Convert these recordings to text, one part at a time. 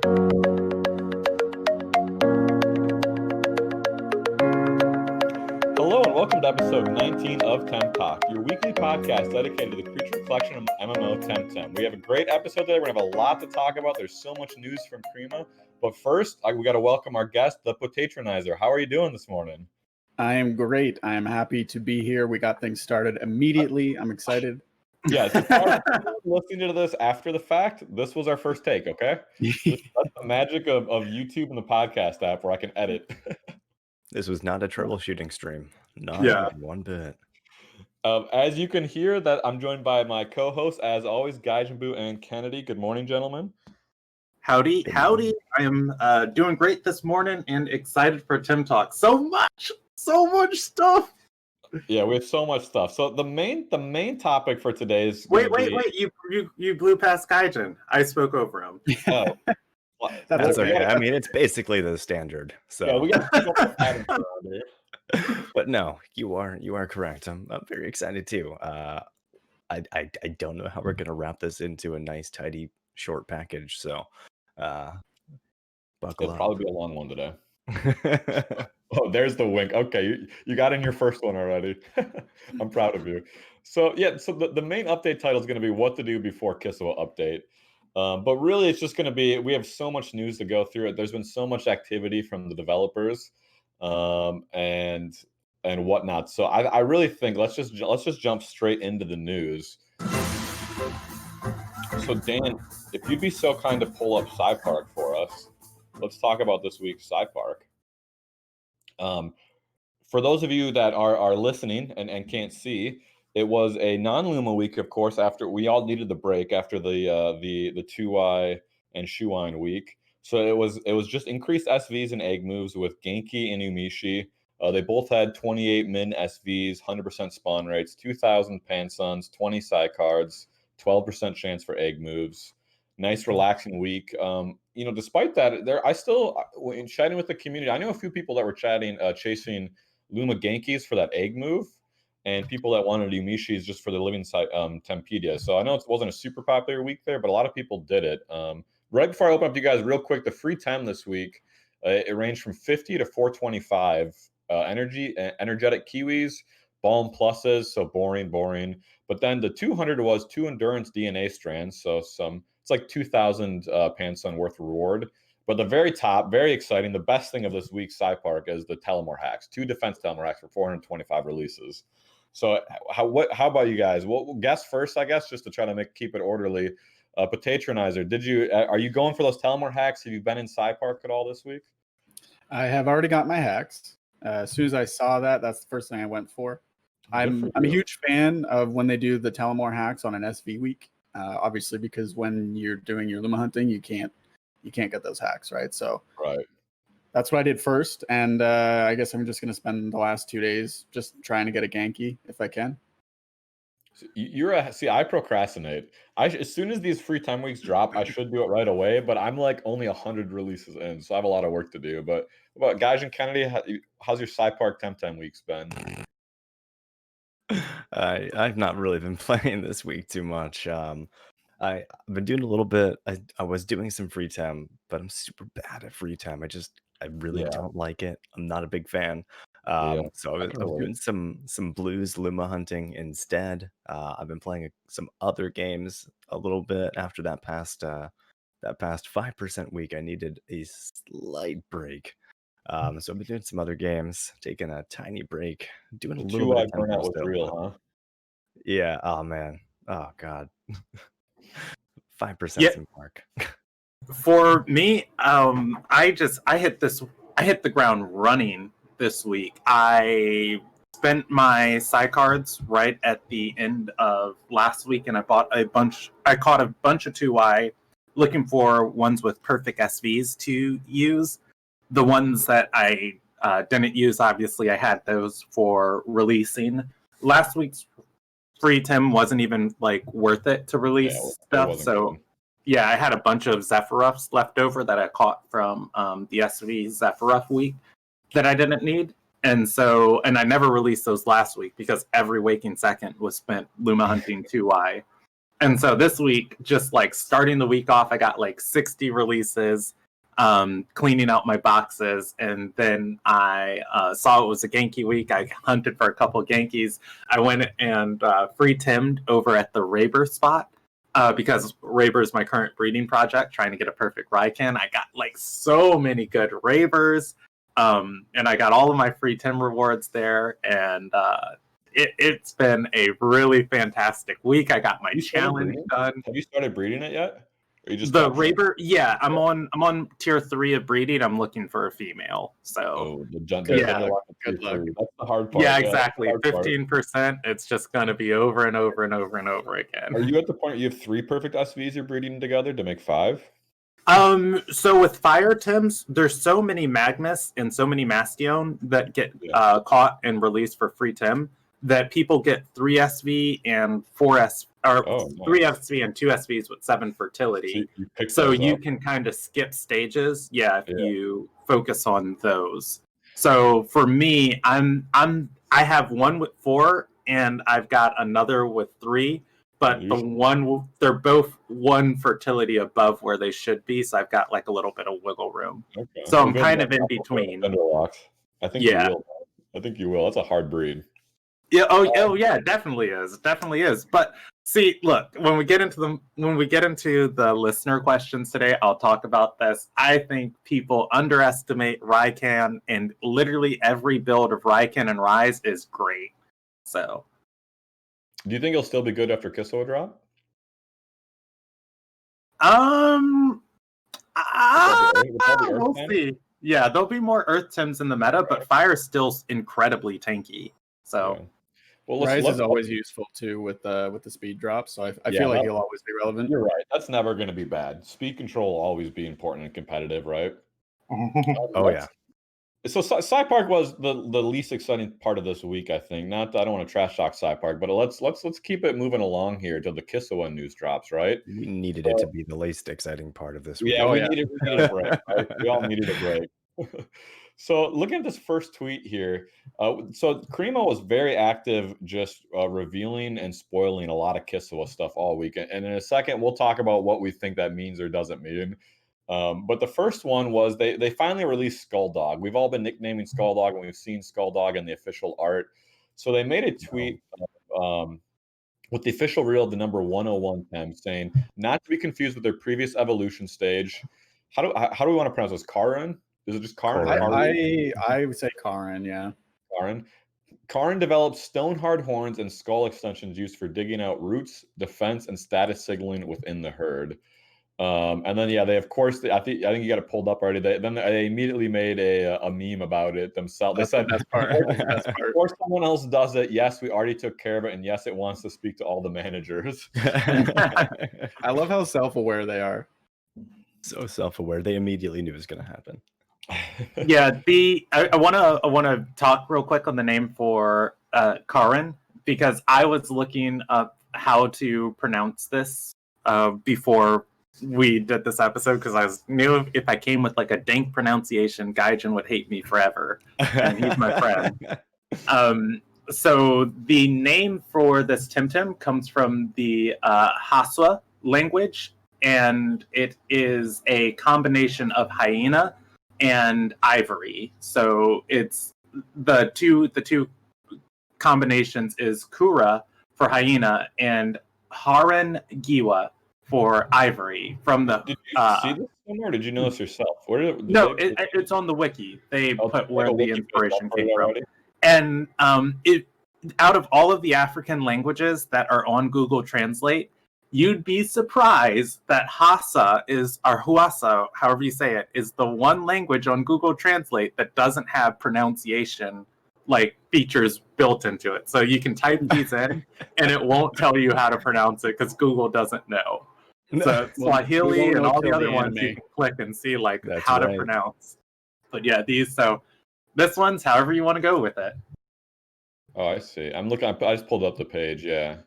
Hello and welcome to episode 19 of TemTalk, your weekly podcast dedicated to the creature collection of MMO Temtem. We have a great episode today. We're going to have a lot to talk about. There's so much news from Crema. But first, we got to welcome our guest, thePotatronizer. How are you doing this morning? I am great. I am happy to be here. We got things started immediately. I'm excited. Yeah, so listening to this after the fact, this was our first take, okay? That's the magic of YouTube and the podcast app where I can edit. This was not a troubleshooting stream. Not one bit. As you can hear, that I'm joined by my co-hosts, as always, Gaijinbu and Kennedy. Good morning, gentlemen. Howdy. I am doing great this morning and excited for TemTalk. So much stuff. Yeah, we have so much stuff. So the main topic for today is wait. You blew past Gaijin. I spoke over him. Oh. That's okay. I mean, it's basically the standard. So yeah, we got but no, you are correct. I'm very excited too. I don't know how we're gonna wrap this into a nice, tidy, short package. So buckle It'll up. probably be a long one today. Oh, there's the wink. Okay, you got in your first one already. I'm proud of you. So yeah, so the main update title is going to be what to do before Kisiwa update. But really, it's just going to be, we have so much news to go through. There's been so much activity from the developers and whatnot. So I really think let's just jump straight into the news. So Dan, if you'd be so kind to pull up SciPark for us, let's talk about this week's SciPark. For those of you that are listening and can't see, it was a non-Luma week, of course, after we all needed the break after the 2Y and Shuine week. So it was just increased SVs and egg moves with Genki and Umishi. They both had 28 min SVs, 100% spawn rates, 2,000 Pansuns, 20 Psy cards, 12% chance for egg moves. Nice relaxing week. Despite that, I still, in chatting with the community, I know a few people that were chasing Luma Genkis for that egg move, and people that wanted Umishis just for the living Tempedia. So I know it wasn't a super popular week there, but a lot of people did it. Right before I open up to you guys real quick, the free Tem this week, it ranged from 50 to 425 energetic Kiwis, Balm pluses, so boring. But then the 200 was 2 endurance DNA strands, so it's like 2,000 Pansun worth reward. But the very top, very exciting, the best thing of this week's SciPark is the Telemore hacks. 2 defense Telemore hacks for 425 releases. So how about you guys? Well, guess first, I guess, just to try to keep it orderly. Potatronizer, are you going for those Telemore hacks? Have you been in SciPark at all this week? I have already got my hacks. As soon as I saw that, that's the first thing I went for. I'm a huge fan of when they do the Telemore hacks on an SV week. Obviously, because when you're doing your Luma hunting, you can't get those hacks, right? So that's what I did first, and I guess I'm just going to spend the last 2 days just trying to get a Genki if I can. I procrastinate. As soon as these free time weeks drop, I should do it right away. But I'm like only 100 releases in, so I have a lot of work to do. But about guys in Kennedy, how's your SciPark Temtem weeks been? I've not really been playing this week too much. I've been doing a little bit. I was doing some free Tem, but I'm super bad at free Tem. I really don't like it. I'm not a big fan. So I was doing some blues Luma hunting instead. I've been playing some other games a little bit after that past 5% week. I needed a slight break. So I've been doing some other games, taking a tiny break, doing a little bit of burnout was still. real, huh? Yeah. Oh man. Oh god. 5% mark. For me, I hit the ground running this week. I spent my Psy cards right at the end of last week, and I caught a bunch of 2Y, looking for ones with perfect SVs to use. The ones that I didn't use, obviously, I had those for releasing. Last week's free Tem wasn't even worth it to release stuff, so good. Yeah, I had a bunch of Zephyruffs left over that I caught from the SV Zephyruff week that I didn't need. And I never released those last week because every waking second was spent Luma hunting 2Y. And so this week, just like starting the week off, I got like 60 releases, cleaning out my boxes. And then I saw it was a Genki week. I hunted for a couple of Genkis. I went and free timmed over at the Raber spot. Because Raber is my current breeding project, trying to get a perfect Raiken. I got like so many good Rabers, and I got all of my free Tim rewards there, and it's been a really fantastic week. I got my challenge done. Have you started breeding it yet? Or you just The Raber, yeah, I'm on tier 3 of breeding. I'm looking for a female. So good luck. That's the hard part. Yeah, exactly. 15%. It's just gonna be over and over and over and over again. Are you at the point you have 3 perfect SVs you're breeding together to make 5? So with Fire Tims, there's so many Magnus and so many Mastion that get caught and released for free Tim that people get 3 SV and 4 S or 3 SV and 2 SVs with 7 fertility. So you can kind of skip stages, if you focus on those. So for me, I have one with 4 and I've got another with 3. But they're both 1 fertility above where they should be, so I've got like a little bit of wiggle room. Okay. So I'm kind of in between. I think you will. I think you will. That's a hard breed. Yeah. Oh yeah. Definitely is. But see, look, when we get into the listener questions today, I'll talk about this. I think people underestimate Raiken, and literally every build of Raiken and Rise is great. So. Do you think it'll still be good after Kisiwa drop? We'll see. Yeah, there'll be more Earth Tims in the meta, but Fire is still incredibly tanky. So, well, Rise is always useful too with the speed drop. So I feel like he'll always be relevant. You're right. That's never going to be bad. Speed control will always be important and competitive, right? Oh yeah. So SciPark was the least exciting part of this week, I think. Not that I don't want to trash talk SciPark, but let's keep it moving along here till the Kisiwa news drops, right? We needed it to be the least exciting part of this week. Yeah, we needed a break. Right? We all needed a break. So looking at this first tweet here, so Crema was very active, just revealing and spoiling a lot of Kisiwa stuff all week. And in a second, we'll talk about what we think that means or doesn't mean. But the first one was they finally released Skulldog. We've all been nicknaming Skulldog when we've seen Skulldog in the official art. So they made a tweet with the official reel of the number 101 Tem saying, not to be confused with their previous evolution stage. How do we want to pronounce this? Karin? Is it just Karin? I would say Karin, yeah. Karin developed stone-hard horns and skull extensions used for digging out roots, defense, and status signaling within the herd. And then they of course I think you got it pulled up already. They immediately made a meme about it themselves. They said that's part. Before someone else does it, yes, we already took care of it, and yes, it wants to speak to all the managers. I love how self-aware they are. So self-aware. They immediately knew it was going to happen. Yeah, I want to talk real quick on the name for Karin, because I was looking up how to pronounce this before we did this episode, because I knew if I came with like a dank pronunciation, Gaijin would hate me forever, and he's my friend. So the name for this Temtem comes from the Haswa language, and it is a combination of hyena and ivory. So it's the two combinations is Kura for hyena and Haren Giwa for ivory. From the did you see this somewhere, or did you know this yourself? It's on the wiki. They put where the inspiration came from. And out of all of the African languages that are on Google Translate, you'd be surprised that Hausa or Huasa, however you say it, is the one language on Google Translate that doesn't have pronunciation like features built into it. So you can type these in and it won't tell you how to pronounce it because Google doesn't know. So Swahili and all the other ones you can click and see how to pronounce. But yeah, this one's however you want to go with it. Oh, I see. I'm looking. I just pulled up the page. Yeah.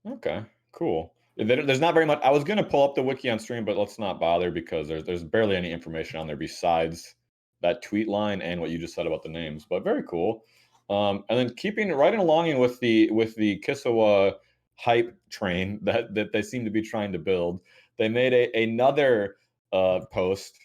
Okay. Cool. There's not very much. I was going to pull up the wiki on stream, but let's not bother because there's barely any information on there besides that tweet line and what you just said about the names. But very cool. And then keeping right along with the Kisiwa hype train that they seem to be trying to build. They made another post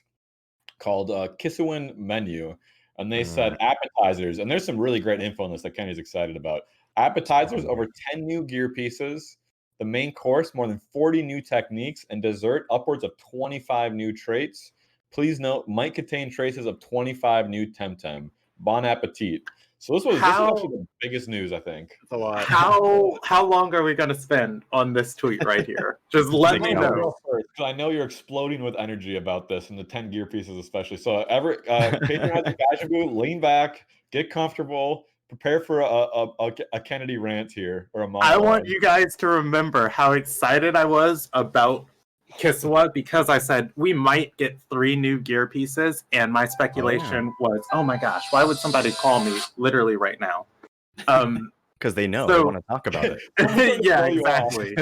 called Kisiwa menu, and they said appetizers, and there's some really great info on this that Kenny's excited about. Appetizers, over 10 new gear pieces. The main course, more than 40 new techniques, and dessert, upwards of 25 new traits. Please note, might contain traces of 25 new Temtem. Bon appetit. So this was actually the biggest news, I think. That's a lot. How long are we going to spend on this tweet right here? Just let me know. Because I know you're exploding with energy about this, and the 10 gear pieces especially. So patronize lean back, get comfortable, prepare for a Kennedy rant here, or a monologue. I want you guys to remember how excited I was about Kisiwa, because I said we might get 3 new gear pieces, and my speculation was, oh my gosh, why would somebody call me literally right now? Because they know they want to talk about it. Yeah, exactly.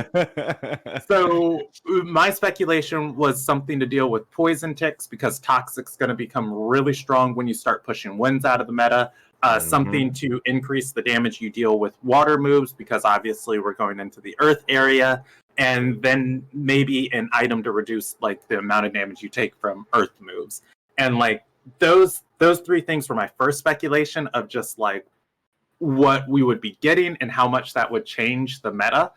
So my speculation was something to deal with poison ticks, because Toxic's going to become really strong when you start pushing winds out of the meta. Something to increase the damage you deal with water moves, because obviously we're going into the earth area. And then maybe an item to reduce like the amount of damage you take from earth moves. And like those 3 things were my first speculation of just like what we would be getting and how much that would change the meta.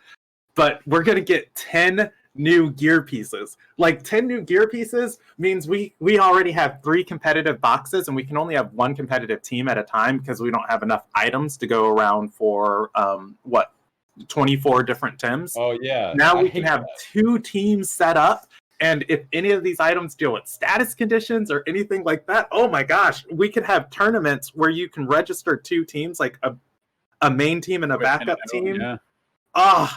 But we're going to get 10 new gear pieces. Like 10 new gear pieces means we already have 3 competitive boxes, and we can only have 1 competitive team at a time because we don't have enough items to go around for 24 different Tems. Oh yeah. Now we can have 2 teams set up, and if any of these items deal with status conditions or anything like that, oh my gosh, we could have tournaments where you can register 2 teams, like a main team and a backup team. Yeah.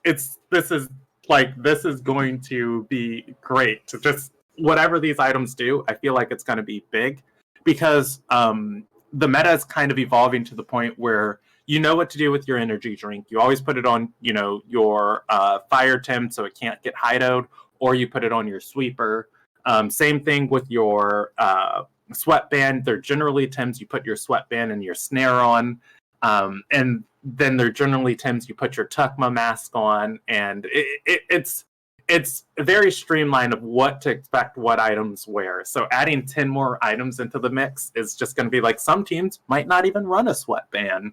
This is going to be great. To just whatever these items do, I feel like it's going to be big, because the meta is kind of evolving to the point where you know what to do with your energy drink. You always put it on, your fire Tem so it can't get hideoed, or you put it on your sweeper. Same thing with your sweatband. They're generally Tems you put your sweatband and your snare on. And then they're generally Tems you put your Tukma mask on. And it's very streamlined of what to expect, what items where. So adding 10 more items into the mix is just going to be like, some teams might not even run a sweatband.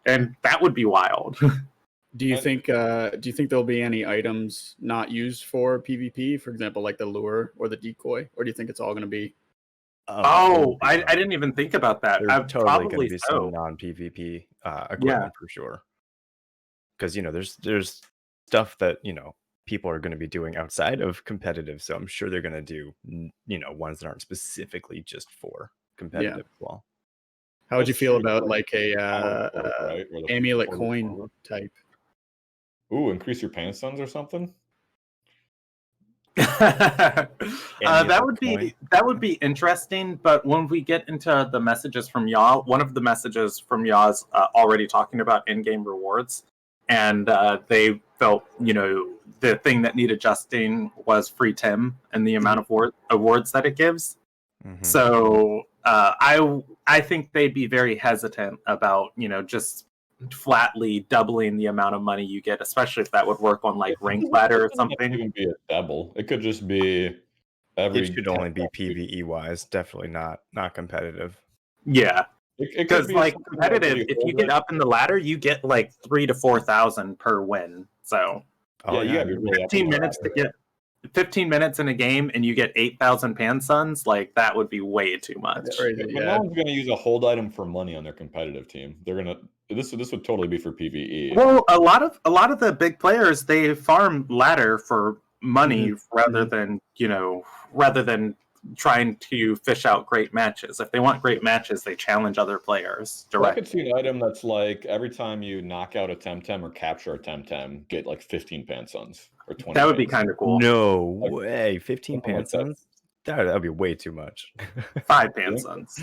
And that would be wild. Do you think there'll be any items not used for PvP, for example, like the lure or the decoy, or do you think it's all going to be? I didn't even think about that. There's totally going to be some non-PvP equipment for sure. Because there's stuff that people are going to be doing outside of competitive, so I'm sure they're going to do ones that aren't specifically just for competitive as well. How would you feel about like a amulet coin forward type? Ooh, increase your pants suns or something? That would be interesting, but when we get into the messages from y'all, one of the messages from y'all's already talking about in-game rewards, and they felt the thing that needed adjusting was free Tem and the amount of awards that it gives. So I think they'd be very hesitant about just flatly doubling the amount of money you get, especially if that would work on like rank ladder or something. It wouldn't be a double. It could just be It should only be PvE wise, definitely not competitive. Yeah, because like competitive, if you get up in the ladder, you get like 3,000 to 4,000 per win. So you gotta be really 15 minutes to get 15 minutes in a game and you get 8,000 pan suns, like that would be way too much. No one's gonna use a hold item for money on their competitive team. They're gonna this would totally be for PvE. Well, a lot of the big players, they farm ladder for money rather than trying to fish out great matches. If they want great matches, they challenge other players directly. I could see an item that's like every time you knock out a Temtem or capture a Temtem, get like 15 pan suns or 20. That would be kind of cool. No way, 15 pan suns? That would be way too much. 5 pan suns.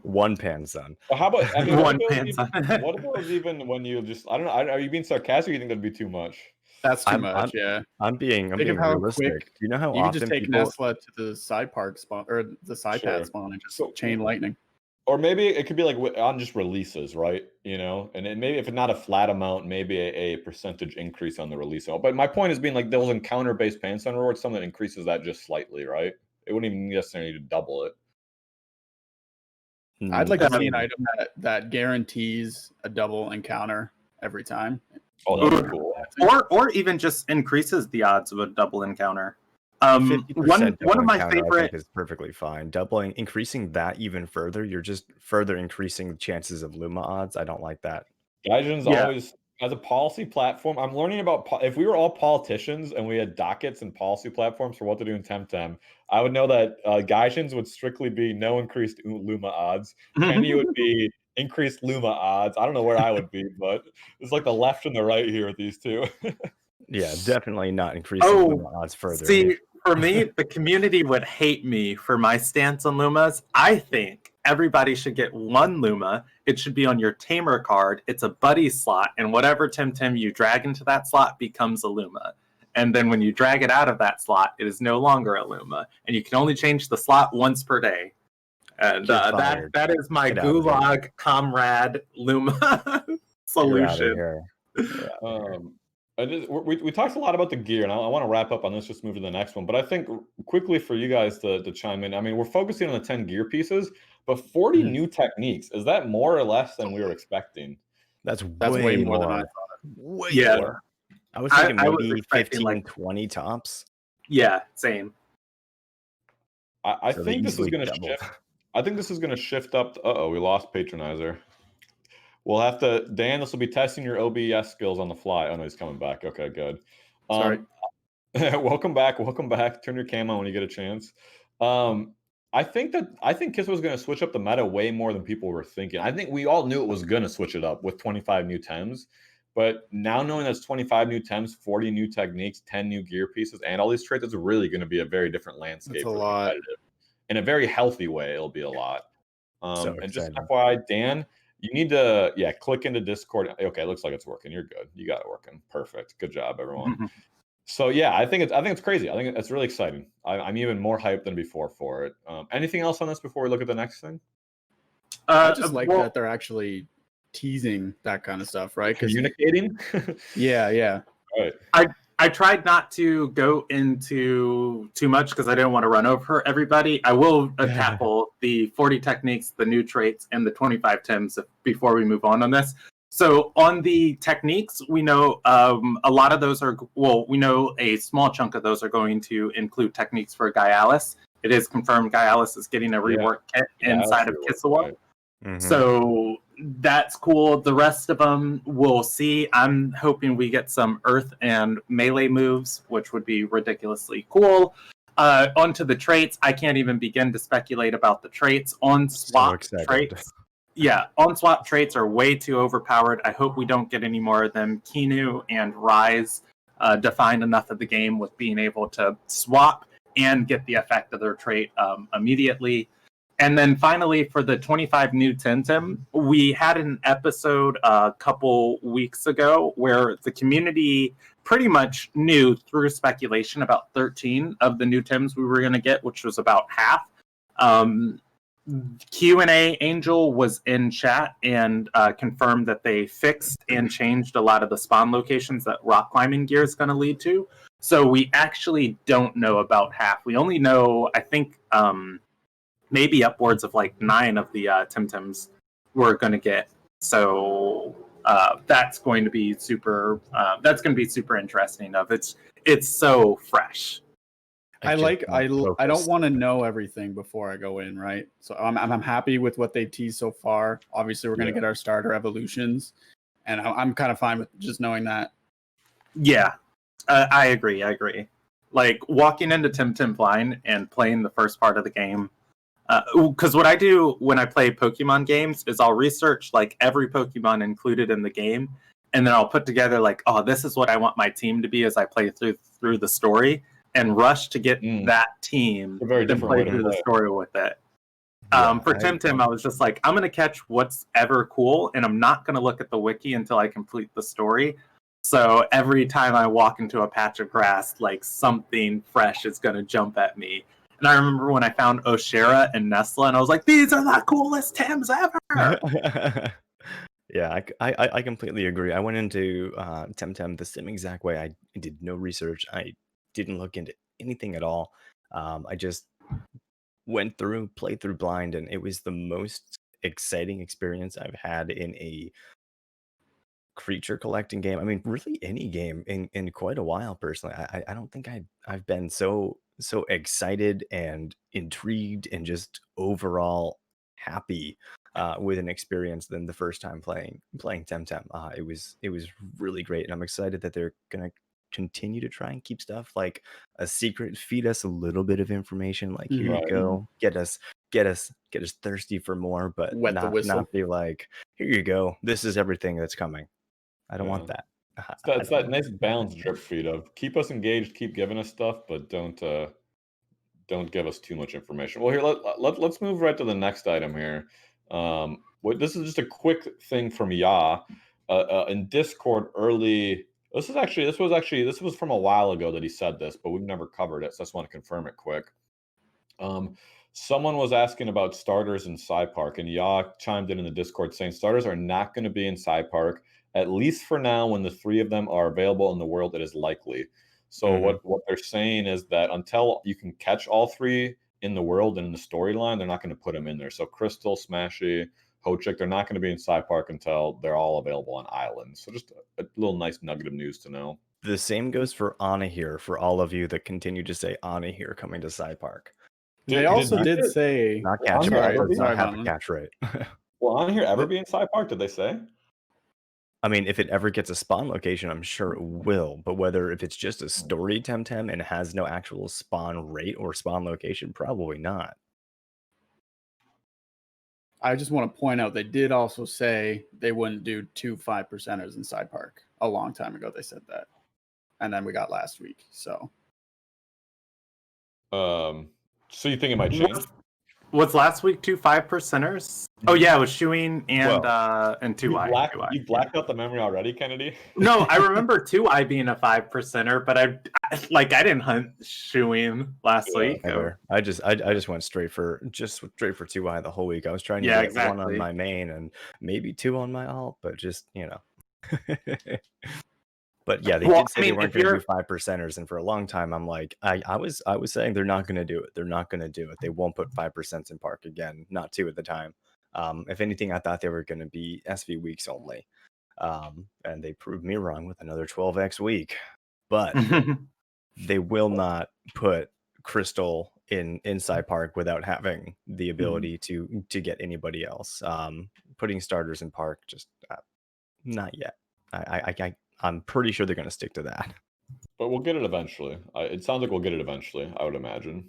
1 pan sun. Well, how about one pan sun? What about even when you just I don't know? Are you being sarcastic? Or you think that'd be too much? That's too much. I'm being realistic. Quick, do you know how you often can just take people... Nesla to the side park spawn or the side path spawn and just chain lightning? Or maybe it could be like on just releases, right? And then maybe if it's not a flat amount, maybe a percentage increase on the release amount. But my point is being like those encounter-based Pan Center rewards, something that increases that just slightly, right? It wouldn't even necessarily need to double it. I'd like to see an item that guarantees a double encounter every time. Oh, that'd be cool. Or even just increases the odds of a double encounter. 50% one of my encounter, I favorite think, is perfectly fine. Increasing that even further, you're just further increasing the chances of Luma odds. I don't like that. Gaijin's always, as a policy platform, I'm learning about if we were all politicians and we had dockets and policy platforms for what to do in Temtem, I would know that Gaijin's would strictly be no increased Luma odds. Kenny would be increased Luma odds. I don't know where I would be, but it's like the left and the right here with these two. Yeah, definitely not increasing Luma odds further. See, for me, the community would hate me for my stance on Lumas. I think everybody should get one Luma. It should be on your Tamer card. It's a buddy slot, and whatever Temtem you drag into that slot becomes a Luma. And then when you drag it out of that slot, it is no longer a Luma. And you can only change the slot once per day. And that is my Gulag Comrade Luma solution. We talked a lot about the gear, and I want to wrap up on this, just move to the next one. But I think quickly for you guys to chime in, I mean, we're focusing on the 10 gear pieces, but 40 new techniques, is that more or less than we were expecting? That's way more than I thought. Way more. I was thinking maybe 15, like 20 tops. Yeah, same. I think this is going to shift. I think this is going to shift up. We lost Patronizer. We'll have to, Dan, this will be testing your OBS skills on the fly. Oh, no, he's coming back. Okay, good. Sorry. Welcome back. Turn your cam on when you get a chance. I think Kisiwa was going to switch up the meta way more than people were thinking. I think we all knew it was going to switch it up with 25 new Tems. But now knowing that's 25 new Tems, 40 new techniques, 10 new gear pieces, and all these traits, it's really going to be a very different landscape. It's a lot. In a very healthy way, it'll be a lot. And just FYI, Dan, you need to, click into Discord. Okay, it looks like it's working. You're good. You got it working. Perfect. Good job, everyone. So I think it's crazy. I think it's really exciting. I'm even more hyped than before for it. Anything else on this before we look at the next thing? I just like that they're actually teasing that kind of stuff, right? Communicating. Yeah. Right. I tried not to go into too much because I didn't want to run over everybody. I will tackle the 40 techniques, the new traits, and the 25 Tems before we move on this. So on the techniques, we know a lot of those we know a small chunk of those are going to include techniques for Gaialis. It is confirmed Gaialis is getting a rework kit inside of Kisiwa. Right. So that's cool. The rest of them we'll see. I'm hoping we get some earth and melee moves, which would be ridiculously cool. Onto the traits. I can't even begin to speculate about the traits. On-swap traits. Yeah, on-swap traits are way too overpowered. I hope we don't get any more of them. Kinu and Rise define enough of the game with being able to swap and get the effect of their trait immediately. And then finally, for the 25 new Temtem, we had an episode a couple weeks ago where the community pretty much knew through speculation about 13 of the new Tems we were going to get, which was about half. Q&A Angel was in chat and confirmed that they fixed and changed a lot of the spawn locations that rock climbing gear is going to lead to. So we actually don't know about half. We only know, I think, maybe upwards of like 9 of the Temtems we're going to get. So that's going to be super. That's going to be super interesting. It's so fresh. I don't want to know everything before I go in, right? So I'm happy with what they've teased so far. Obviously, we're going to get our starter evolutions, and I'm kind of fine with just knowing that. Yeah, I agree. Like walking into Temtem Blind and playing the first part of the game. Because what I do when I play Pokemon games is I'll research like every Pokemon included in the game, and then I'll put together like, oh, this is what I want my team to be as I play through the story, and rush to get that team and play through the story with it. For Temtem, I was just like, I'm going to catch what's ever cool, and I'm not going to look at the wiki until I complete the story. So every time I walk into a patch of grass, like something fresh is going to jump at me. And I remember when I found Oshera and Nestle, and I was like, these are the coolest Tims ever. Yeah, I completely agree. I went into Temtem the same exact way. I did no research. I didn't look into anything at all. I just went through, played through blind, and it was the most exciting experience I've had in a creature collecting game. I mean, really any game in quite a while. Personally, I don't think I've been so excited and intrigued and just overall happy with an experience than the first time playing Temtem. It was really great, and I'm excited that they're gonna continue to try and keep stuff like a secret, feed us a little bit of information, like here you Right. go, get us thirsty for more, but Wet the whistle. not be like, here you go, this is everything that's coming. I don't want that. It's that nice balanced drip feed of keep us engaged, keep giving us stuff, but don't give us too much information. Well, here let's move right to the next item here. This is just a quick thing from Ya in Discord early. This was from a while ago that he said this, but we've never covered it, so I just want to confirm it quick. Someone was asking about starters in PsyPark, and Ya chimed in the Discord saying starters are not going to be in PsyPark, at least for now. When the 3 of them are available in the world, it is likely. So what they're saying is that until you can catch all 3 in the world and in the storyline, they're not going to put them in there. So Crystal, Smashy, Hochik, they're not going to be in PsyPark until they're all available on islands. So just a little nice nugget of news to know. The same goes for Ana here, for all of you that continue to say Ana here coming to PsyPark. They also did say not catch sorry, rate, sorry, not have a catch rate. Will On here ever be in PsyPark? Did they say? I mean, if it ever gets a spawn location, I'm sure it will. But whether if it's just a story Temtem and has no actual spawn rate or spawn location, probably not. I just want to point out they did also say they wouldn't do 2 5%ers in PsyPark. A long time ago they said that. And then we got last week. So So you think it might change? Was last week 2 5%ers? Oh yeah, it was Shuing and 2i. You blacked out the memory already, Kennedy? No, I remember 2i being a 5%er, but I didn't hunt Shuing last week. I just went straight for 2i the whole week. I was trying to get 1 on my main and maybe 2 on my alt, but just But yeah, they did say they weren't going to do 5%ers, and for a long time, I'm like, I was saying they're not going to do it. They're not going to do it. They won't put 5% in Park again. Not 2 at the time. If anything, I thought they were going to be SV weeks only, and they proved me wrong with another 12x week. But they will not put Crystal in PsyPark without having the ability to get anybody else. Putting starters in Park, just not yet. I'm pretty sure they're going to stick to that. But we'll get it eventually. It sounds like we'll get it eventually, I would imagine.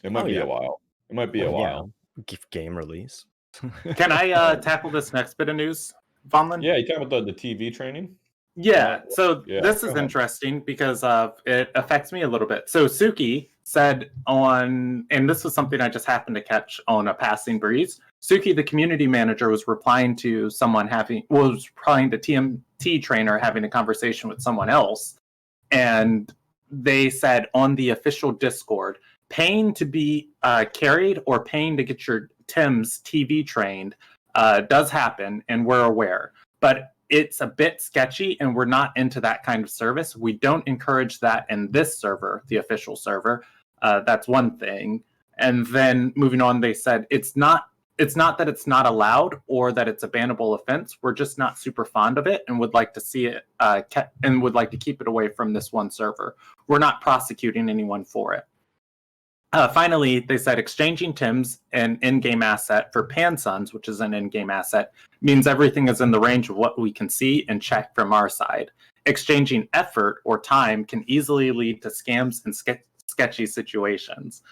It might be a while. It might be a while. Game release. Can I tackle this next bit of news, Vonlin? Yeah, you talking about the TV training? Yeah, so this is interesting because it affects me a little bit. So Suki said and this was something I just happened to catch on a passing breeze. Suki, the community manager, was replying to TMT trainer having a conversation with someone else. And they said on the official Discord, paying to be carried or paying to get your Tims TV trained does happen, and we're aware. But it's a bit sketchy, and we're not into that kind of service. We don't encourage that in this server, the official server. That's one thing. And then moving on, they said it's not that it's not allowed or that it's a bannable offense. We're just not super fond of it and would like to see it and would like to keep it away from this one server. We're not prosecuting anyone for it. Finally, they said exchanging Tims, an in-game asset, for Pansuns, which is an in-game asset, means everything is in the range of what we can see and check from our side. Exchanging effort or time can easily lead to scams and sketchy situations,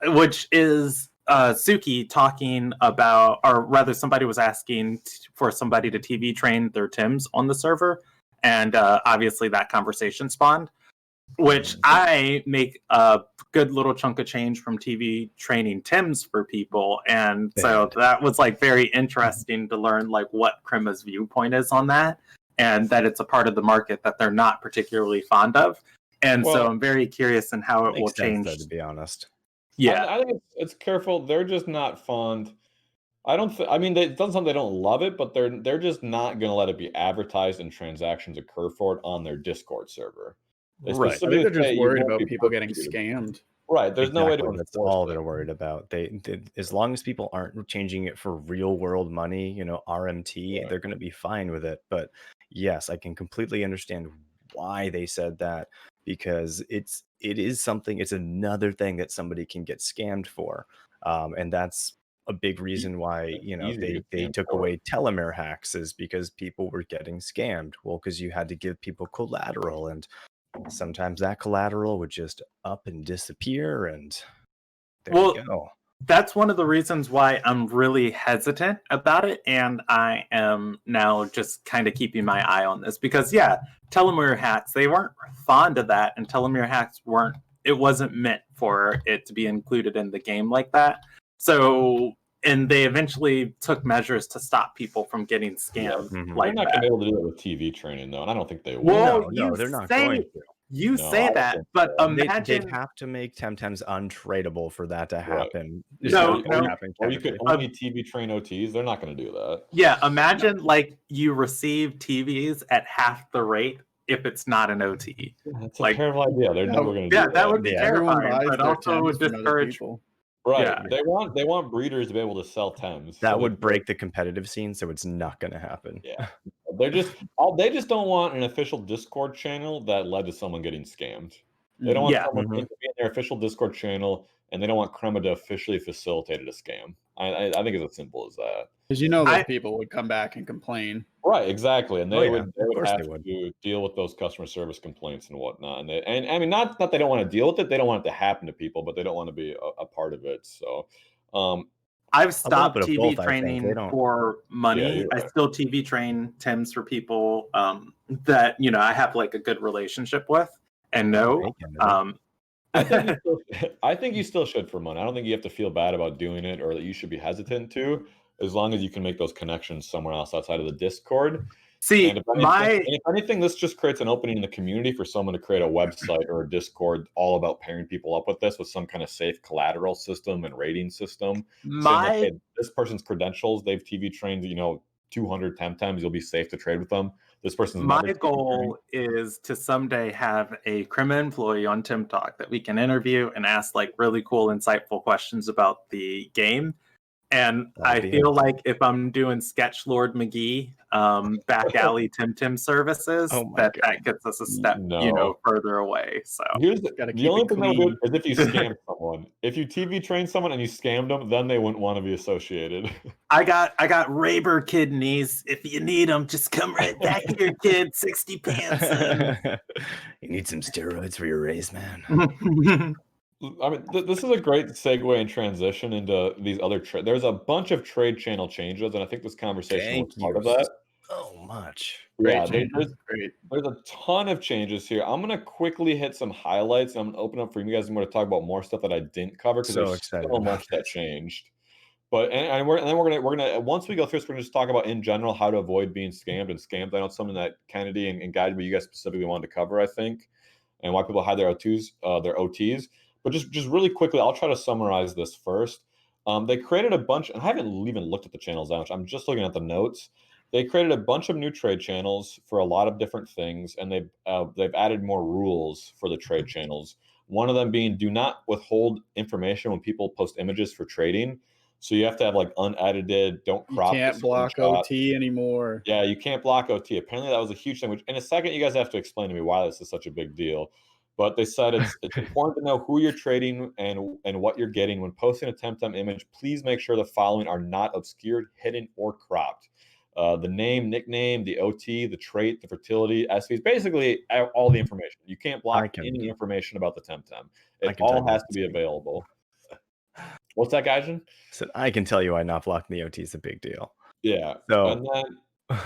which is Suki talking about, or rather somebody was asking for somebody to TV train their Tims on the server, and obviously that conversation spawned, which I make a good little chunk of change from TV training Tims for people, and so that was like very interesting to learn like what Crema's viewpoint is on that, and that it's a part of the market that they're not particularly fond of. And so Well, I'm very curious in how it will Makes sense, change. though, to be honest. Yeah. I think it's careful. They're just not fond. I don't. I mean, it doesn't sound they don't love it, but they're just not going to let it be advertised and transactions occur for it on their Discord server. They Right. I specifically think they're say just you worried won't be about people getting persecuted. scammed. Right. There's no way to Exactly. That's enforce all it. they're worried about. They as long as people aren't changing it for real world money, RMT, Right. they're going to be fine with it. But yes, I can completely understand why they said that, because it is something. It's another thing that somebody can get scammed for, and that's a big reason why Easy to get they scammed took for. away telomere hacks, is because people were getting scammed. Well, because you had to give people collateral, and sometimes that collateral would just up and disappear, and there Well, you go. that's one of the reasons why I'm really hesitant about it, and I am now just kind of keeping my eye on this because, yeah, telomere hacks, they weren't fond of that, and telomere hacks it wasn't meant for it to be included in the game like that. So, and they eventually took measures to stop people from getting scammed Mhm. like They're not that. going to be able to do it with TV training, though, and I don't think they will. Well, No, they're not say going to. you No, say I don't that, think but so. They'd imagine have to make Temtems untradeable for that to Right. happen. It's No, not going no. to happen, Or you Kennedy. could only TV train OTs. They're not going to do that. Yeah, imagine like you receive TVs at half the rate if it's not an OT. That's a Like, terrible idea. They're Yeah, never going to yeah, do that that. would be Yeah. Everyone terrifying, buys but their also would Tems from other discourage. people. Right. Yeah. They want breeders to be able to sell Tems. That so would that- break the competitive scene, so it's not going to happen. Yeah. They just don't want an official Discord channel that led to someone getting scammed. They don't want Yeah. someone Mhm. to be in their official Discord channel, and they don't want Crema to officially facilitate a scam. I think it's as simple as that. Because those I- people would come back and complain. Right, exactly, and Oh, they yeah, would of course have they would. to deal with those customer service complaints and whatnot. And I mean, not that they don't want to deal with it; they don't want it to happen to people, but they don't want to be a part of it. So, I've stopped bit of TV both, I think. They training don't- for money. you're I right. still TV train Tims for people that I have like a good relationship with. And no, Hey, Kennedy. I think you still should for money. I don't think you have to feel bad about doing it, or that you should be hesitant to, as long as you can make those connections somewhere else outside of the Discord. see, And if anything, this just creates an opening in the community for someone to create a website or a Discord all about pairing people up with some kind of safe collateral system and rating system. Saying like, hey, this person's credentials, they've TV trained, 200 times, you'll be safe to trade with them. This person's my never TV goal is to someday have a Crema employee on TemTalk that we can interview and ask like really cool, insightful questions about the game. And I That'd be feel like if I'm doing Sketch Lord McGee, back alley Tim services, Oh my that God. gets us a step, No. further away. So Here's Gotta the keep only it thing that would do clean. it is if you scam someone. If you TV train someone and you scammed them, then they wouldn't want to be associated. I got Raber kidneys. If you need them, just come right back here, kid. 60 pants. You need some steroids for your race, man. I mean, this is a great segue and transition into these other there's a bunch of trade channel changes, and I think this conversation Thank was part you of that. so much. Yeah, Great there's Great. there's a ton of changes here. I'm gonna quickly hit some highlights, and I'm gonna open up for you guys more to talk about more stuff that I didn't cover because So there's excited so about much that this. changed. But and then we're gonna once we go through this, we're gonna just talk about in general how to avoid being scammed and scammed. I know it's something that Kennedy and Guy, but you guys specifically wanted to cover, I think, and why people hide their OTs. But just really quickly, I'll try to summarize this first. They created a bunch, and I haven't even looked at the channels that much. I'm just looking at the notes. They created a bunch of new trade channels for a lot of different things, and they've added more rules for the trade channels. One of them being do not withhold information when people post images for trading. So you have to have like unedited, don't You crop. can't the block screenshot. OT anymore. Yeah, you can't block OT. Apparently, that was a huge thing. Which in a second, you guys have to explain to me why this is such a big deal. But they said it's important to know who you're trading and what you're getting when posting a Temtem image. Please make sure the following are not obscured, hidden, or cropped: the name, nickname, the OT, the trait, the fertility, SVs, basically all the information. You can't block any information about the Temtem. It all has to be available. What's that, Gaijin? So I can tell you why not blocking the OT is a big deal. Yeah. So And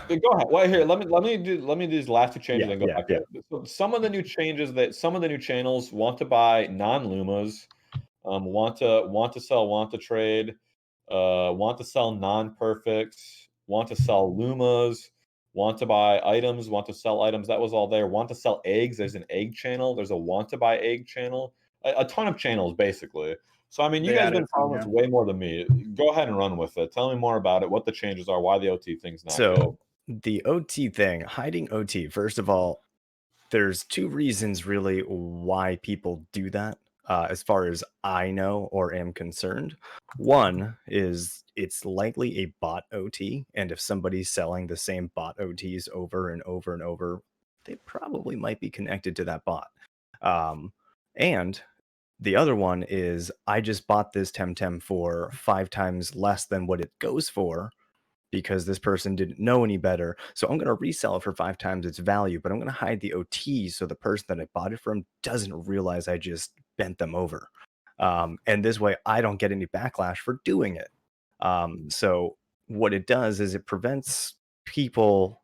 then go ahead. Well, here, let me do these last two changes and go back to it. So some of the new changes that some of the new channels want to buy non-Lumas, want to sell, want to trade, want to sell non-perfects, want to sell Lumas, Want to buy items, want to sell items, that was all there. Want to sell eggs, there's an egg channel. There's a want to buy egg channel. A ton of channels, basically. So, I mean, you They guys have added been some, following this yeah. way more than me. Go ahead and run with it. Tell me more about it, what the changes are, why the OT thing's not good. So the OT thing, hiding OT, first of all, there's two reasons really why people do that, as far as I know or am concerned. One is it's likely a bot OT, and if somebody's selling the same bot OTs over and over and over, they probably might be connected to that bot. And the other one is I just bought this Temtem for 5 times less than what it goes for because this person didn't know any better. So I'm going to resell it for 5 times its value, but I'm going to hide the OT so the person that I bought it from doesn't realize I just bent them over. And this way I don't get any backlash for doing it. So what it does is it prevents people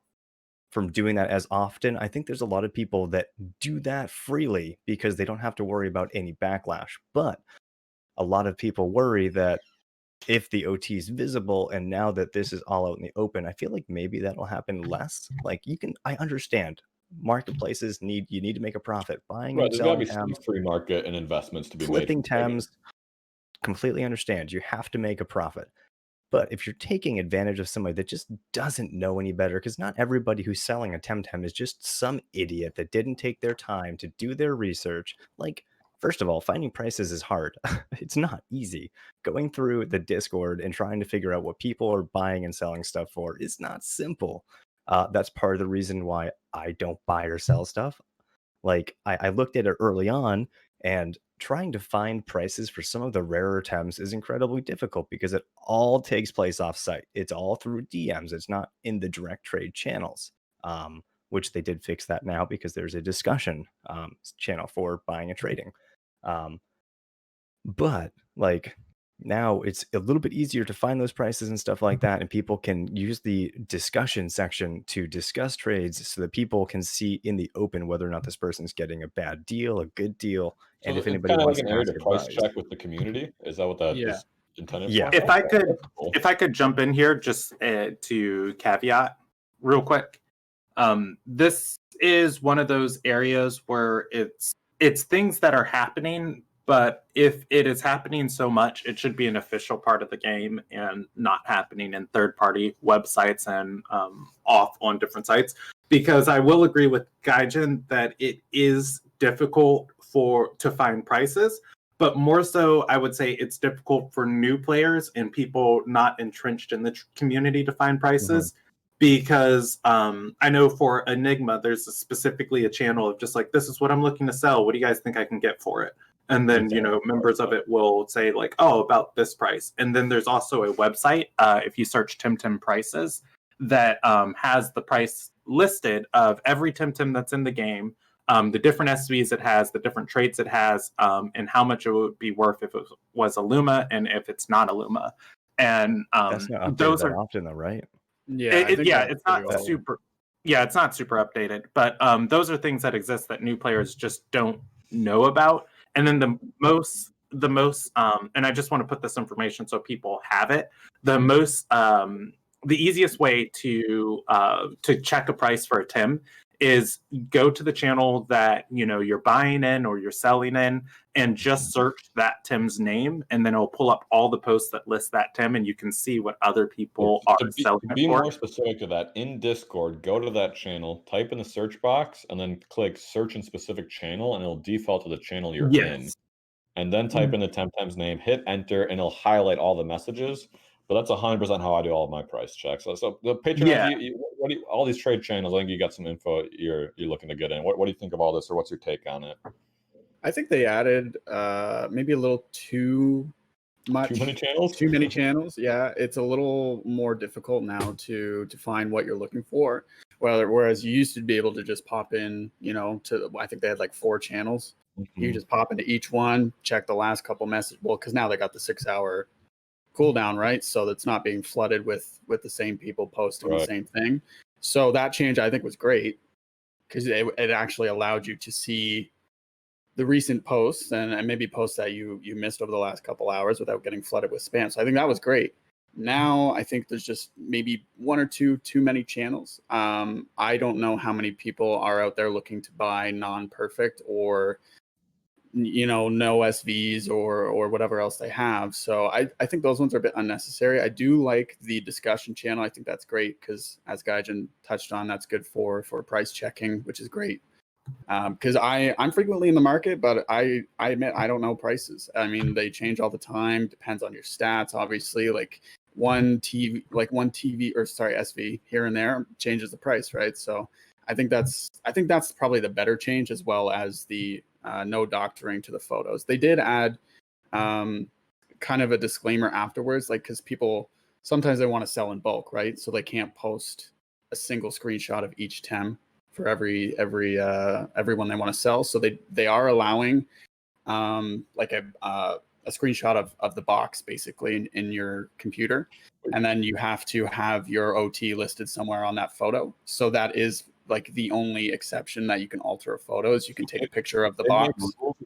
from doing that as often. I think there's a lot of people that do that freely because they don't have to worry about any backlash. But a lot of people worry that if the OT is visible, and now that this is all out in the open, I feel like maybe that'll happen less. Like I understand marketplaces you need to make a profit. Buying Right, and there's gotta selling be some Thames, free market and investments to be made flipping from trading. Thames, completely understand. You have to make a profit. But if you're taking advantage of somebody that just doesn't know any better, because not everybody who's selling a Temtem is just some idiot that didn't take their time to do their research. Like, first of all, finding prices is hard. It's not easy. Going through the Discord and trying to figure out what people are buying and selling stuff for is not simple. That's part of the reason why I don't buy or sell stuff. Like I looked at it early on, and trying to find prices for some of the rarer Tems is incredibly difficult because it all takes place off site. It's all through DMs. It's not in the direct trade channels, which they did fix that now because there's a discussion channel for buying and trading. But like now it's a little bit easier to find those prices and stuff like that, and people can use the discussion section to discuss trades so that people can see in the open whether or not this person's getting a bad deal, a good deal, and So if it's anybody kinda like wants an to area ask to price advice. check with the community? Is that what that Yeah. is intended Yeah. for? If I could, That's cool. if I could jump in here just to caveat real quick, this is one of those areas where it's things that are happening, but if it is happening so much, it should be an official part of the game and not happening in third-party websites and off on different sites. Because I will agree with Gaijin that it is difficult to find prices. But more so, I would say it's difficult for new players and people not entrenched in the community to find prices. Because I know for Enigma, there's specifically a channel of just like, this is what I'm looking to sell. What do you guys think I can get for it? And then, members of it will say like, oh, about this price. And then there's also a website, if you search Temtem prices, that has the price listed of every Temtem that's in the game, the different SVs it has, the different traits it has, and how much it would be worth if it was a Luma and if it's not a Luma. And That's not updated those that are often though, right? Yeah, it's not super. Yeah, it's not super updated, but those are things that exist that new players just don't know about. And then the most, and I just want to put this information so people have it. The easiest way to check a price for a Tim is go to the channel that you're buying in or you're selling in, and just search that Tim's name, and then it'll pull up all the posts that list that Tim, and you can see what other people are selling To be it for. more specific to that, in Discord, go to that channel, type in the search box, and then click search in specific channel, and it'll default to the channel you're in. Yes. And then type in the Temtem's name, hit enter, and it'll highlight all the messages. But that's 100% how I do all of my price checks. So the Patreon, Yeah. all these trade channels, I think you got some info you're looking to get in. What do you think of all this, or what's your take on it? I think they added maybe a little too much. Too many channels? Too many channels. Yeah, it's a little more difficult now to find what you're looking for. Whereas you used to be able to just pop in, I think they had like 4 channels. You just pop into each one, check the last couple messages. Well, because now they got the 6-hour cooldown, right? So that's not being flooded with the same people posting the same thing. So that change I think was great because it actually allowed you to see the recent posts and maybe posts that you missed over the last couple hours without getting flooded with spam. So I think that was great. Now I think there's just maybe one or two too many channels. I don't know how many people are out there looking to buy non-perfect or no SVs or whatever else they have. So I think those ones are a bit unnecessary. I do like the discussion channel. I think that's great because, as Gaijin touched on, that's good for price checking, which is great. Because I'm frequently in the market, but I admit I don't know prices. I mean, they change all the time. Depends on your stats, obviously. Like one TV or sorry SV here and there changes the price, right? So I think that's probably the better change, as well as the no doctoring to the photos. They did add kind of a disclaimer afterwards, like because people sometimes they want to sell in bulk, right? So they can't post a single screenshot of each tem for everyone they want to sell. So they are allowing like a screenshot of the box basically in your computer, and then you have to have your OT listed somewhere on that photo. So that is like the only exception that you can alter a photo is you can take a picture of the box.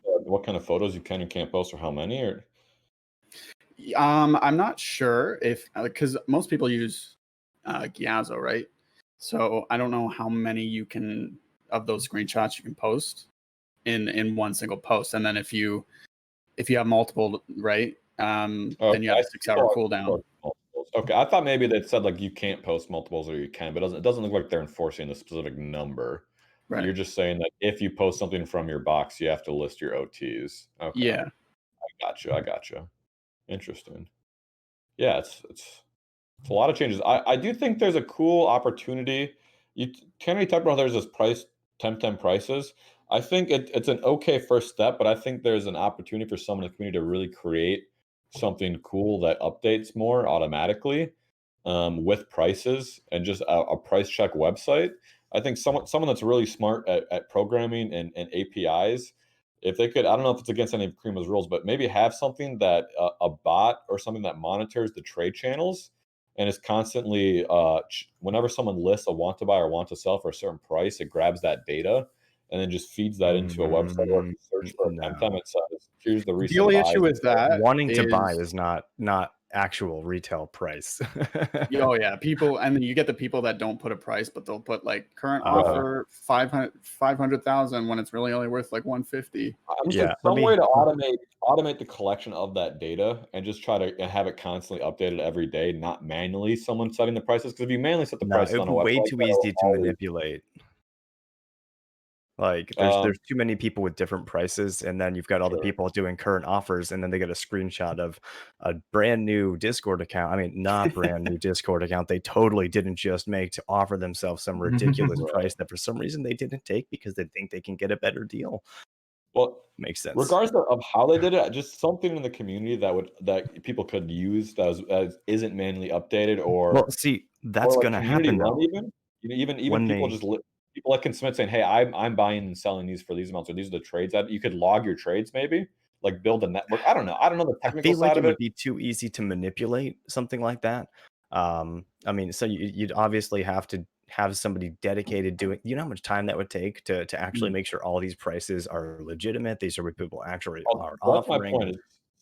What kind of photos you can and can't post, or how many? Or I'm not sure if because most people use Giazzo, right? So I don't know how many you can of those screenshots you can post in one single post, and then if you have multiple, right? Then you have a 6-hour cooldown. Okay, I thought maybe they said like you can't post multiples or you can, but it doesn't look like they're enforcing a specific number. Right. You're just saying that if you post something from your box, you have to list your OTs. Okay. Yeah. I got you. Interesting. Yeah, it's a lot of changes. I do think there's a cool opportunity. You can we talk about there's this price temp prices. I think it's an okay first step, but I think there's an opportunity for someone in the community to really create something cool that updates more automatically with prices and just a price check website. I think someone that's really smart at programming and APIs, if they could, I don't know if it's against any of Crema's rules, but maybe have something that a bot or something that monitors the trade channels and is constantly whenever someone lists a want to buy or want to sell for a certain price, it grabs that data and then just feeds that into a website, or if you search for a temp, it says here's the recent The only buys. issue with that wanting to buy is not actual retail price. Oh yeah, people, and then you get the people that don't put a price, but they'll put like current Right. offer 500,000 when it's really only worth like 150. I'm just Yeah, some way to automate the collection of that data and just try to have it constantly updated every day, not manually someone setting the prices. Because if you manually set the no, prices it on a would be way website, too that'll easy to always- manipulate. Like Um, there's too many people with different prices, and then you've got all the Sure. people doing current offers, and then they get a screenshot of a brand new Discord account. I mean, not brand new Discord account. They totally didn't just make to offer themselves some ridiculous Right. price that for some reason they didn't take because they think they can get a better deal. Well, Makes sense. regardless of how they did it, just something in the community that people could use that isn't manually updated, or Well, see, that's like gonna community happen run though. even. Even When people they people that can submit saying, "Hey, I'm buying and selling these for these amounts, or these are the trades that you could log your trades, maybe like build a network." I don't know the I technical feel like side it of would it. be too easy to manipulate something like that. I mean, so you'd obviously have to have somebody dedicated doing. You know how much time that would take to actually make sure all these prices are legitimate. These are what people actually are Well, that's my offering. point. Is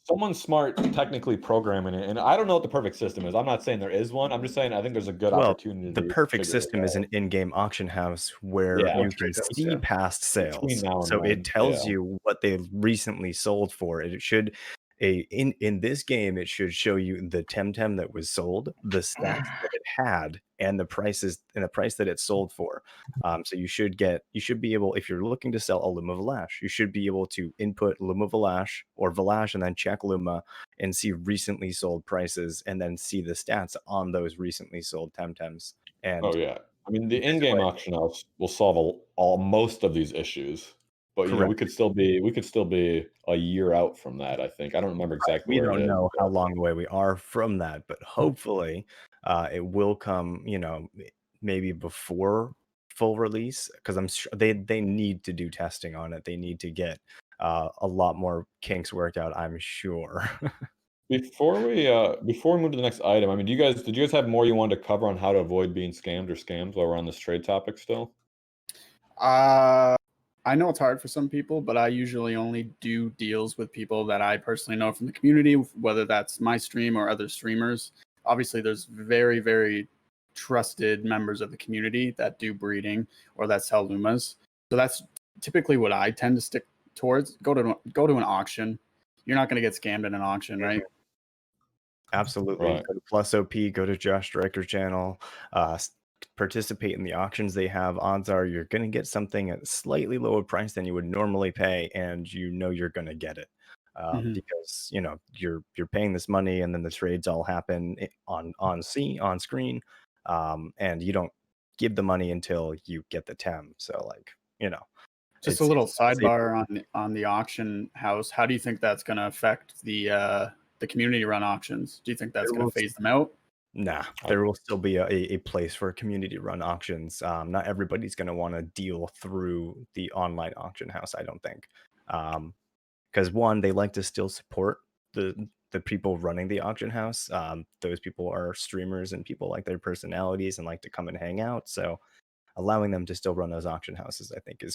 someone smart technically programming it, and I don't know what the perfect system is. I'm not saying there is one. I'm just saying I think there's a good Well, opportunity the to perfect figure it system is out. an in-game auction house where Yeah, you trade can house, see yeah. past between sales. now and So it then, tells yeah. you what they recently sold for. It should in this game, it should show you the Temtem that was sold, the stats that it had, and the prices and the price that it sold for. So you should be able, if you're looking to sell a Luma Valash, you should be able to input Luma Valash or Valash and then check Luma and see recently sold prices and then see the stats on those recently sold Temtems. And Oh yeah. I mean, the this in-game way, auction house will solve all most of these issues, but correct. we could still be a year out from that. I think I don't remember exactly We where it don't is. know how long away we are from that, but hopefully it will come, maybe before full release, because I'm sure they need to do testing on it. They need to get a lot more kinks worked out, I'm sure. Before we move to the next item, I mean, did you guys have more you wanted to cover on how to avoid being scammed or scams while we're on this trade topic still? I know it's hard for some people, but I usually only do deals with people that I personally know from the community, whether that's my stream or other streamers. obviously there's very, very trusted members of the community that do breeding or that sell Lumas. So that's typically what I tend to stick towards. Go to an auction. You're not going to get scammed in an auction, right? Absolutely. Right. Go to Plus OP, go to Josh Stryker's channel, participate in the auctions they have. Odds are you're going to get something at a slightly lower price than you would normally pay, and you know you're going to get it. Because you're paying this money, and then the trades all happen on screen, and you don't give the money until you get the tem. So just a little sidebar on the auction house. How do you think that's going to affect the community run auctions? Do you think that's going to phase them out? Nah, there will still be a place for community run auctions. Not everybody's going to want to deal through the online auction house, I don't think. Because one, they like to still support the people running the auction house. Those people are streamers and people like their personalities and like to come and hang out. So allowing them to still run those auction houses, I think, is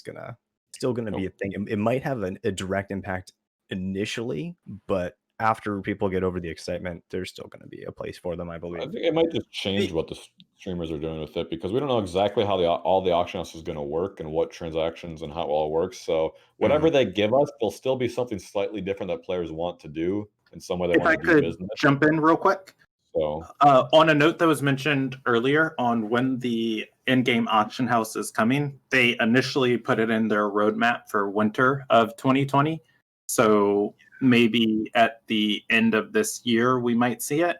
still gonna be a thing. It might have a direct impact initially, but after people get over the excitement, there's still going to be a place for them, I I believe. think it might just change what the streamers are doing with it, because we don't know exactly how all the auction house is going to work and what transactions and how it all works. So whatever they give us, there'll still be something slightly different that players want to do in some way they If I want to do could business. jump in real quick. So on a note that was mentioned earlier on when the in-game auction house is coming, they initially put it in their roadmap for winter of 2020. So maybe at the end of this year, we might see it.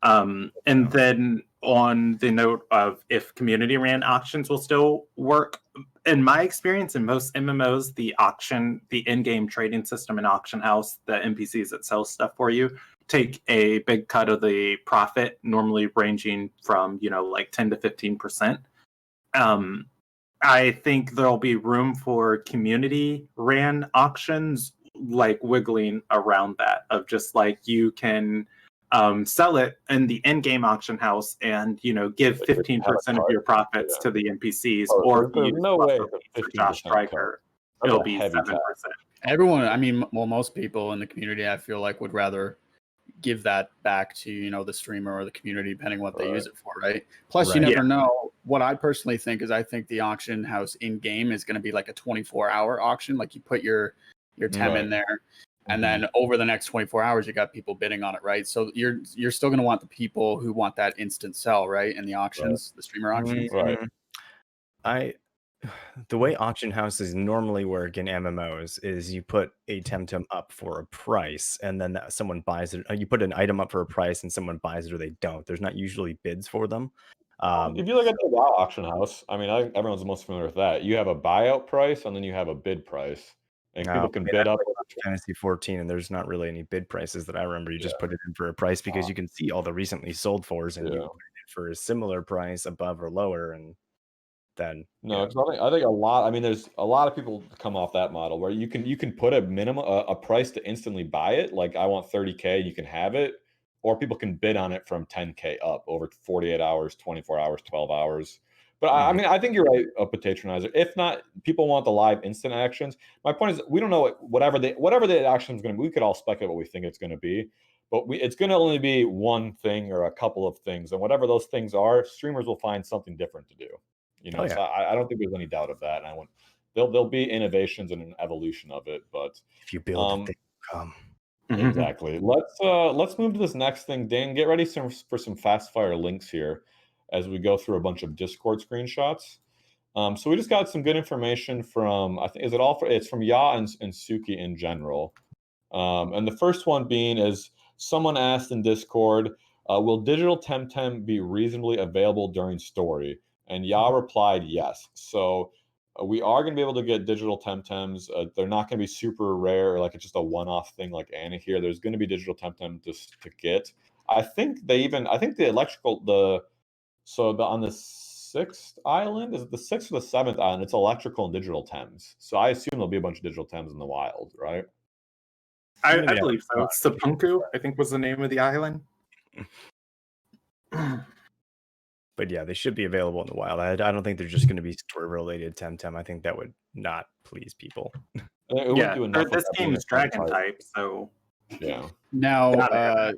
And then on the note of if community ran auctions will still work, in my experience, in most MMOs, the in-game trading system and auction house, the NPCs that sell stuff for you, take a big cut of the profit, normally ranging from like 10 to 15%. I think there'll be room for community ran auctions, like wiggling around that, of just like you can sell it in the in-game auction house and give 15% of your profits to the NPCs, or if you use no way for Josh Stryker, it'll be 7%. Everyone, I mean, well, most people in the community, I feel like, would rather give that back to the streamer or the community, depending on what they use it for, right? Plus, you never know. What I personally think is, I think the auction house in game is going to be like a 24-hour auction. Like you put your tem in there, and then over the next 24 hours, you got people bidding on it, right? So you're still going to want the people who want that instant sell, right? In the auctions, the streamer auctions, right? The way auction houses normally work in MMOs is you put a temtem up for a price, and then someone buys it. You put an item up for a price, and someone buys it or they don't. There's not usually bids for them. If you look at the WoW auction house, I mean, everyone's most familiar with that. You have a buyout price, and then you have a bid price, and people can bid up. Fantasy 14, and there's not really any bid prices that I remember. You just put it in for a price because you can see all the recently sold fors, and you put it for a similar price above or lower, and then because I think a lot. I mean, there's a lot of people come off that model where you can put a minimum a price to instantly buy it. Like I want 30K, you can have it, or people can bid on it from 10K up over 48 hours, 24 hours, 12 hours. But I mean, I think you're right, a Patronizer. If not, people want the live instant actions. My point is, we don't know whatever the action is going to be. We could all speculate what we think it's going to be, but it's going to only be one thing or a couple of things, and whatever those things are, streamers will find something different to do. So I don't think there's any doubt of that. And there'll be innovations and an evolution of it. But if you build it, they come. Exactly. Let's move to this next thing. Dan, get ready for some fast fire links here as we go through a bunch of Discord screenshots. So we just got some good information from, I think, it's from Ya and Suki in general. And the first one being is someone asked in Discord, will digital Temtem be reasonably available during story? And Ya replied, yes. So we are going to be able to get digital Temtems. They're not going to be super rare, like it's just a one-off thing like Anna here. There's going to be digital Temtem to get. I think the electrical, on the 6th island, is it the 6th or the 7th island? It's electrical and digital Tems. So I assume there'll be a bunch of digital Tems in the wild, right? I believe so. Sapunku, I think, was the name of the island. But yeah, they should be available in the wild. I don't think they're just going to be story-related Temtem. I think that would not please people. This game's dragon type, so Now,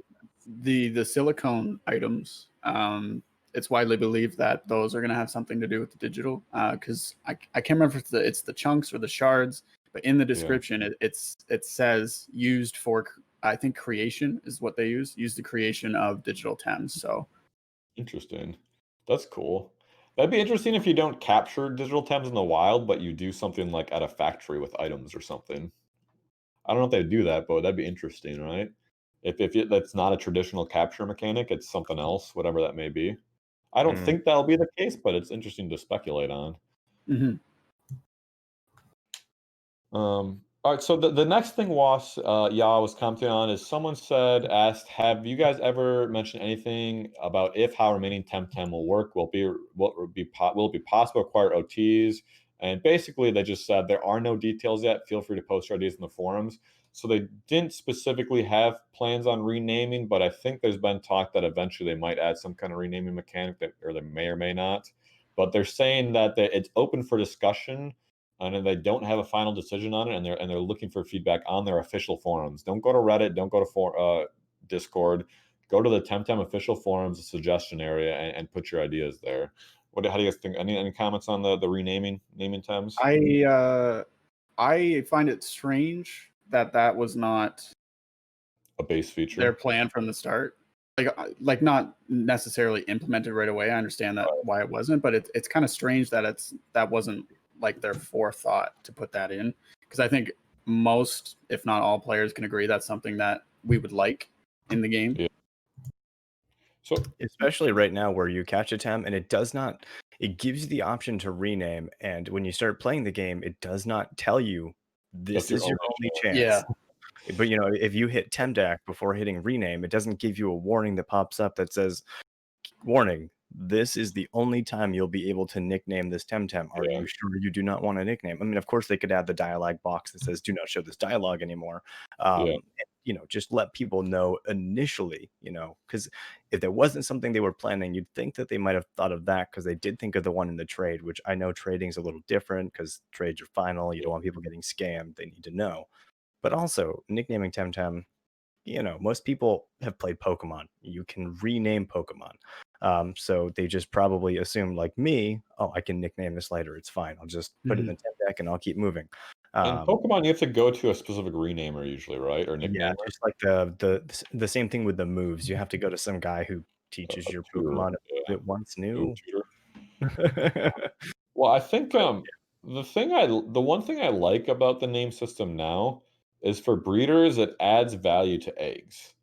the silicone items. It's widely believed that those are going to have something to do with the digital. Because I can't remember if it's the chunks or the shards, but in the description it says used for, I think, creation is what they use the creation of digital TEMs. So interesting. That's cool. That'd be interesting if you don't capture digital TEMs in the wild, but you do something like at a factory with items or something. I don't know if they do that, but that'd be interesting, right? That's not a traditional capture mechanic, it's something else, whatever that may be. I don't think that'll be the case, but it's interesting to speculate on. Mhm. All right, so the next thing Yah was commenting on is someone asked, have you guys ever mentioned anything about if how remaining Temtem will work? Will it be possible to acquire OTs? And basically, they just said there are no details yet. Feel free to post your ideas in the forums. So they didn't specifically have plans on renaming, but I think there's been talk that eventually they might add some kind of renaming mechanic or they may or may not. But they're saying that it's open for discussion, and then they don't have a final decision on it, and they're looking for feedback on their official forums. Don't go to Reddit, don't go to Discord, go to the Temtem official forums, the suggestion area, and put your ideas there. How do you guys think? Any comments on the naming Tems? I find it strange that was not A base feature. their plan from the start. Like not necessarily implemented right away. I understand that why it wasn't, but it's kind of strange that that wasn't like their forethought to put that in, because I think most, if not all, players can agree that's something that we would like in the game. Yeah. So especially right now where you catch a tem and it gives you the option to rename, and when you start playing the game, it does not tell you this is your only chance. Yeah. But you know, if you hit TemTalk before hitting rename, it doesn't give you a warning that pops up that says, warning, this is the only time you'll be able to nickname this Temtem. Are you sure you do not want a nickname? I mean, of course, they could add the dialogue box that says, do not show this dialogue anymore. And, you know, just let people know initially, you know, because if there wasn't something they were planning, you'd think that they might have thought of that, because they did think of the one in the trade, which I know trading is a little different because trades are final. You don't want people getting scammed. They need to know. But also, nicknaming Temtem, you know, most people have played Pokemon. You can rename Pokemon. So they just probably assumed, like me, oh, I can nickname this later. It's fine. I'll just put it in the TemTalk and I'll keep moving. in Pokemon, you have to go to a specific renamer usually, right? Or nicknamer? Yeah, just like the same thing with the moves. You have to go to some guy who teaches your Pokemon that once knew. Well, I think the one thing I like about the name system now is for breeders, it adds value to eggs.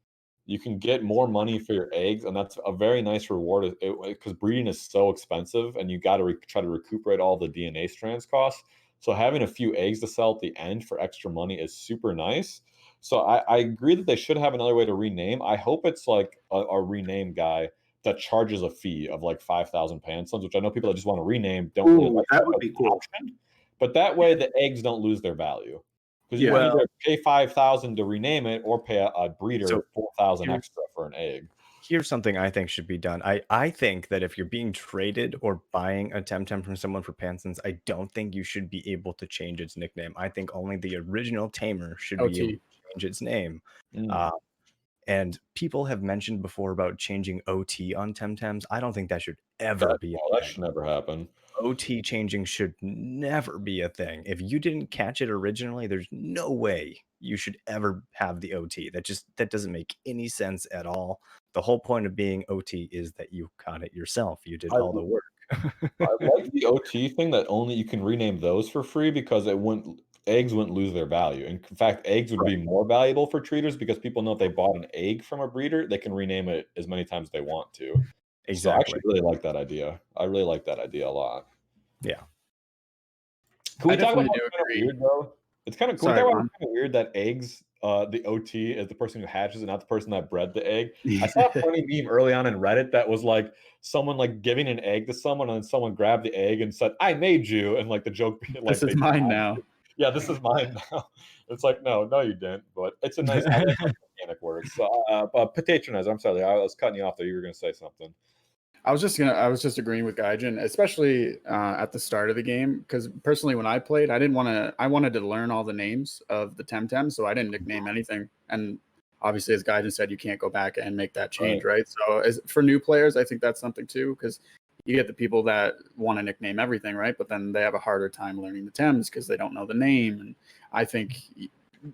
You can get more money for your eggs, and that's a very nice reward because breeding is so expensive, and you got to try to recuperate all the DNA strands costs. So having a few eggs to sell at the end for extra money is super nice. So I agree that they should have another way to rename. I hope it's like a rename guy that charges a fee of like 5,000 pansons, which I know people that just want to rename don't really like that would be cool. option. But that way the eggs don't lose their value. Because you Yeah. can either pay 5,000 to rename it or pay a breeder So 4,000 extra for an egg. Here's something I think should be done. I think that if you're being traded or buying a Temtem from someone for Pansons, I don't think you should be able to change its nickname. I think only the original tamer should be able to change its name. And people have mentioned before about changing OT on Temtems. I don't think that should ever be a thing. That should never happen. OT changing should never be a thing. If you didn't catch it originally, there's no way you should ever have the OT. That doesn't make any sense at all. The whole point of being OT is that you caught it yourself. You did all the work. I like the OT thing that only you can rename those for free because eggs wouldn't lose their value. In fact, eggs would be more valuable for treaters because people know if they bought an egg from a breeder, they can rename it as many times as they want to. Exactly. So I actually really like that idea. I really like that idea a lot. Yeah. Can we talk about what's kind of weird though? It's kind of cool. It's kind of weird that eggs, the OT is the person who hatches and not the person that bred the egg. I saw a funny meme early on in Reddit that was like someone like giving an egg to someone and then someone grabbed the egg and said, "I made you," and like the joke being like, "This is mine now." Yeah, this is mine now. It's like, no, you didn't. But it's a nice I like how the mechanic works. So, Potatronizer, I'm sorry, I was cutting you off there. You were going to say something. I was just agreeing with Gaijin, especially at the start of the game, because personally, when I played, I wanted to learn all the names of the Temtem, so I didn't nickname anything. And obviously, as Gaijin said, you can't go back and make that change, right? So for new players, I think that's something too, because you get the people that want to nickname everything, right? But then they have a harder time learning the Tems because they don't know the name. And I think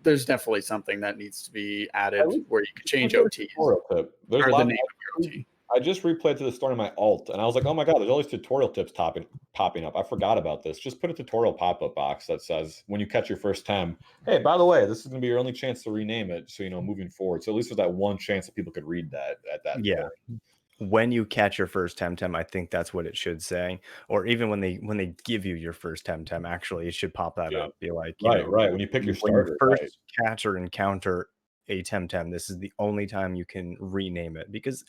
there's definitely something that needs to be added where you can change OTs or the name of your OT. I just replayed to the start of my alt, and I was like, oh my god, there's all these tutorial tips popping up. I forgot about this. Just put a tutorial pop-up box that says, when you catch your first Tem, hey, by the way, this is going to be your only chance to rename it, so, moving forward. So at least there's that one chance that people could read that at that point. When you catch your first Temtem, I think that's what it should say. Or even when they give you your first Temtem, actually, it should pop that up. Be like, right. When you pick your starter, first catch or encounter a Temtem, this is the only time you can rename it, because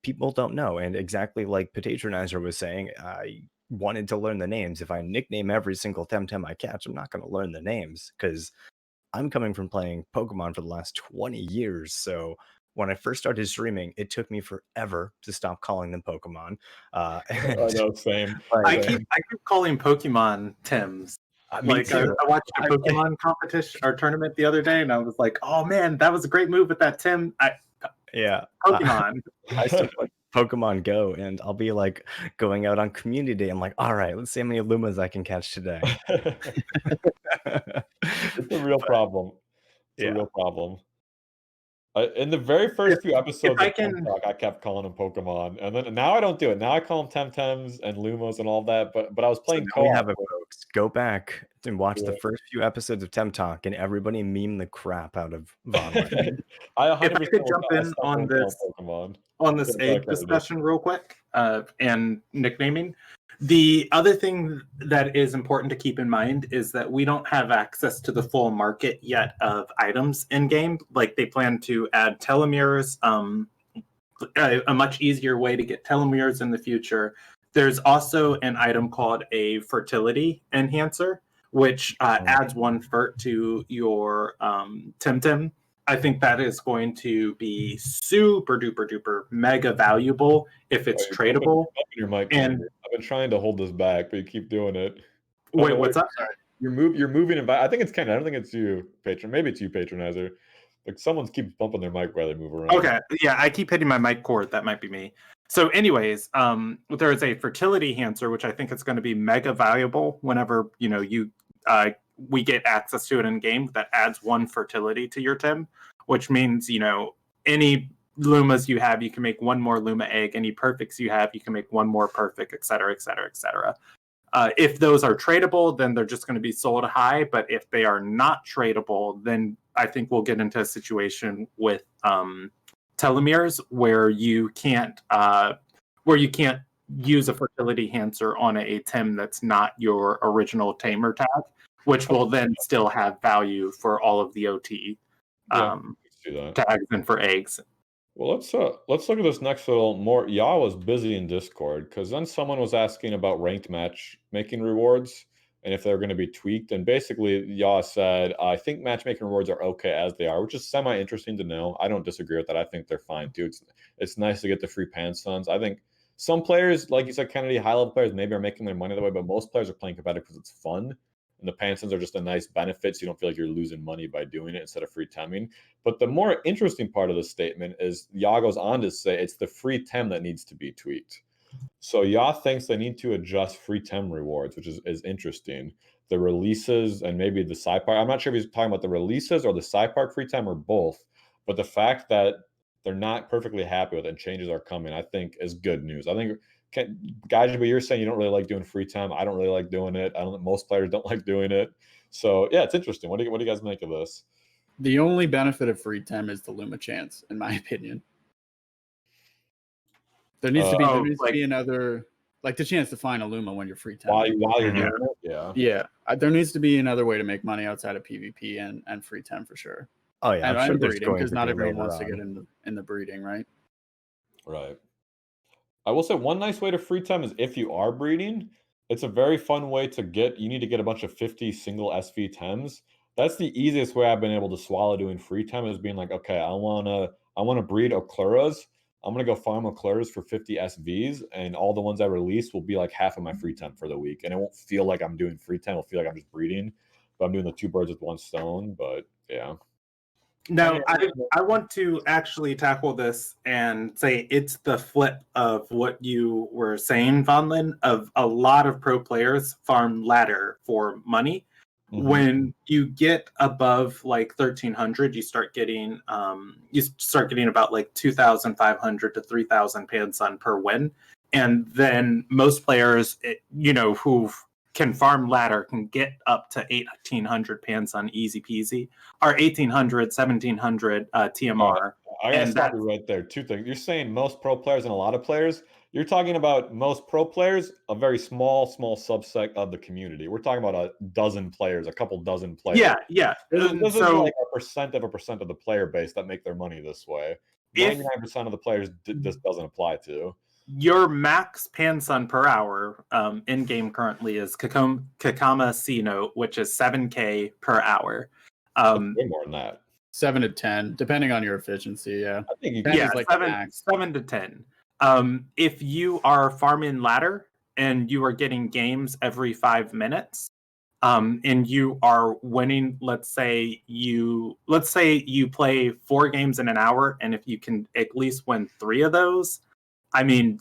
people don't know. And exactly like Potatronizer was saying, I wanted to learn the names. If I nickname every single Temtem I catch, I'm not going to learn the names, because I'm coming from playing Pokemon for the last 20 years. So when I first started streaming, it took me forever to stop calling them Pokemon. I know, same. I keep calling Pokemon Tims. I watched a Pokemon competition or tournament the other day, and I was like, "Oh man, that was a great move with that Tim." Pokemon. I still play Pokemon Go, and I'll be like going out on Community Day. I'm like, all right, let's see how many Lumas I can catch today. It's a real problem. It's a real problem. In the very first few episodes of TemTalk, I kept calling them Pokemon, and then now I don't do it. Now I call them Temtems and Lumos and all that. But I was playing co-op. We have it, folks. Go back and watch the first few episodes of TemTalk, and everybody meme the crap out of Von. If I could jump in on this egg discussion real quick, and nicknaming. The other thing that is important to keep in mind is that we don't have access to the full market yet of items in game. Like, they plan to add telomeres, a much easier way to get telomeres in the future. There's also an item called a fertility enhancer, which adds 1 fert to your Temtem. I think that is going to be super duper duper mega valuable if it's tradable. Your mic, and I've been trying to hold this back, but you keep doing it. Wait, what's up? You're moving it. I think it's Ken. I don't think it's you, Patron. Maybe it's you, Patronizer. Like, someone keeps bumping their mic while they move around. Okay, yeah, I keep hitting my mic cord. That might be me. So, anyways, there is a fertility enhancer, which I think is going to be mega valuable whenever we get access to it in game. That adds 1 fertility to your Tem, which means any Lumas you have, you can make 1 more Luma egg. Any perfects you have, you can make 1 more perfect, etc., etc., etc. If those are tradable, then they're just going to be sold high. But if they are not tradable, then I think we'll get into a situation with telomeres where you can't use a fertility enhancer on a Tem that's not your original tamer tag, which will then still have value for all of the OT tags and for eggs. Well, let's look at this next little more. Ya was busy in Discord, because then someone was asking about ranked matchmaking rewards and if they're going to be tweaked. And basically, Ya said, I think matchmaking rewards are okay as they are, which is semi-interesting to know. I don't disagree with that. I think they're fine, too. It's nice to get the free Pansuns. I think some players, like you said, Kennedy, high-level players maybe are making their money that way, but most players are playing competitive because it's fun. And the Pansuns are just a nice benefit, so you don't feel like you're losing money by doing it instead of free Temming. But the more interesting part of the statement is Ya goes on to say it's the free Tem that needs to be tweaked. So Ya thinks they need to adjust free Tem rewards, which is interesting. The releases and maybe the side park. I'm not sure if he's talking about the releases or the side park free Tem or both. But the fact that they're not perfectly happy with it and changes are coming, I think, is good news. I think, guys, but you're saying you don't really like doing free Tem. I don't really like doing it. Most players don't like doing it. So yeah, it's interesting. What do you guys make of this? The only benefit of free Tem is the Luma chance, in my opinion. There needs to be another, like, the chance to find a Luma when you're free Tem. While you're doing it, yeah. There needs to be another way to make money outside of PvP and free Tem for sure. Oh yeah, I'm sure breeding, because not everyone wants to get in the breeding, right? Right. I will say one nice way to free Tem is if you are breeding, it's a very fun way to you need to get a bunch of 50 single SV Tems. That's the easiest way I've been able to swallow doing free Tem, is being like, okay, I wanna breed Okluras. I'm gonna go farm Okluras for 50 SVs, and all the ones I release will be like half of my free Tem for the week. And it won't feel like I'm doing free Tem, it'll feel like I'm just breeding. But I'm doing the 2 birds with 1 stone. But yeah. Now, I want to actually tackle this and say it's the flip of what you were saying, Vonlin, of a lot of pro players farm ladder for money. Mhm. When you get above like 1,300, you start getting about like 2,500 to 3,000 Pansun per win, and then most players, who can farm ladder can get up to 1,800 Pansun easy peasy, or 1,800, 1,700 TMR. I gotta And stop you right there. Two things. You're saying most pro players and a lot of players. You're talking about most pro players, a very small subset of the community. We're talking about a dozen players, a couple dozen players. Yeah. This is So like a percent of the player base that make their money this way. If- 99% of the players this doesn't apply to. your max Pansun per hour in game currently is Kakama C Note, which is 7K per hour. It's way more than that. 7 to 10, depending on your efficiency. Yeah. I think you 10 can. is like the 7, max. 7 to 10. If you are farming ladder and you are getting games every 5 minutes, and you are winning, let's say you play 4 games in an hour, and if you can at least win 3 of those, I mean,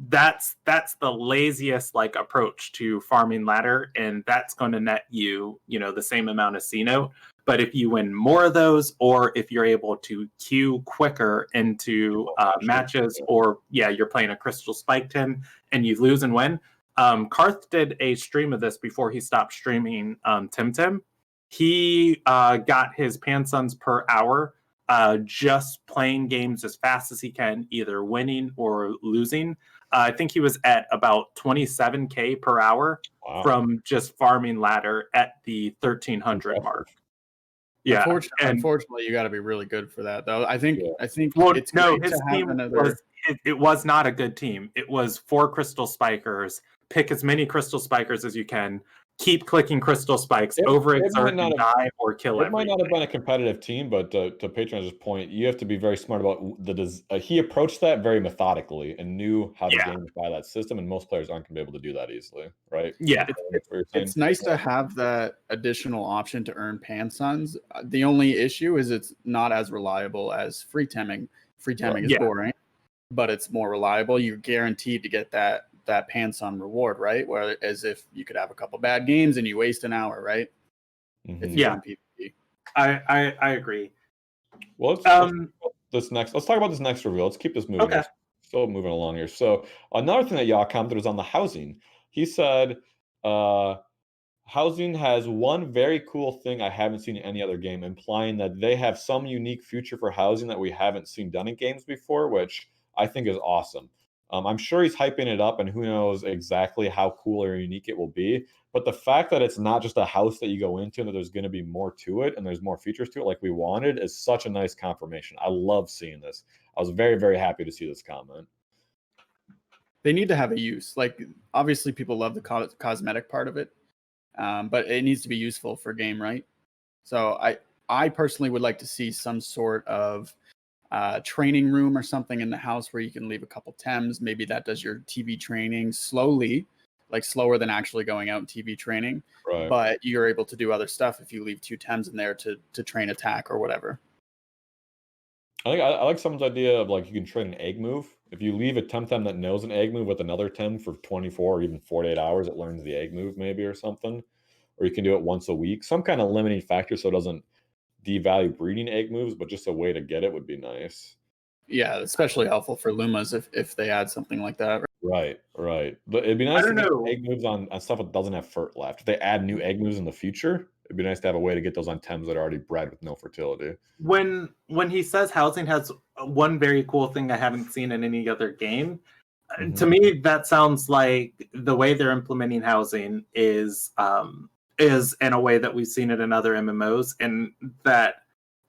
that's the laziest like approach to farming ladder, and that's going to net you the same amount of C note. But if you win more of those, or if you're able to queue quicker into matches, or you're playing a Crystal Spike Tim and you lose and win. Karth did a stream of this before he stopped streaming Tim. He got his Pansuns per hour just playing games as fast as he can, either winning or losing. I think he was at about 27K per hour from just farming ladder at the 1,300 mark. Yeah, unfortunately, you got to be really good for that, though. I think well, it's no, great his to have team another. It was not a good team. It was 4 Crystal Spikers. Pick as many Crystal Spikers as you can. Keep clicking Crystal Spikes, overexert and die or kill everything. It might not have been a competitive team, but to Patronizer's point, you have to be very smart about he approached that very methodically and knew how to gamify that system, and most players aren't going to be able to do that easily, right? Yeah. It's nice to have that additional option to earn Pansuns. The only issue is it's not as reliable as free temming. Free temming is boring, but it's more reliable. You're guaranteed to get that Pansun reward, right? Whereas if you could have a couple bad games and you waste an hour, right? Mm-hmm. PvP. I agree. Well, let's talk about this next reveal. Let's keep this moving. Okay. Still moving along here. So another thing that Yaw commented was on the housing. He said, housing has one very cool thing I haven't seen in any other game, implying that they have some unique feature for housing that we haven't seen done in games before, which I think is awesome. I'm sure he's hyping it up, and who knows exactly how cool or unique it will be. But the fact that it's not just a house that you go into and that there's going to be more to it and there's more features to it like we wanted is such a nice confirmation. I love seeing this. I was very, very happy to see this comment. They need to have a use. Like, obviously, people love the cosmetic part of it, but it needs to be useful for game, right? So I personally would like to see some sort of training room or something in the house where you can leave a couple Tems. Maybe that does your TV training slowly, like slower than actually going out and TV training. Right. But you're able to do other stuff if you leave 2 Tems in there to train attack or whatever. I like someone's idea of like you can train an egg move. If you leave a Tem that knows an egg move with another Tem for 24 or even 48 hours, it learns the egg move maybe or something. Or you can do it once a week. Some kind of limiting factor so it doesn't devalue breeding egg moves, but just a way to get it would be nice. Yeah, especially helpful for Lumas if they add something like that. Right. But it'd be nice to get egg moves on stuff that doesn't have fert left. If they add new egg moves in the future, it'd be nice to have a way to get those on Tems that are already bred with no fertility. When he says housing has one very cool thing I haven't seen in any other game, to me that sounds like the way they're implementing housing is in a way that we've seen it in other MMOs, and that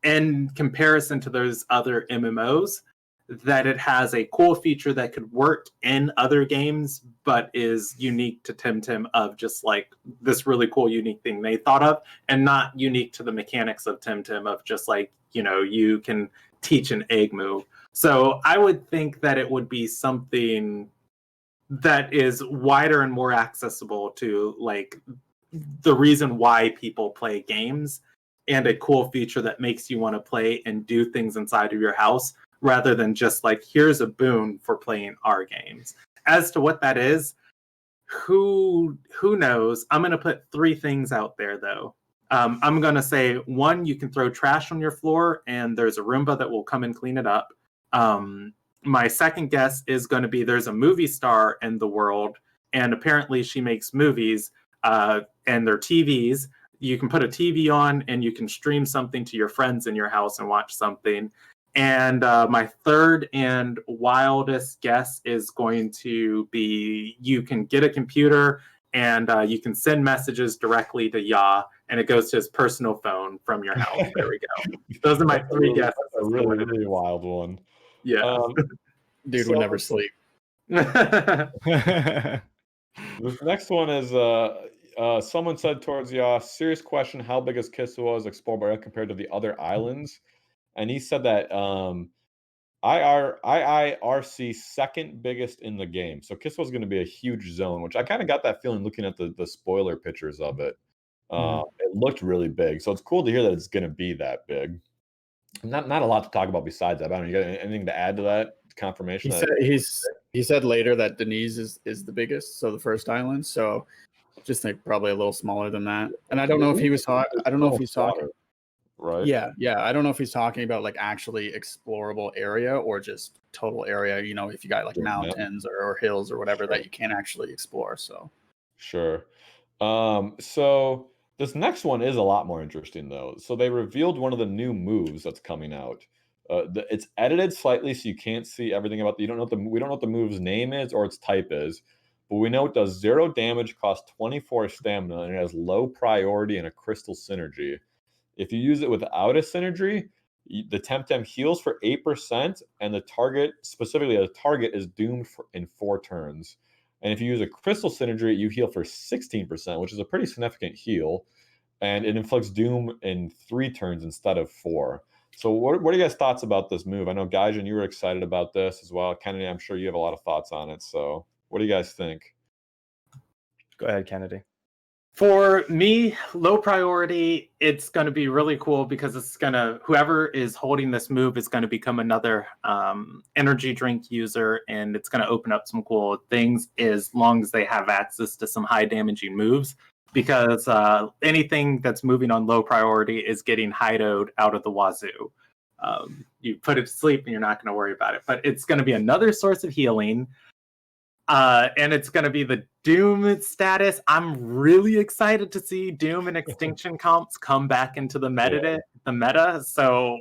in comparison to those other MMOs, that it has a cool feature that could work in other games, but is unique to Tim of just like this really cool, unique thing they thought of, and not unique to the mechanics of Tim of just like, you can teach an egg move. So I would think that it would be something that is wider and more accessible to like the reason why people play games, and a cool feature that makes you want to play and do things inside of your house, rather than just like, here's a boon for playing our games. As to what that is, who knows? I'm going to put 3 things out there, though. I'm going to say, 1, you can throw trash on your floor, and there's a Roomba that will come and clean it up. My second guess is going to be, there's a movie star in the world, and apparently she makes movies, and they're TVs. You can put a TV on, and you can stream something to your friends in your house and watch something. And my third and wildest guess is going to be, you can get a computer and you can send messages directly to Ya, and it goes to his personal phone from your house. There we go. Those are my 3 guesses. A really wild one. Yeah. Dude would never sleep. This next one is someone said towards Ya, serious question, how big is Kisiwa's explorable area compared to the other islands? And he said that IIRC second biggest in the game. So Kisiwa's going to be a huge zone, which I kind of got that feeling looking at the spoiler pictures of it. It looked really big. So it's cool to hear that it's going to be that big. Not a lot to talk about besides that. I don't know, you got anything to add to that confirmation? He said later that Denise is the biggest, so the first island. So just think probably a little smaller than that. And I don't know if he was talking. I don't know if he's talking. Right. Yeah. I don't know if he's talking about like actually explorable area or just total area. You know, if you got like mountains or hills or whatever that you can't actually explore. So sure. So this next one is a lot more interesting though. So they revealed one of the new moves that's coming out. It's edited slightly so you can't see everything about. We don't know what the move's name is or its type is, but we know it does 0 damage, costs 24 stamina, and it has low priority and a crystal synergy. If you use it without a synergy, the Temtem heals for 8%, and the target is doomed in 4 turns. And if you use a crystal synergy, you heal for 16%, which is a pretty significant heal, and it inflicts doom in 3 turns instead of 4. So what are you guys' thoughts about this move? I know, Gaijin, you were excited about this as well. Kennedy, I'm sure you have a lot of thoughts on it. So what do you guys think? Go ahead, Kennedy. For me, low priority, it's going to be really cool because whoever is holding this move is going to become another energy drink user, and it's going to open up some cool things as long as they have access to some high damaging moves, because anything that's moving on low priority is getting hidoed out of the wazoo. You put it to sleep and you're not going to worry about it, but it's going to be another source of healing. And it's going to be the Doom status. I'm really excited to see Doom and Extinction comps come back into the meta. So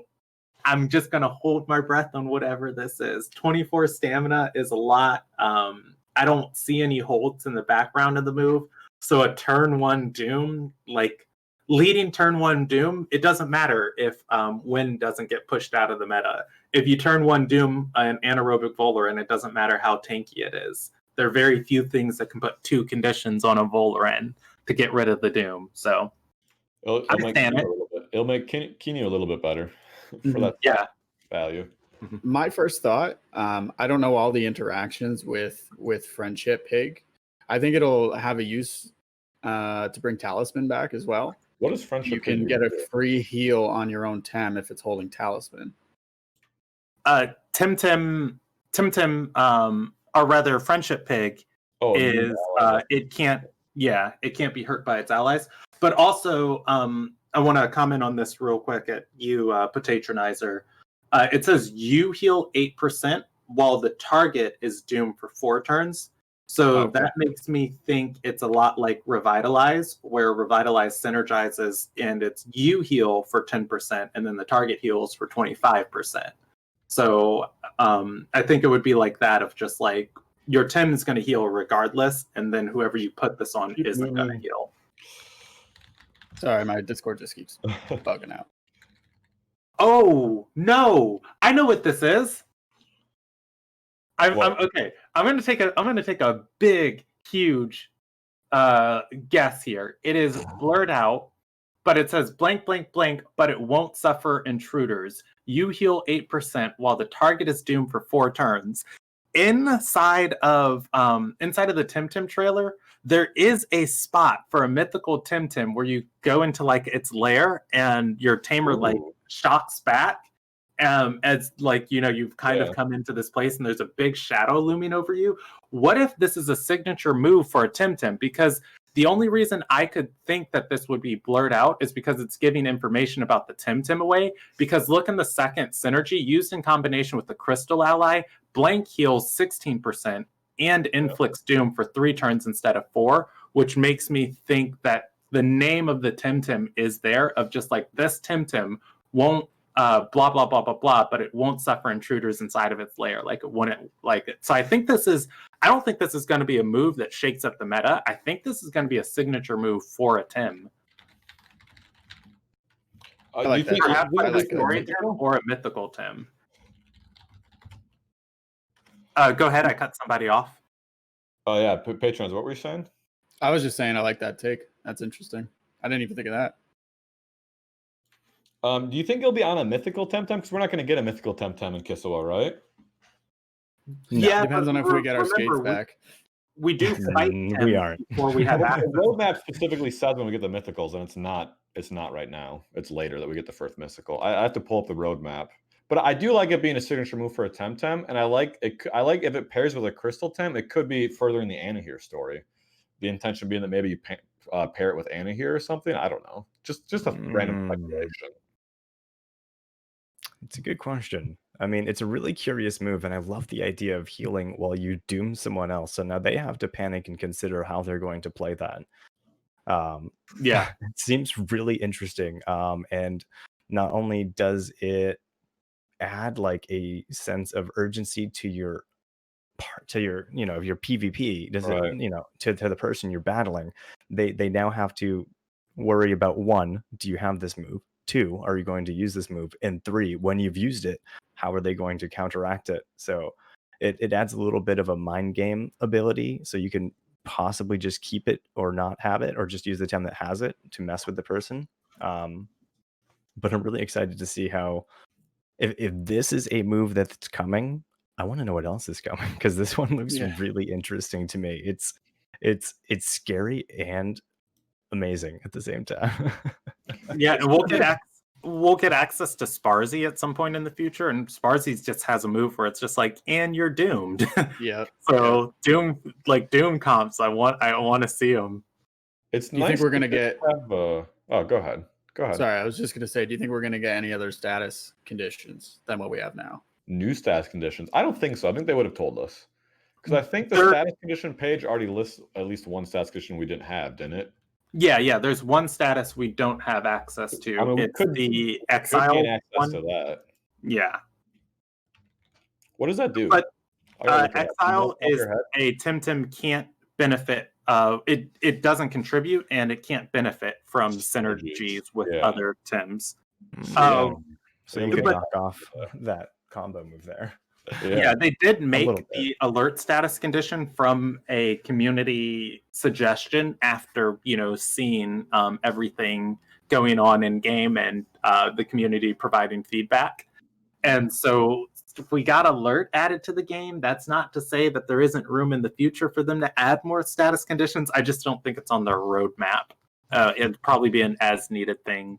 I'm just going to hold my breath on whatever this is. 24 stamina is a lot. I don't see any holds in the background of the move. So a turn 1 Doom, like leading turn 1 Doom, it doesn't matter if Wind doesn't get pushed out of the meta. If you turn 1 Doom an anaerobic Volar, it doesn't matter how tanky it is. There are very few things that can put 2 conditions on a Volar to get rid of the Doom. So it'll make Kinu a little bit better for that value. My first thought, I don't know all the interactions with Friendship Pig. I think it'll have a use to bring Talisman back as well. What is Friendship You can get a free heal on your own Tem if it's holding Talisman. Temtem, or rather Friendship Pig is it can't be hurt by its allies. But also, I want to comment on this real quick at you, Potatronizer. It says you heal 8% while the target is doomed for 4 turns. So that makes me think it's a lot like Revitalize, where Revitalize synergizes and it's you heal for 10% and then the target heals for 25%. So I think it would be like that, of just like your Tem is going to heal regardless, and then whoever you put this on isn't going to heal. Sorry, my Discord just keeps bugging out. Oh no! I know what this is. I'm okay. I'm going to take a big, huge guess here. It is blurred out, but it says blank, blank, blank, but it won't suffer intruders. You heal 8% while the target is doomed for 4 turns. Inside of the Temtem trailer, there is a spot for a mythical Temtem where you go into like its lair and your tamer like shocks back. As like, you know, you've kind of come into this place and there's a big shadow looming over you. What if this is a signature move for a Temtem? Because the only reason I could think that this would be blurred out is because it's giving information about the Temtem away. Because look in the second synergy, used in combination with the Crystal ally, blank heals 16% and inflicts doom for 3 turns instead of 4, which makes me think that the name of the Temtem is there, of just like, this Temtem won't blah blah blah blah blah, but it won't suffer intruders inside of its lair like it wouldn't like it. So I don't think this is going to be a move that shakes up the meta. I think this is going to be a signature move for a Tim. I like that. Perhaps I like story Tim or a mythical Tim. Go ahead. I cut somebody off. Oh yeah, patrons. What were you saying? I was just saying I like that take. That's interesting. I didn't even think of that. Do you think it'll be on a mythical Temtem? Because we're not going to get a mythical Temtem in Kisiwa, right? Yeah, depends on if we get our skates back. We do fight. We aren't. Before we have the roadmap specifically says when we get the mythicals, and it's not. It's not right now. It's later that we get the first mythical. I have to pull up the roadmap, but I do like it being a signature move for a Temtem, and I like it. I like if it pairs with a Crystal Tem, it could be furthering the Anahir story. The intention being that maybe you pair it with Anahir or something. I don't know. Just a random speculation. It's a good question. I mean, it's a really curious move, and I love the idea of healing while you doom someone else. So now they have to panic and consider how they're going to play that. Yeah, it seems really interesting. And not only does it add like a sense of urgency to your you know, your PvP, does it, you know, to the person you're battling, they now have to worry about, 1, do you have this move? 2, are you going to use this move? And 3, when you've used it, how are they going to counteract it? So it adds a little bit of a mind game ability, so you can possibly just keep it or not have it, or just use the Tem that has it to mess with the person. But I'm really excited to see how, if this is a move that's coming, I want to know what else is coming, because this one looks really interesting to me. It's scary and amazing at the same time. Yeah, and we'll get access to Sparzy at some point in the future, and Sparzy just has a move where it's just like, and you're doomed. Yeah. So Doom comps, I want to see them. It's do you think we're gonna get? Oh, go ahead. Go ahead. Sorry, I was just gonna say, do you think we're gonna get any other status conditions than what we have now? New status conditions? I don't think so. I think they would have told us, because I think the status condition page already lists at least one status condition we didn't have, didn't it? Yeah. There's one status we don't have access to. I mean, it's the exile gain access one. to that. Yeah. What does that do? But exile is a Temtem can't benefit. It doesn't contribute, and it can't benefit from synergies with other Tems. So you can knock off that combo move there. Yeah, they did make the alert status condition from a community suggestion after, you know, seeing everything going on in game and the community providing feedback. And so if we got alert added to the game, that's not to say that there isn't room in the future for them to add more status conditions. I just don't think it's on their roadmap. It'd probably be an as needed thing.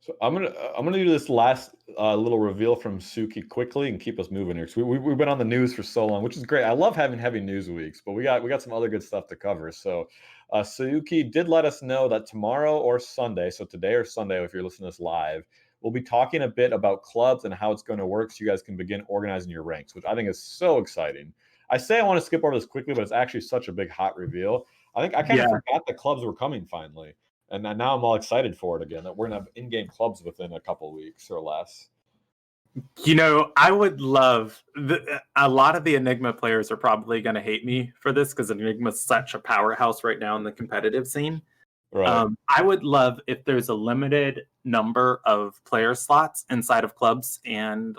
So I'm gonna do this last little reveal from Suki quickly and keep us moving here. So we've been on the news for so long, which is great. I love having heavy news weeks, but we got some other good stuff to cover. So Suki did let us know that tomorrow or Sunday, so today or Sunday, if you're listening to this live, we'll be talking a bit about clubs and how it's going to work, so you guys can begin organizing your ranks, which I think is so exciting. I say I want to skip over this quickly, but it's actually such a big hot reveal. I think I kind of forgot that clubs were coming finally. And now I'm all excited for it again, that we're going to have in-game clubs within a couple of weeks or less. You know, I would love... a lot of the Enigma players are probably going to hate me for this, because Enigma's such a powerhouse right now in the competitive scene. Right. I would love if there's a limited number of player slots inside of clubs and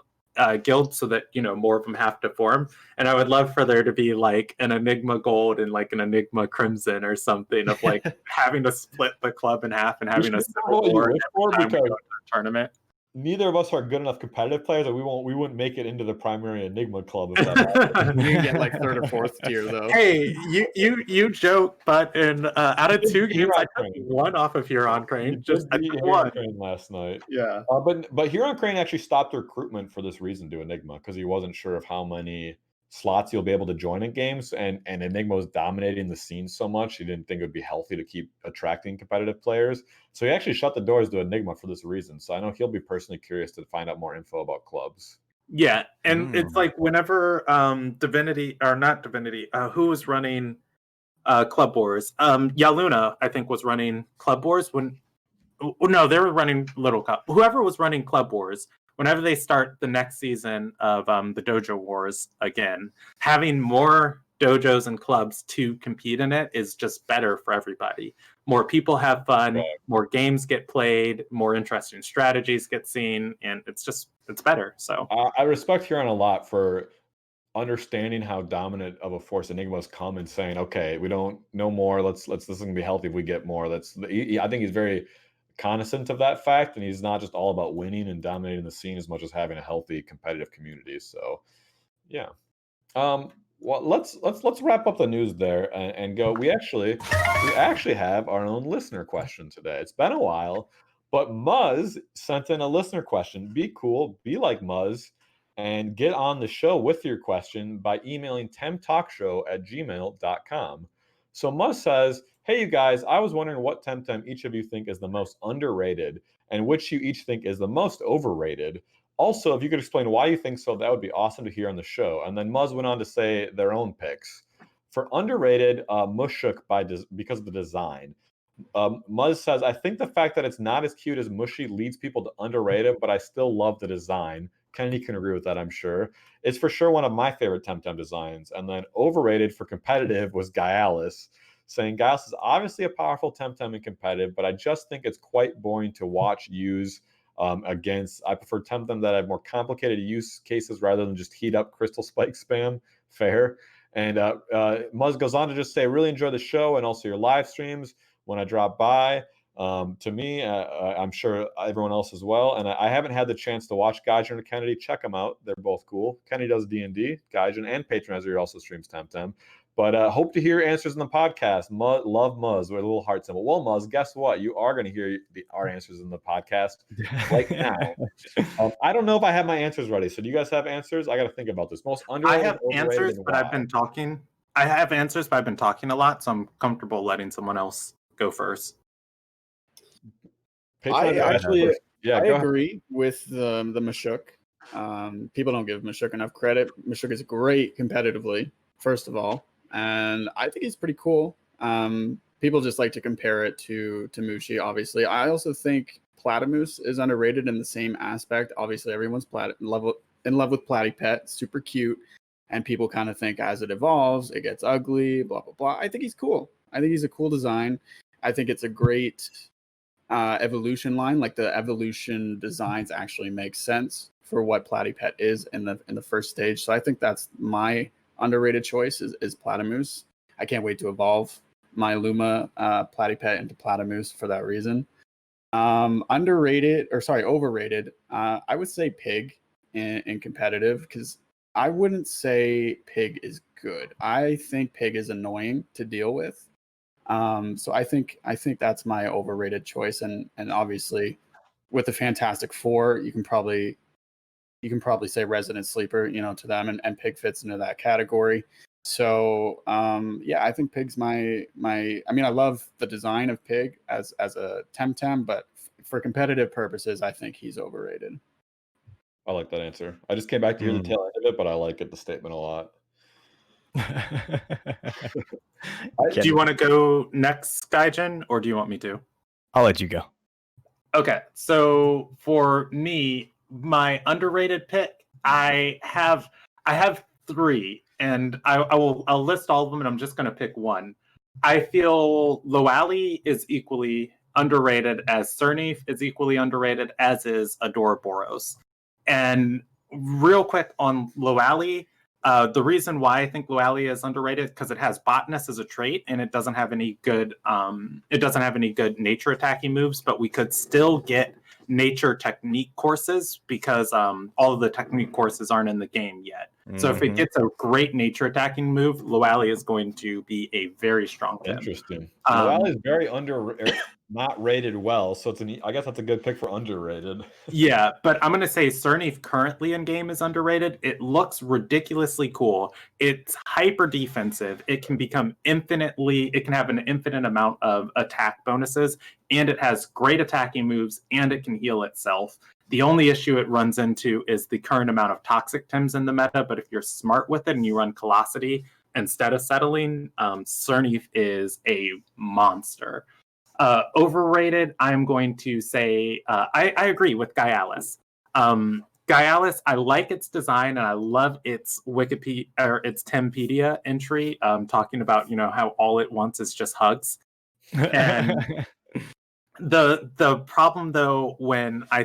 guilds, so that, you know, more of them have to form. And I would love for there to be like an Enigma Gold and like an Enigma Crimson or something, of like having to split the club in half and having a civil war every time we go to the tournament. neither of us are good enough competitive players, and we wouldn't make it into the primary Enigma club if that happened. You can get like third or fourth tier though. Hey, you joke, but in out of 2 games, I took Crane. 1 off of Huron Crane. You Just did I beat took Huron 1. Crane last night. Yeah. But Huron Crane actually stopped recruitment for this reason to Enigma because he wasn't sure of how many slots you'll be able to join in games, and Enigma was dominating the scene so much he didn't think it would be healthy to keep attracting competitive players. So he actually shut the doors to Enigma for this reason. So I know he'll be personally curious to find out more info about clubs. Yeah, and it's like whenever Divinity or not Divinity, who was running Club Wars? Yaluna, I think, was running Club Wars when. No, they were running Little Cup. Whoever was running Club Wars, whenever they start the next season of the Dojo Wars again, having more dojos and clubs to compete in it is just better for everybody. More people have fun, more games get played, more interesting strategies get seen, and it's better. So I respect Huron a lot for understanding how dominant of a force Enigma's come and saying, okay, we don't know more. This is gonna be healthy if we get more. I think he's very cognizant of that fact, and he's not just all about winning and dominating the scene as much as having a healthy competitive community. So yeah. Well, let's wrap up the news there and go. We actually have our own listener question today. It's been a while, but Muzz sent in a listener question. Be cool, be like Muzz, and get on the show with your question by emailing temtalkshow@gmail.com. So Muzz says, "Hey you guys, I was wondering what Temtem each of you think is the most underrated, and which you each think is the most overrated. Also, if you could explain why you think so, that would be awesome to hear on the show." And then Muzz went on to say their own picks. For underrated, Mushuk because of the design. Muzz says, "I think the fact that it's not as cute as Mushy leads people to underrate it, but I still love the design." Kennedy can agree with that, I'm sure. "It's for sure one of my favorite Temtem designs." And then overrated for competitive was Gyalis, saying, "Gyalis is obviously a powerful Temtem in competitive, but I just think it's quite boring to watch use against. I prefer Temtem that have more complicated use cases rather than just heat up crystal spike spam." Fair. And Muzz goes on to just say, "Really enjoy the show and also your live streams when I drop by. To me, I'm sure everyone else as well. And I haven't had the chance to watch Gaijin and Kennedy. Check them out. They're both cool. Kennedy does D&D, Gaijin, and Patronizer also streams Temtem. But hope to hear answers in the podcast. Love Muzz with a little heart symbol." Well, Muzz, guess what? You are going to hear our answers in the podcast right now. I don't know if I have my answers ready. So do you guys have answers? I got to think about this. Most underrated. I have answers, but I've been talking. I have answers, but I've been talking a lot, so I'm comfortable letting someone else go first. I agree ahead. with the Mashuk. People don't give Mashuk enough credit. Mashuk is great competitively, first of all, and I think he's pretty cool. People just like to compare it to Mushi, obviously. I also think Platamoose is underrated in the same aspect. Obviously, everyone's in love with Platypet, super cute, and people kind of think as it evolves, it gets ugly, blah, blah, blah. I think he's cool. I think he's a cool design. I think it's a great evolution line. Like the evolution designs actually make sense for what Platypet is in the first stage. So I think that's my underrated choice is Platamoose. I can't wait to evolve my Luma Platypet into Platamoose for that reason. Overrated, I would say Pig in competitive, because I wouldn't say Pig is good. I think Pig is annoying to deal with. So I think that's my overrated choice, and obviously with the Fantastic Four, you can probably say Resident Sleeper, to them, and Pig fits into that category. So yeah, I think Pig's my. I mean, I love the design of Pig as a Temtem, but for competitive purposes, I think he's overrated. I like that answer. I just came back to hear the tail end of it, but I like the statement a lot. Do you want to go next, Gaijin, or do you want me to? I'll let you go. Okay, so for me, my underrated pick, I have 3, and I'll list all of them, and I'm just going to pick one. I feel Loali is equally underrated, as Cernif is equally underrated, as is Adoraboros. And real quick on Loali, the reason why I think Loali is underrated because it has Botanist as a trait, and it doesn't have any good nature attacking moves, but we could still get nature technique courses because all of the technique courses aren't in the game yet. So if it gets a great nature attacking move, Loali is going to be a very strong Tem. Interesting. Loali is very not rated well, so I guess that's a good pick for underrated. Yeah, but I'm going to say Cernif currently in game is underrated. It looks ridiculously cool. It's hyper defensive. It can have an infinite amount of attack bonuses, and it has great attacking moves, and it can heal itself. The only issue it runs into is the current amount of toxic Tems in the meta, but if you're smart with it and you run Colosity instead of Settling, Cernif is a monster. Overrated, I'm going to say I agree with Gaialis. Gaialis, I like its design and I love its Wikipedia or its Tempedia entry, talking about how all it wants is just hugs. And the problem though, where I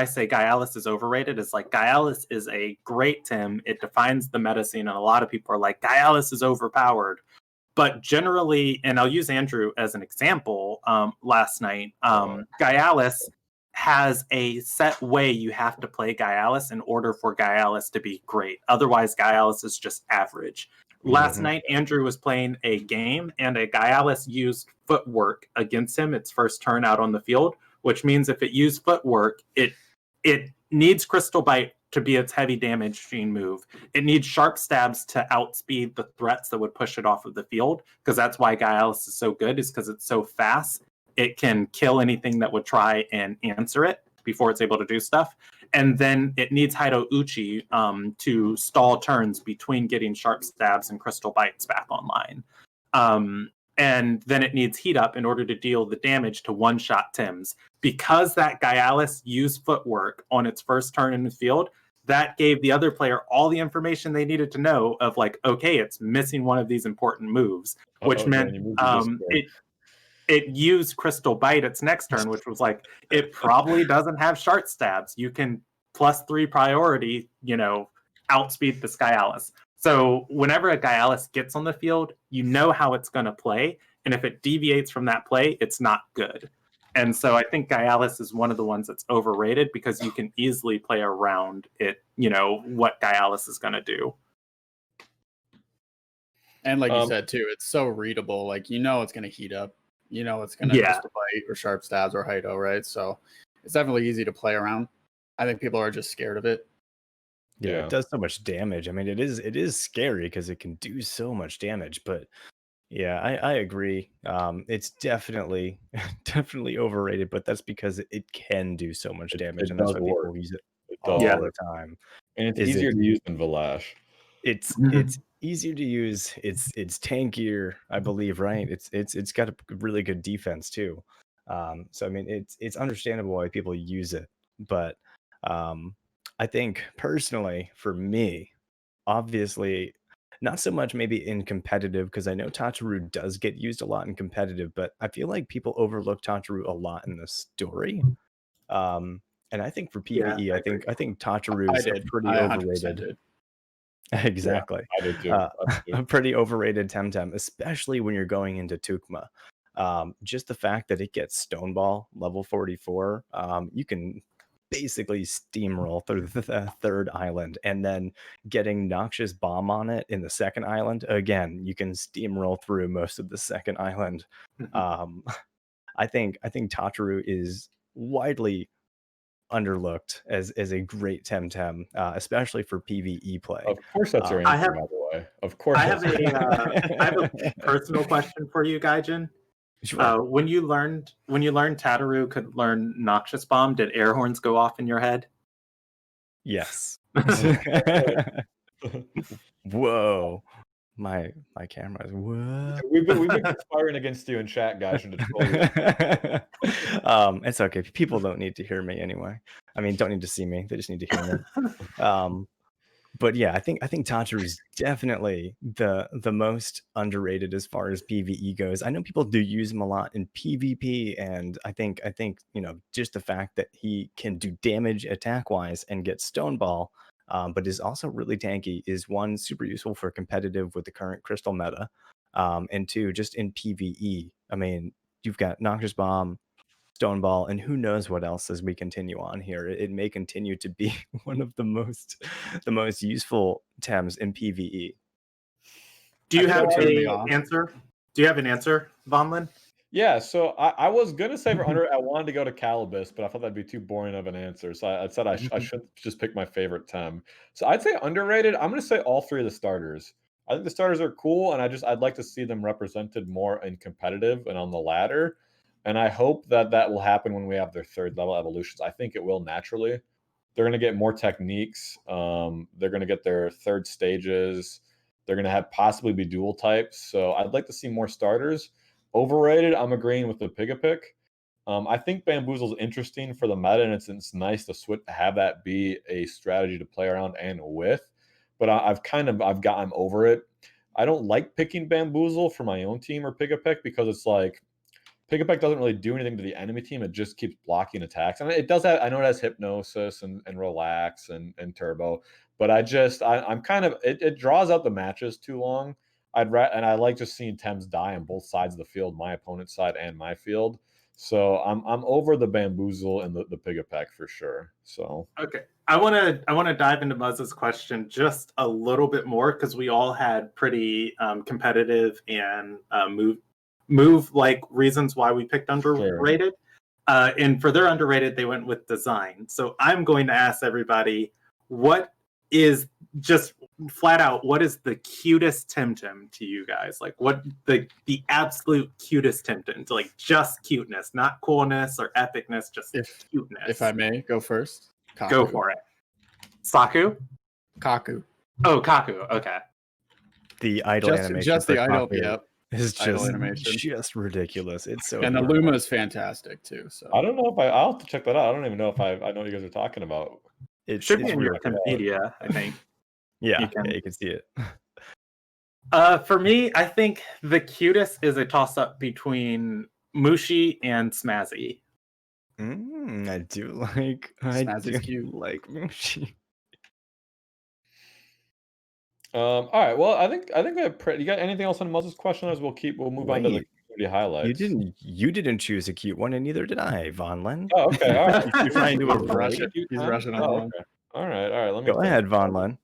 say Gaialis is overrated, is like Gaialis is a great Tem. It defines the meta scene, and a lot of people are like Gaialis is overpowered. But generally, and I'll use Andrew as an example, last night, Gaialis has a set way you have to play Gaialis in order for Gaialis to be great. Otherwise, Gaialis is just average. Last night, Andrew was playing a game, and a Gaialis used footwork against him its first turn out on the field, which means if it used footwork, it needs Crystal Bite to be its heavy damaging move. It needs sharp stabs to outspeed the threats that would push it off of the field, because that's why Gaialis is so good, is because it's so fast. It can kill anything that would try and answer it before it's able to do stuff. And then it needs Haido Uchi to stall turns between getting sharp stabs and Crystal Bites back online. And then it needs Heat Up in order to deal the damage to one-shot Tems. Because that Gaialis used footwork on its first turn in the field, that gave the other player all the information they needed to know of like, okay, it's missing one of these important moves, which meant it used Crystal Bite its next turn, which was like, it probably doesn't have sharp stabs. You can +3 priority, outspeed this Gaialis. So whenever a Gaialis gets on the field, you know how it's going to play. And if it deviates from that play, it's not good. And so I think Gaialis is one of the ones that's overrated because you can easily play around it, what Gaialis is going to do. And like you said, too, it's so readable. Like, it's going to heat up. It's going to Crystal Bite or sharp stabs or Haido, right? So it's definitely easy to play around. I think people are just scared of it. Yeah, it does so much damage. I mean, it is scary because it can do so much damage. But yeah, I agree. It's definitely overrated, but that's because it can do so much damage, and that's why people use it all the time. And it's easier to use than Valash. It's easier to use. It's tankier, I believe, right? It's got a really good defense too. So I mean, it's understandable why people use it, but I think personally, for me, obviously, not so much maybe in competitive, because I know Tataru does get used a lot in competitive, but I feel like people overlook Tataru a lot in the story. And I think for PvE, I think Tataru is pretty overrated. Exactly. Yeah, I did too. A pretty overrated Temtem, especially when you're going into Tukma. Just the fact that it gets Stoneball level 44, you can basically steamroll through the third island, and then getting Noxious Bomb on it in the second island. Again, you can steamroll through most of the second island. I think Tataru is widely underlooked as a great Temtem, especially for PvE play. Of course, that's your answer, by the way. Of course. I have a personal question for you, Gaijin. Sure. When you learned Tataru could learn Noxious Bomb, did air horns go off in your head? Yes. Whoa. My camera is whoa. We've been conspiring against you in chat, guys. It's okay. People don't need to hear me anyway. I mean, don't need to see me. They just need to hear me. But yeah, I think Tataru is definitely the most underrated as far as PvE goes. I know people do use him a lot in PvP, and I think just the fact that he can do damage attack wise and get Stoneball, but is also really tanky, is one, super useful for competitive with the current Crystal meta, and two, just in PvE. I mean, you've got Noxious Bomb, Stoneball, and who knows what else as we continue on here. It may continue to be one of the most useful Tems in PvE. Do you I have turned me an off. answer? Do you have an answer, Vonlin? Yeah, so I was gonna say for under, I wanted to go to Calibus, but I thought that'd be too boring of an answer. So I said I should just pick my favorite Tem. So I'd say underrated. I'm gonna say all three of the starters. I think the starters are cool, and I'd like to see them represented more in competitive and on the ladder. And I hope that that will happen when we have their third level evolutions. I think it will naturally. They're gonna get more techniques. They're gonna get their third stages. They're gonna have possibly be dual types. So I'd like to see more starters. Overrated, I'm agreeing with the Pigapick. I think Bamboozle's interesting for the meta, and it's nice to have that be a strategy to play around and with. But I'm over it. I don't like picking Bamboozle for my own team or Pigapick because it's like Pigapick doesn't really do anything to the enemy team. It just keeps blocking attacks. And it does have, I know it has Hypnosis and Relax and Turbo, but I'm kind of, it draws out the matches too long. And I like just seeing Tems die on both sides of the field, my opponent's side and my field. So I'm over the Bamboozle and the Pigapick for sure. So Okay. I want to dive into Muzz's question just a little bit more because we all had pretty competitive and move like reasons why we picked underrated. And for their underrated, they went with design. So I'm going to ask everybody, what is just flat out, what is the cutest Temtem to you guys? Like what the absolute cutest Temtem, like just cuteness, not coolness or epicness, just cuteness. If I may go first. Kaku. Go for it. Saku? Kaku. Oh, Kaku. Okay. The idle animation. Just the idle, yep. It's Idle animation. just ridiculous. It's so and the Luma is fantastic too. So I don't know if I'll have to check that out. I don't even know if I know what you guys are talking about. It should be in your Wikipedia, I think. Yeah, you can see it. For me, I think the cutest is a toss-up between Mushi and Smazzy. I do like Mushi. All right. Well, I think we have. You got anything else on Muzz's question? As we'll move on to the community highlights. You didn't choose a cute one, and neither did I, Vonlin. Oh, okay. All right. You're trying to rush it. He's rushing along. Okay. All right. Let me go ahead, Vonlin.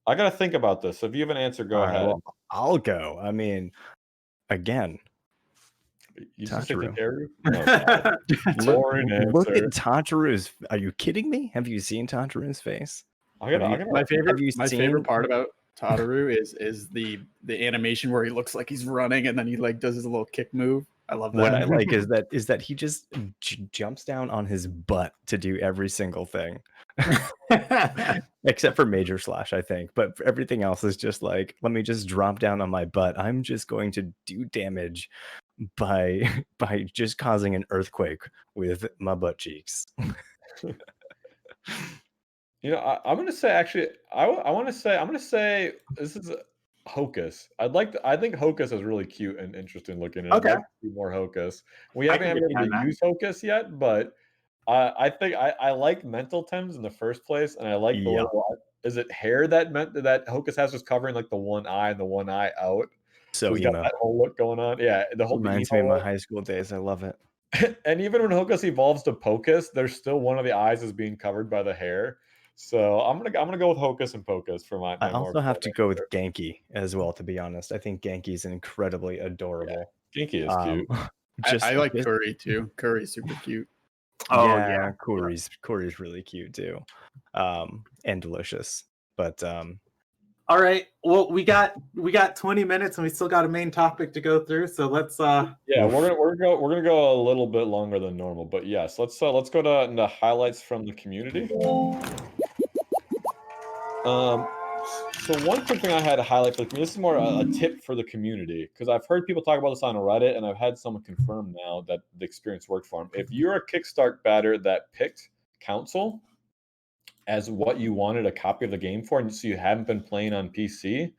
I gotta think about this. So if you have an answer, go ahead. Well, I'll go. I mean, again, you just say Takeru? Look at Tataru's. Are you kidding me? Have you seen Tataru's face? My favorite part about Tataru is the animation where he looks like he's running and then he like does his little kick move. I love that. What I like is that he just jumps down on his butt to do every single thing. Except for Major Slash, I think. But for everything else is just like, let me just drop down on my butt. I'm just going to do damage by just causing an earthquake with my butt cheeks. You know, I'm gonna say actually, I'm gonna say this is Hocus. I think Hocus is really cute and interesting looking. And okay. I'd like to see more Hocus. We haven't been able to use Hocus yet, but I think I like mental Tems in the first place, and I like the little, is it hair that Hocus has just covering like the one eye and the one eye out. So he's got that whole look going on. Yeah, the whole reminds me of my high school days. I love it. And even when Hocus evolves to Pocus, there's still one of the eyes is being covered by the hair. So I'm gonna go with Hocus and Pocus for my. I also have to go with Genki as well. To be honest, I think Genki is incredibly adorable. Yeah, Genki is cute. I like Curry too. Curry's super cute. Oh yeah, Curry's really cute too, and delicious. But all right, well we got 20 minutes and we still got a main topic to go through. So let's yeah, we're gonna go a little bit longer than normal, but yes, let's go to the highlights from the community. So one quick thing I had to highlight for the community, this is more a tip for the community, because I've heard people talk about this on Reddit, and I've had someone confirm now that the experience worked for them. If you're a Kickstart batter that picked Council as what you wanted a copy of the game for, and so you haven't been playing on PC,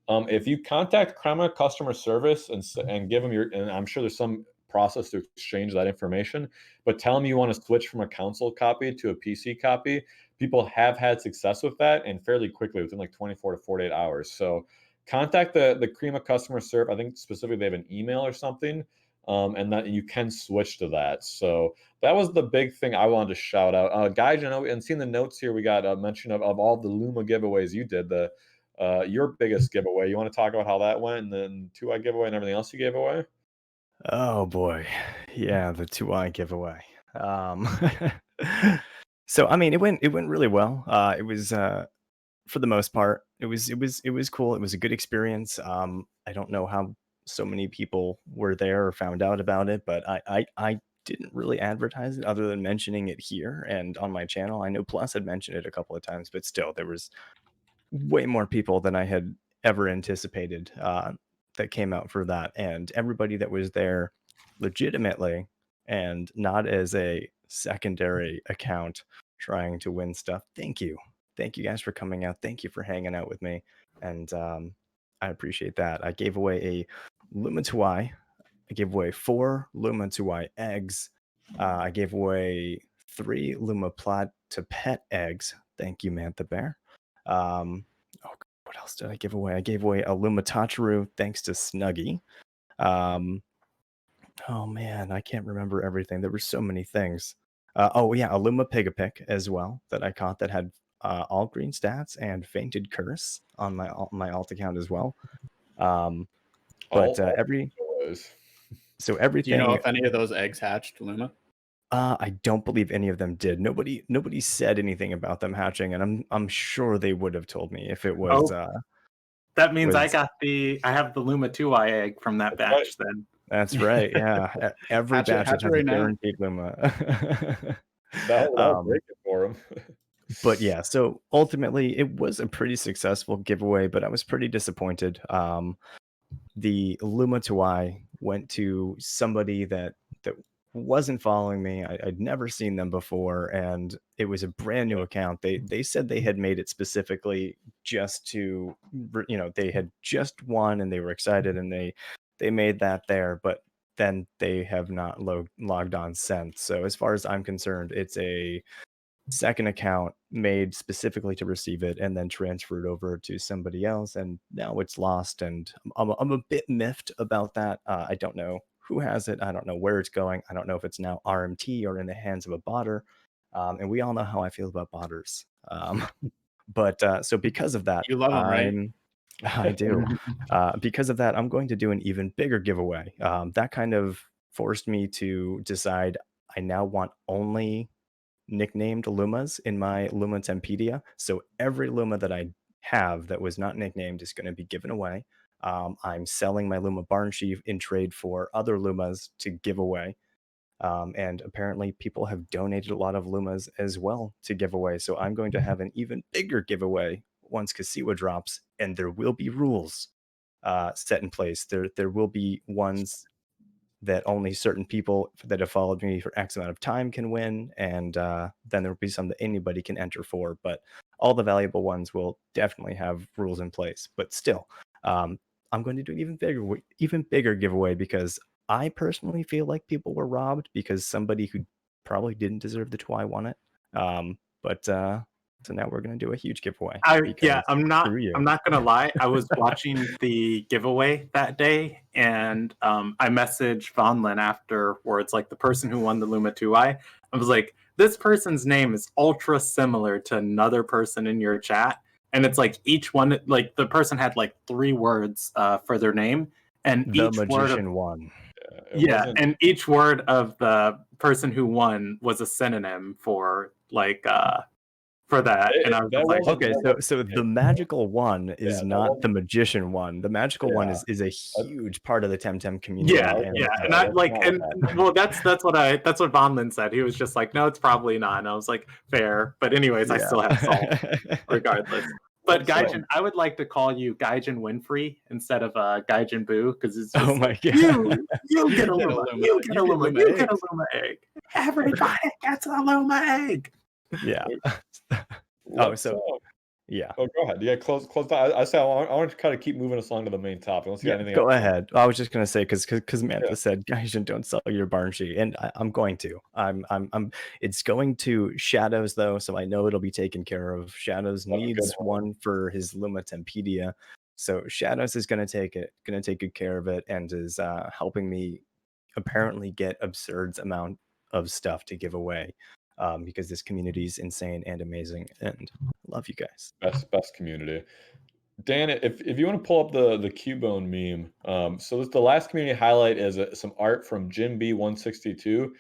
if you contact Crema customer service and give them and I'm sure there's some process to exchange that information, but tell them you want to switch from a Council copy to a PC copy. People have had success with that, and fairly quickly, within like 24 to 48 hours. So contact the Crema customer service. I think specifically they have an email or something. and that you can switch to that. So that was the big thing I wanted to shout out. Guys, I know, and seeing the notes here, we got a mention of all the Luma giveaways you did. Your biggest giveaway. You want to talk about how that went, and then 2i giveaway and everything else you gave away? Oh boy. Yeah, the 2i giveaway. Um so I mean it went really well. It was for the most part, it was cool. It was a good experience. I don't know how so many people were there or found out about it, but I didn't really advertise it other than mentioning it here and on my channel. I know Plus had mentioned it a couple of times, but still there was way more people than I had ever anticipated that came out for that. And everybody that was there legitimately and not as a secondary account trying to win stuff. Thank you. Thank you guys for coming out. Thank you for hanging out with me. And I appreciate that. I gave away a Luma 2i. I gave away 4 Luma 2i eggs. I gave away 3 Luma Plat to Pet eggs. Thank you, Mantha Bear. Oh, what else did I give away? I gave away a Luma Tacharu thanks to Snuggy. Oh man, I can't remember everything. There were so many things. Oh yeah, a Luma Pigapick as well that I caught that had all green stats and Fainted Curse on my alt account as well. But Always. Do you know everything. if any of those eggs hatched, Luma? I don't believe any of them did. Nobody said anything about them hatching, and I'm sure they would have told me if it was. That means I was- have the Luma 2i egg from that batch then. That's right. Yeah, every Hatch it- batch hatch has it right a now. guaranteed Luma. That'll break it for him. But yeah, so ultimately it was a pretty successful giveaway, but I was pretty disappointed. The Luma 2i went to somebody that wasn't following me. I'd never seen them before, and it was a brand new account. They said they had made it specifically just to, they had just won and they were excited and they made that there, but then they have not logged on since. So as far as I'm concerned, it's a second account made specifically to receive it and then transferred over to somebody else, and now it's lost. And I'm a bit miffed about that. I don't know who has it. I don't know where it's going. I don't know if it's now RMT or in the hands of a botter. And we all know how I feel about botters. But so because of that, You love them, right? I do. Because of that, I'm going to do an even bigger giveaway. That kind of forced me to decide I now want only nicknamed Lumas in my Luma Tempedia. So every Luma that I have that was not nicknamed is going to be given away. I'm selling my Luma Barn Sheaf in trade for other Lumas to give away. And apparently people have donated a lot of Lumas as well to give away. So I'm going to have an even bigger giveaway once Kisiwa drops, and there will be rules set in place. There will be ones that only certain people that have followed me for X amount of time can win, and then there will be some that anybody can enter for. But all the valuable ones will definitely have rules in place. But still, I'm going to do an even bigger giveaway because I personally feel like people were robbed because somebody who probably didn't deserve the 2i won it. So now we're going to do a huge giveaway. I'm not gonna lie. I was watching the giveaway that day, and I messaged Vonlin afterwards, like the person who won the Luma 2i. I was like, this person's name is ultra similar to another person in your chat, and it's like each one, like the person had like 3 words for their name, and The each magician won. and each word of the person who won was a synonym for like for that. And I was That like, Okay, so the magical one is that not wasn't- the magician one. The magical one Yeah. is a huge part of the Temtem community. yeah, and, and I like, and well, that's what Vonlin said. He was just like, no, it's probably not. And I was like, fair, but anyways, I still have salt regardless. But That's Gaijin, I would like to call you Gaijin Winfrey instead of Gaijin Boo, because it's just Oh my like, God. you get a Get a Luma, Luma. you get a You get Luma, Luma you get a eggs. Luma egg. Everybody gets a Luma egg. Yeah. Let's, so yeah. Oh, go ahead. Yeah, close down. I say I want to kind of keep moving us along to the main topic. Unless you got anything Go else. ahead. I was just gonna say because Mantha said, guys, don't sell your barn sheet, and I'm going to. I'm. It's going to Shadows though, so I know it'll be taken care of. Shadows needs one for his Luma Tempedia, so Shadows is gonna take good care of it, and is helping me apparently get absurd amount of stuff to give away, because this community is insane and amazing, and love you guys. Best community. Dan, if you want to pull up the Cubone meme, so the last community highlight is some art from Jim B162,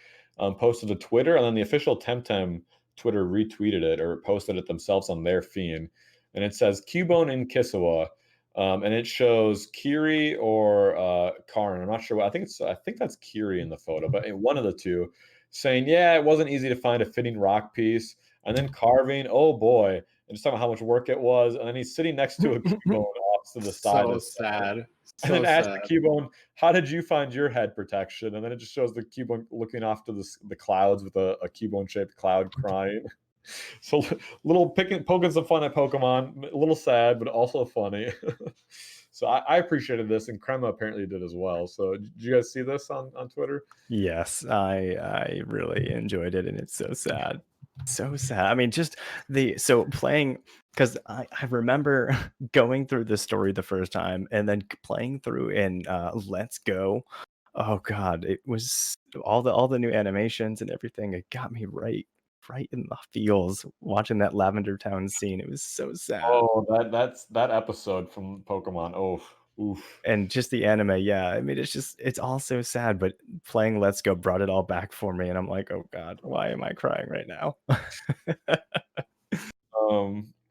posted to Twitter, and then the official Temtem Twitter retweeted it or posted it themselves on their feed, and it says Cubone in Kisiwa, and it shows Kiri or Karn. I'm not sure. I think that's Kiri in the photo, but one of the two, saying, "Yeah, it wasn't easy to find a fitting rock piece," and then carving. Oh boy. And just talking about how much work it was, and then he's sitting next to a Cubone off to the side. So sad. And then So ask sad. the Cubone, "How did you find your head protection?" And then it just shows the Cubone looking off to the clouds with a Cubone-shaped cloud crying. So little poking some fun at Pokemon, a little sad, but also funny. So I appreciated this, and Crema apparently did as well. So did you guys see this on Twitter? Yes, I really enjoyed it, and it's so sad. So sad. I mean, just playing, because I remember going through this story the first time and then playing through in Let's Go. Oh God, it was all the new animations and everything. It got me right in the feels watching that Lavender Town scene. It was so sad. Oh, that episode from Pokemon. Oh, oof. And just the anime, yeah. I mean, it's all so sad, but playing Let's Go brought it all back for me, and I'm like, oh God, why am I crying right now?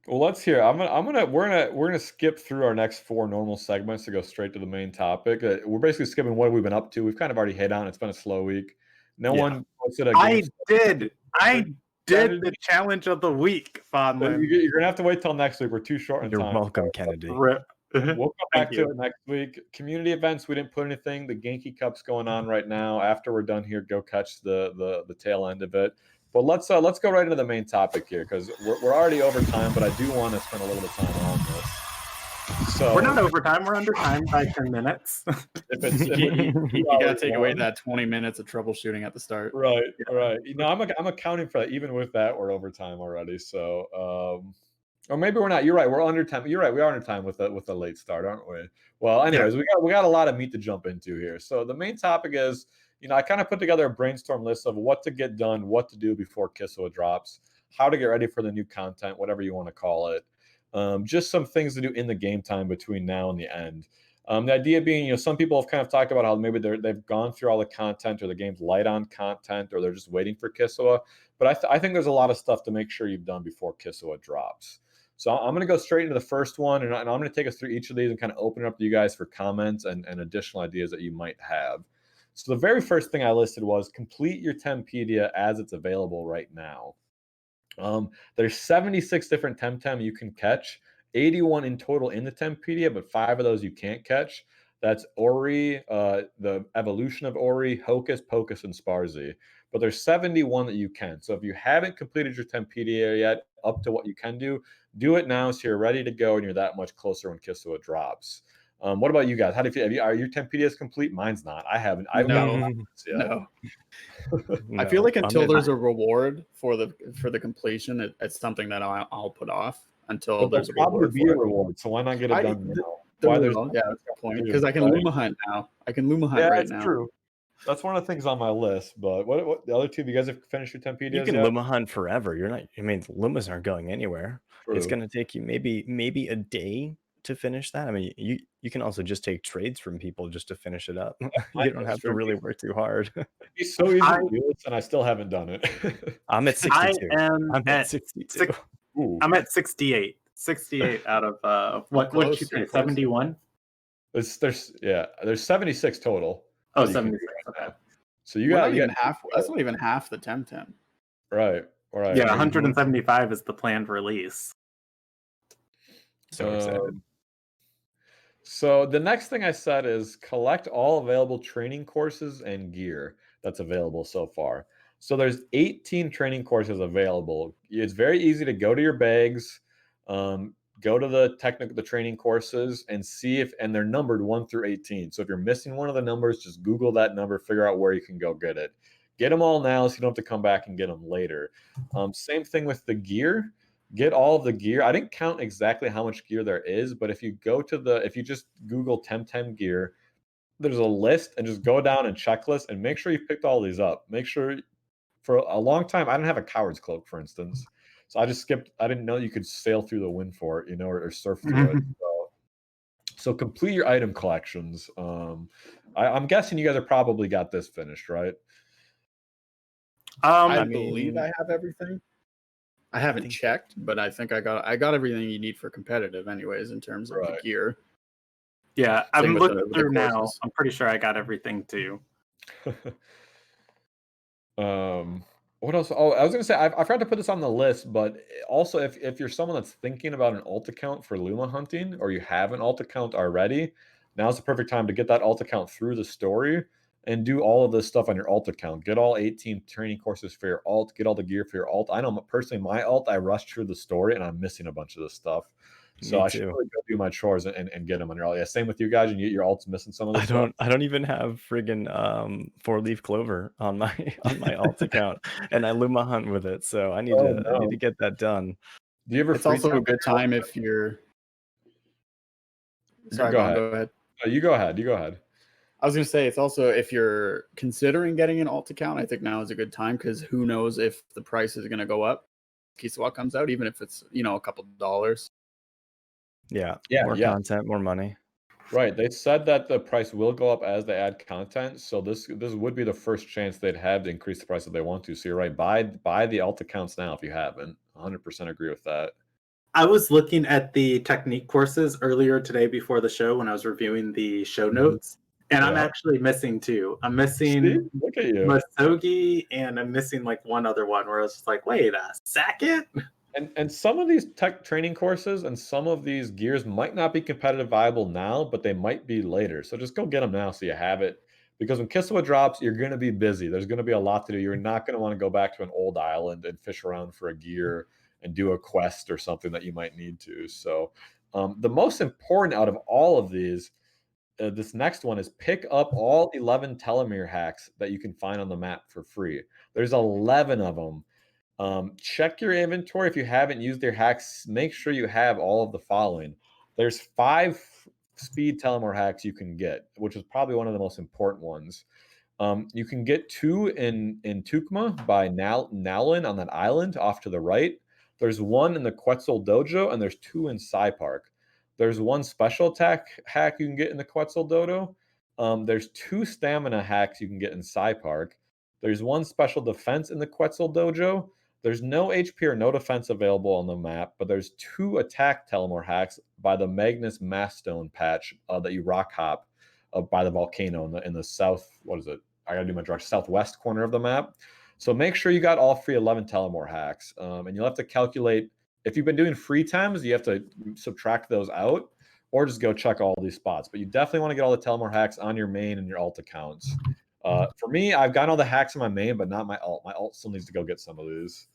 Well, let's hear. We're gonna skip through our next 4 normal segments to go straight to the main topic. We're basically skipping what we've been up to. We've kind of already hit on. It's been a slow week. No Yeah. one posted a I game. did the challenge of the week, Fondlin. You're gonna have to wait till next week. We're too short in You're time. welcome, Kennedy. We'll come back Thank to you. it next week. Community events, we didn't put anything. The Genki Cup's going on right now. After we're done here, go catch the tail end of it. But let's go right into the main topic here, because we're already over time, but I do want to spend a little bit of time on this. So We're not over time. We're under time by 10 minutes. You gotta take away that 20 minutes of troubleshooting at the start. Right. You know, I'm accounting for that. Even with that, we're over time already. So, or maybe we're not. You're right. We're under time. You're right. We are under time with a late start, aren't we? Well, anyways, we got a lot of meat to jump into here. So the main topic is, you know, I kind of put together a brainstorm list of what to get done, what to do before Kisiwa drops, how to get ready for the new content, whatever you want to call it. Just some things to do in the game time between now and the end. The idea being, you know, some people have kind of talked about how maybe they've gone through all the content, or the game's light on content, or they're just waiting for Kisiwa. But I think there's a lot of stuff to make sure you've done before Kisiwa drops. So I'm going to go straight into the first one, and I'm going to take us through each of these and kind of open it up to you guys for comments and additional ideas that you might have. So the very first thing I listed was complete your Tempedia as it's available right now. There's 76 different Temtem you can catch, 81 in total in the Tempedia, but 5 of those you can't catch. That's Ori, the evolution of Ori, Hocus Pocus, and Sparzy. But there's 71 that you can. So if you haven't completed your Tempedia yet, up to what you can do it now, so you're ready to go and you're that much closer when Kisiwa drops. What about you guys? How do you feel? Are your Tempedias complete? Mine's not. I haven't. I've No. I feel like until there's a reward for the completion, it's something that I'll put off until there's a reward. Be a reward, so why not get it done now? Why that's the point. Because I can Luma Hunt now. I can Luma Hunt right now. That's true. That's one of the things on my list. But what the other two? You guys have finished your Tempedias? You can Luma Hunt forever. You're not. I mean, Lumas aren't going anywhere. True. It's going to take you maybe a day to finish that. I mean, you can also just take trades from people just to finish it up. You don't have to really work too hard. It's so easy to do this, and I still haven't done it. I'm at 62. I'm at 62. I'm at 68. 68 out of what would you say? 71? There's 76 total. Oh, 76. Okay. So you got even half. That's not even half the Temtem. Right. Yeah, 175 is the planned release. So excited. So the next thing I said is collect all available training courses and gear that's available so far. So there's 18 training courses available. It's very easy to go to your bags, go to the training courses and see and they're numbered 1 through 18. So if you're missing one of the numbers, just Google that number, figure out where you can go get it. Get them all now so you don't have to come back and get them later. Same thing with the gear. Get all of the gear. I didn't count exactly how much gear there is, but if you just Google Temtem gear, there's a list and just go down and checklist and make sure you've picked all these up. Make sure for a long time, I didn't have a coward's cloak, for instance. So I just skipped. I didn't know you could sail through the wind for it, or surf through it. So complete your item collections. I'm guessing you guys have probably got this finished, right? I believe I have everything. I haven't checked, but I think I got everything you need for competitive, anyways, in terms of the gear. Yeah, I'm looking through now. I'm pretty sure I got everything too. What else? Oh, I was gonna say I forgot to put this on the list, but also if you're someone that's thinking about an alt account for Luma hunting, or you have an alt account already, now's the perfect time to get that alt account through the story and do all of this stuff on your alt account. Get all 18 training courses for your alt. Get all the gear for your alt. I know personally, my alt, I rushed through the story and I'm missing a bunch of this stuff. So I should really go do my chores and get them on your alt. Yeah, same with you guys. And your alt's missing some of this stuff. I don't even have friggin' 4-leaf clover on my alt account, and I Luma hunt with it. So I need to get that done. Do you ever? It's also a good time if you're. Sorry, go ahead. Go ahead. You go ahead. You go ahead. I was going to say, it's also, if you're considering getting an alt account, I think now is a good time, because who knows if the price is going to go up. Kisiwa comes out, even if it's, a couple dollars. Yeah. More content, more money. Right. They said that the price will go up as they add content. So this would be the first chance they'd have to increase the price if they want to. So you're right. Buy the alt accounts now if you haven't. 100% agree with that. I was looking at the technique courses earlier today before the show when I was reviewing the show notes. And I'm actually missing two. I'm missing Look at you. Masogi, and I'm missing like one other one where I was just like, wait a second. And some of these tech training courses and some of these gears might not be competitive viable now, but they might be later. So just go get them now so you have it. Because when Kisiwa drops, you're going to be busy. There's going to be a lot to do. You're not going to want to go back to an old island and fish around for a gear and do a quest or something that you might need to. So the most important out of all of these, this next one is pick up all 11 telomere hacks that you can find on the map for free. There's 11 of them. Check your inventory. If you haven't used your hacks, make sure you have all of the following. There's 5 speed telomere hacks you can get, which is probably one of the most important ones. You can get 2 in Tukma by Nowlin on that island off to the right. There's 1 in the Quetzal Dojo, and there's 2 in Psy Park. There's 1 special attack hack you can get in the Quetzal Dojo. There's 2 stamina hacks you can get in Psy Park. There's 1 special defense in the Quetzal Dojo. There's no HP or no defense available on the map, but there's 2 attack telomere hacks by the Magnus Maststone patch that you rock hop by the volcano in the south. What is it? I gotta do my direction. Southwest corner of the map. So make sure you got all free 11 telomere hacks, and you'll have to calculate. If you've been doing free times, you have to subtract those out, or just go check all these spots. But you definitely want to get all the telomere hacks on your main and your alt accounts. For me, I've got all the hacks in my main, but not my alt. My alt still needs to go get some of these.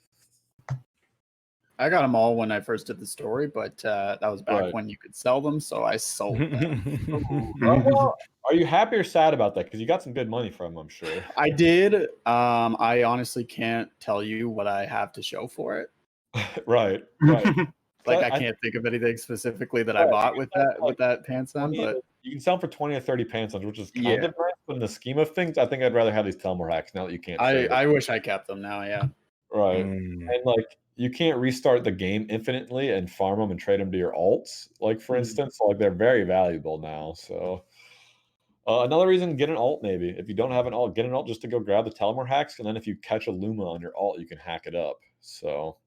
I got them all when I first did the story, but that was back when you could sell them, so I sold them. Well, are you happy or sad about that? Because you got some good money from them, I'm sure. I did. I honestly can't tell you what I have to show for it. Right. Like I can't think of anything specifically that I bought with that pants on, but you can sell them for 20 or 30 pants on, which is kind of nice. But in the scheme of things, I think I'd rather have these telomere hacks now that you can't. I wish I kept them now. Yeah. Right. And like you can't restart the game infinitely and farm them and trade them to your alts. Like for instance, like they're very valuable now. So another reason, get an alt maybe. If you don't have an alt, get an alt just to go grab the telomere hacks, and then if you catch a Luma on your alt, you can hack it up. So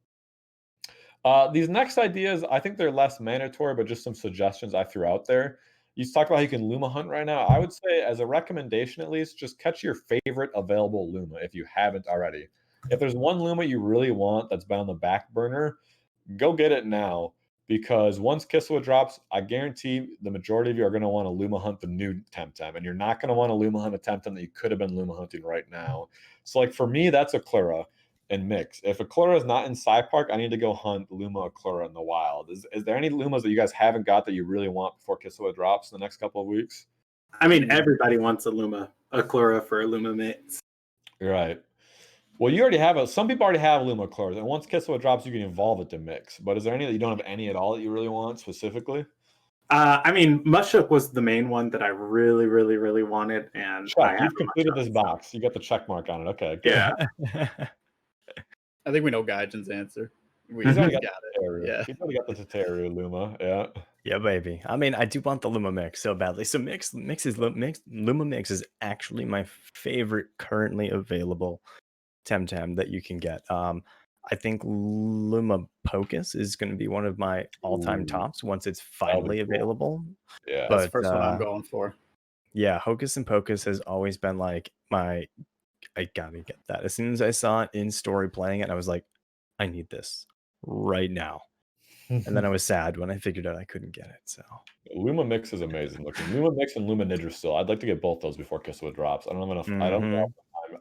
these next ideas, I think they're less mandatory, but just some suggestions I threw out there. You talked about how you can Luma hunt right now. I would say, as a recommendation at least, just catch your favorite available Luma if you haven't already. If there's one Luma you really want that's been on the back burner, go get it now. Because once Kisiwa drops, I guarantee the majority of you are going to want to Luma hunt the new Temtem, and you're not going to want to Luma hunt a Temtem that you could have been Luma hunting right now. So, like for me, that's a Clara and mix. If a Clara is not in Psy Park, I need to go hunt Luma or Clara in the wild. Is there any Lumas that you guys haven't got that you really want before Kisiwa drops in the next couple of weeks? I mean, everybody wants a Clara for a Luma mates. Right. Well, you already have some people already have Luma Claras, and once Kisiwa drops, you can evolve it to mix. But is there any that you don't have any at all that you really want specifically? I mean, Mushuk was the main one that I really, really, really wanted, and I Check. have You've a completed Mushuk, this so- box. You got the check mark on it. Okay. Good. Yeah. I think we know Gaijin's answer. He's already Got got it. the Teteru. Yeah. He's already got the Teteru Luma. Yeah. Yeah, baby. I mean, I do want the Luma mix so badly. So Luma mix is actually my favorite currently available Temtem that you can get. I think Luma Pocus is going to be one of my all-time Ooh, tops once it's that'll be finally cool. available. Yeah. That's the But first one I'm going for. yeah, Hocus and Pocus has always been like I gotta get that. As soon as I saw it in story playing it, I was like, I need this right now. And then I was sad when I figured out I couldn't get it. So Luma Mix is amazing looking. Luma Mix and Luma Ninja still. I'd like to get both those before Kisiwa drops. I don't have enough.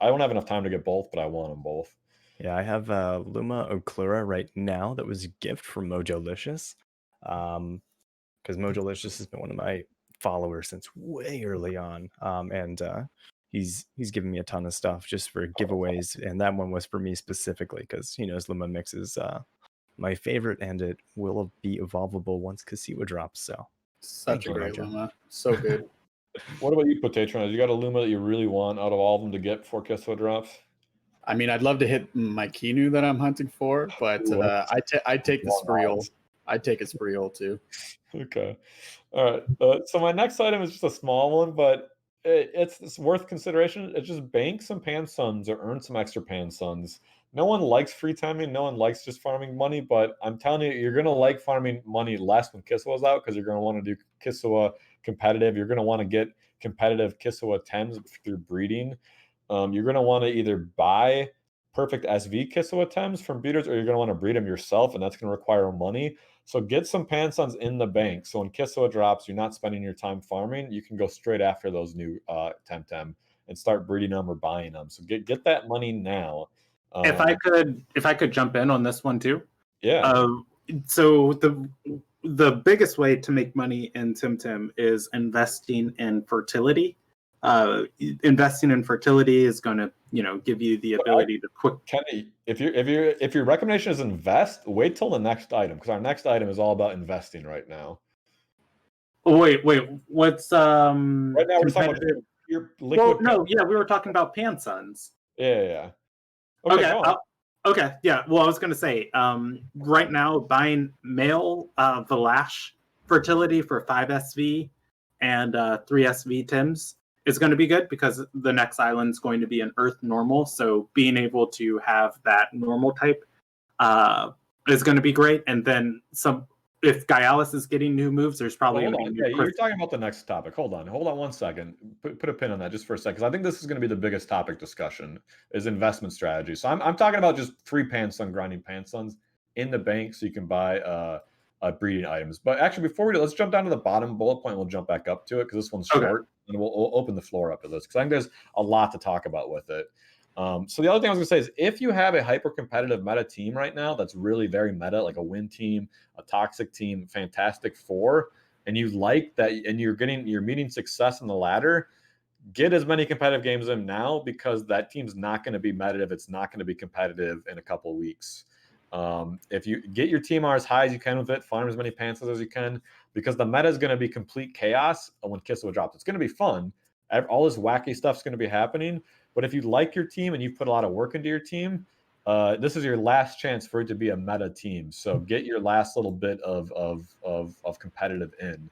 I don't have enough time to get both, but I want them both. yeah, I have Luma Oklura right now. That was a gift from Mojolicious. Because Mojolicious has been one of my followers since way early on. And he's given me a ton of stuff just for giveaways, and that one was for me specifically because he knows Luma Mix is my favorite, and it will be evolvable once Kisiwa drops. So Such a great Luma. So good. What about you, Potatron? You got a Luma that you really want out of all of them to get before Kisiwa drops? I mean, I'd love to hit my Kinu that I'm hunting for, but I'd take the Spreal. I'd take a Spreal too. Okay. All right. So my next item is just a small one, but it's worth consideration. It's just bank some Pansuns or earn some extra Pansuns. No one likes free timing. No one likes just farming money, but I'm telling you, you're going to like farming money less when Kisiwa's out because you're going to want to do Kisiwa competitive. You're going to want to get competitive Kisiwa 10s through breeding. You're going to want to either buy perfect SV Kisiwa 10s from breeders, or you're going to want to breed them yourself, and that's going to require money. So get some Pansuns in the bank. So when Kisiwa drops, you're not spending your time farming. You can go straight after those new Temtem and start breeding them or buying them. So get that money now. If I could jump in on this one too. Yeah. So the biggest way to make money in Temtem is investing in fertility. Investing in fertility is going to give you the ability to quick. Kenny, if your recommendation is invest, wait till the next item because our next item is all about investing right now. Oh, wait, what's right now we're talking about your liquid. Well, no, yeah, we were talking about Pansuns. Yeah. Okay, yeah. Well, I was going to say, right now, buying male Valash fertility for 5 SV and 3 SV Tims is going to be good because the next island is going to be an Earth normal. So being able to have that normal type is going to be great. And then if Gaialis is getting new moves, there's probably going to be new. You're talking about the next topic. Hold on 1 second. Put a pin on that just for a second, because I think this is going to be the biggest topic discussion is investment strategy. So I'm talking about just free Pansun grinding Pansuns in the bank so you can buy breeding items. But actually, before we do, let's jump down to the bottom bullet point. We'll jump back up to it because this one's short, and we'll open the floor up to this because I think there's a lot to talk about with it. So the other thing I was going to say is if you have a hyper competitive meta team right now that's really very meta, like a win team, a toxic team, Fantastic Four, and you like that, and you're meeting success in the ladder, get as many competitive games in now because that team's not going to be meta if it's not going to be competitive in a couple of weeks. If you get your TMR as high as you can with it, farm as many Panthers as you can, because the meta is going to be complete chaos when Kisiwa drops. It's going to be fun. All this wacky stuff's going to be happening. But if you like your team and you've put a lot of work into your team, this is your last chance for it to be a meta team. So get your last little bit of competitive in.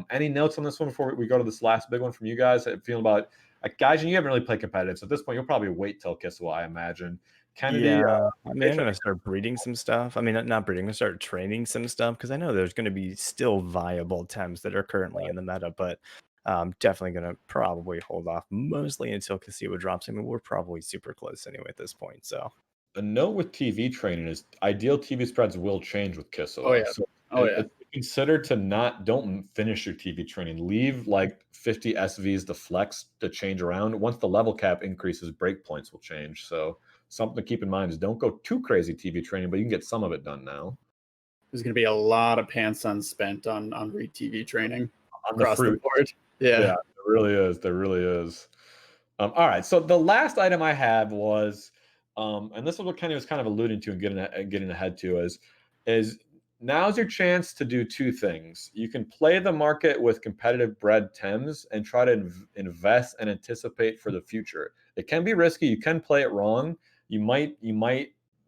Any notes on this one before we go to this last big one from you guys? Feeling about guys, and you haven't really played competitive, so at this point you'll probably wait till Kisiwa, I imagine. Kennedy, yeah, I mean, I'm gonna start breeding some stuff. I mean, not breeding. I'm gonna start training some stuff because I know there's gonna be still viable Tems that are currently in the meta, but definitely gonna probably hold off mostly until Kisiwa drops. I mean, we're probably super close anyway at this point. So a note with TV training is ideal TV spreads will change with Kisiwa. Oh yeah. So yeah. Consider to don't finish your TV training. Leave like 50 SVs to flex to change around. Once the level cap increases, break points will change. So something to keep in mind is don't go too crazy TV training, but you can get some of it done now. There's going to be a lot of Pansun spent on read TV training across the board. Yeah, there really is. There really is. All right. So the last item I had was, and this is what Kenny was kind of alluding to and getting ahead to is now's your chance to do two things. You can play the market with competitive bred Tems and try to invest and anticipate for the future. It can be risky. You can play it wrong. You might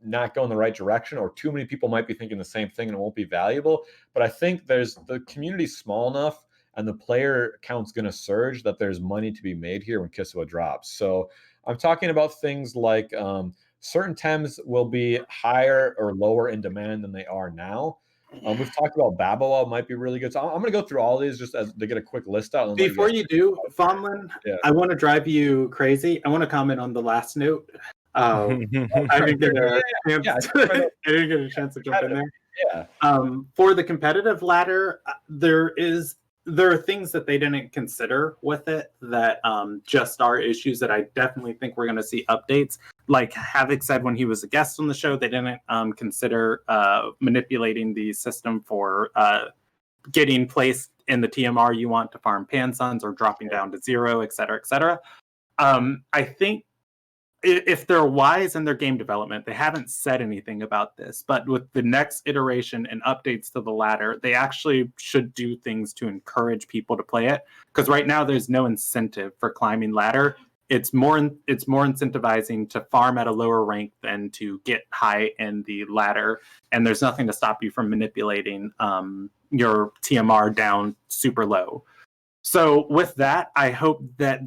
not go in the right direction, or too many people might be thinking the same thing and it won't be valuable. But I think the community's small enough and the player count's going to surge that there's money to be made here when Kisiwa drops. So I'm talking about things like certain Tems will be higher or lower in demand than they are now. We've talked about Baboa might be really good. So I'm going to go through all these just as to get a quick list out. Before you do, Fonlin, I want to drive you crazy. I want to comment on the last note. I didn't get a chance to jump in there. Yeah. For the competitive ladder, there are things that they didn't consider with it that just are issues that I definitely think we're going to see updates. Like Havoc said when he was a guest on the show, they didn't consider manipulating the system for getting placed in the TMR you want to farm Pansuns or dropping down to 0, et cetera, et cetera. I think if they're wise in their game development, they haven't said anything about this, but with the next iteration and updates to the ladder, they actually should do things to encourage people to play it. Because right now there's no incentive for climbing ladder. It's more incentivizing to farm at a lower rank than to get high in the ladder. And there's nothing to stop you from manipulating your TMR down super low. So with that, I hope that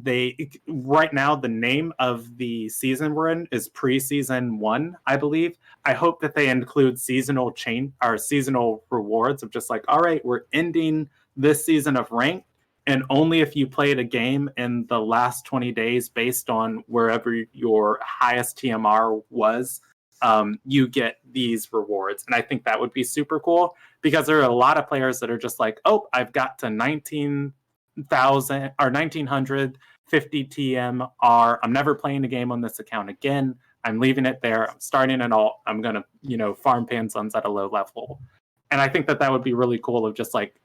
right now the name of the season we're in is Preseason 1, I believe. I hope that they include seasonal rewards of just like, all right, we're ending this season of ranked, and only if you played a game in the last 20 days based on wherever your highest TMR was, you get these rewards. And I think that would be super cool because there are a lot of players that are just like, oh, I've got to 19,000 or 1950 TMR. I'm never playing a game on this account again. I'm leaving it there. I'm starting an alt. I'm gonna, farm Pansuns at a low level. And I think that would be really cool of just like,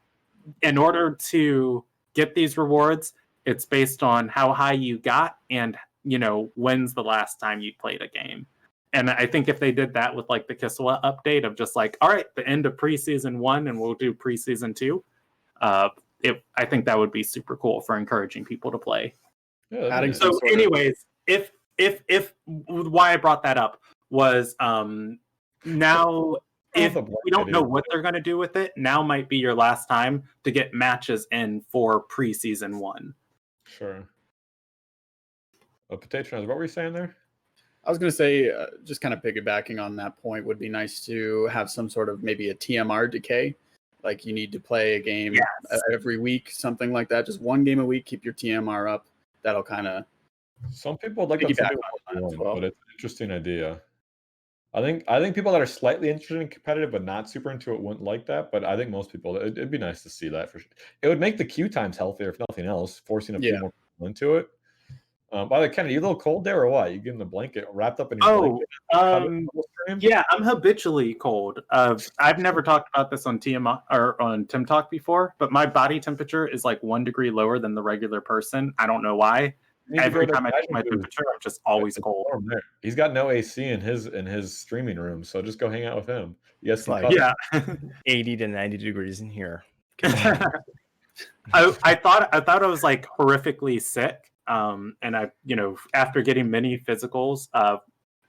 in order to get these rewards, it's based on how high you got and, when's the last time you played a game. And I think if they did that with like the Kisiwa update of just like, all right, the end of preseason 1 and we'll do preseason 2, I think that would be super cool for encouraging people to play. Yeah, so anyways, if why I brought that up was now if we don't know what they're going to do with it, now might be your last time to get matches in for preseason 1. Sure. Potatronizer, what were you saying there? I was going to say, just kind of piggybacking on that point, would be nice to have some sort of maybe a TMR decay. Like you need to play a game every week, something like that. Just one game a week, keep your TMR up. That'll kind of. Some people would like that, but it's an interesting idea. I think people that are slightly interested in competitive but not super into it wouldn't like that. But I think most people, it'd be nice to see that for sure. It would make the queue times healthier, if nothing else, forcing a few more people into it. By the way, Ken, are you a little cold there or what? You getting the blanket wrapped up in your blanket? Yeah, I'm habitually cold. I've never talked about this on TMI or on TemTalk before, but my body temperature is like 1 degree lower than the regular person. I don't know why. Every time I check my temperature, I'm just always cold. He's got no AC in his streaming room, so just go hang out with him. Yes, like 80 to 90 degrees in here. I thought I was like horrifically sick. And I, after getting many physicals,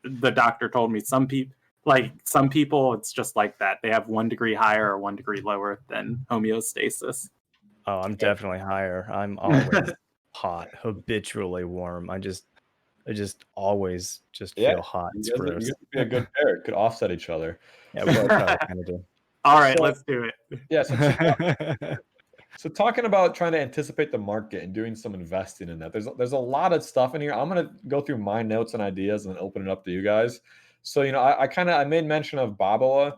the doctor told me some people, it's just like that. They have 1 degree higher or 1 degree lower than homeostasis. Oh, I'm definitely higher. I'm always hot, habitually warm. I just always feel hot. It's gross. You could be a good pair. It could offset each other. Yeah, we kind of do. All right, let's do it. Yeah. So talking about trying to anticipate the market and doing some investing in that, there's a lot of stuff in here. I'm gonna go through my notes and ideas and then open it up to you guys. So I made mention of Baboa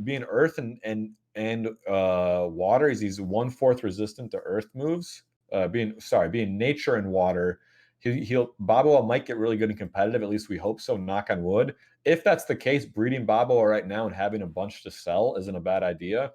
being earth and water. He's 1/4 resistant to earth moves. Being nature and water. Baboa might get really good and competitive. At least we hope so. Knock on wood. If that's the case, breeding Baboa right now and having a bunch to sell isn't a bad idea.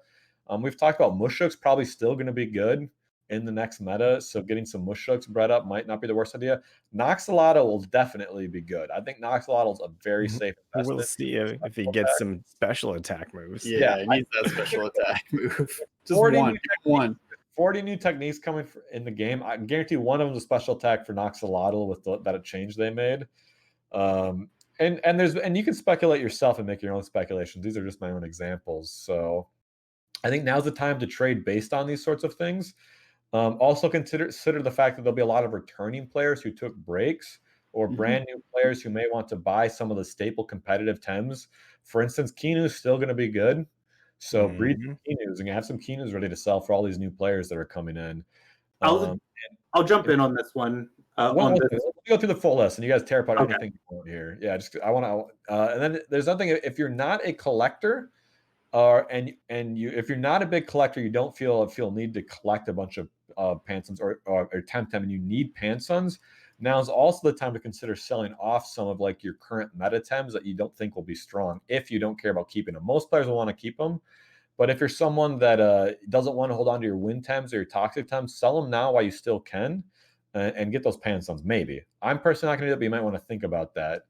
We've talked about Mushuk's probably still going to be good. in the next meta, so getting some Mushuks bred up might not be the worst idea. Noxalotl will definitely be good. I think Noxalotl is a very safe investment. We'll see if he gets some special attack moves. Yeah, he needs that special attack move. Just 40 one. new One. 40 new techniques coming in the game. I guarantee one of them is a special attack for Noxalotl with that change they made. And you can speculate yourself and make your own speculations. These are just my own examples. So I think now's the time to trade based on these sorts of things. Also consider the fact that there'll be a lot of returning players who took breaks, or brand new players who may want to buy some of the staple competitive Tems. For instance, Kinu's still going to be good. So breed Kinus and have some Kinus ready to sell for all these new players that are coming in. I'll jump in on this one. Let me go through the full list, and you guys tear apart anything you want here. Yeah, I want to. And then there's nothing. If you're not a collector, if you're not a big collector, you don't feel need to collect a bunch of Pansons or Temtem, and you need Pansons. Now is also the time to consider selling off some of like your current meta Tems that you don't think will be strong if you don't care about keeping them. Most players will want to keep them. But if you're someone that doesn't want to hold on to your win Tems or your toxic Tems, sell them now while you still can, and get those Pansons. Maybe. I'm personally not going to do that, but you might want to think about that.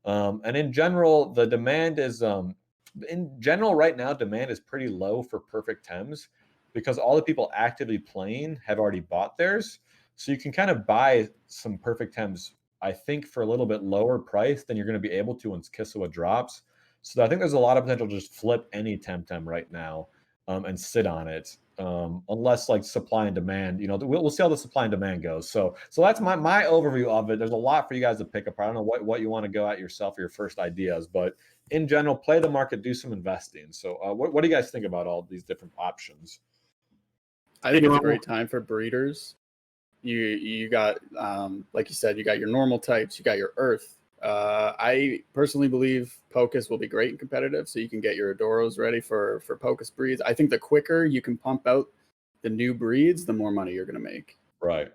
And in general, the demand is right now, demand is pretty low for perfect Tems because all the people actively playing have already bought theirs. So you can kind of buy some perfect Tems, I think, for a little bit lower price than you're going to be able to once Kisiwa drops. So I think there's a lot of potential to just flip any Temtem right now and sit on it, unless like supply and demand. We'll see how the supply and demand goes. So that's my overview of it. There's a lot for you guys to pick up. I don't know what you want to go at yourself or your first ideas, but in general, play the market, do some investing. So what do you guys think about all these different options? I think it's a great time for breeders. You got like you said, you got your normal types, you got your Earth. I personally believe Pocus will be great and competitive, so you can get your Adoros ready for Pocus breeds. I think the quicker you can pump out the new breeds, the more money you're going to make. Right.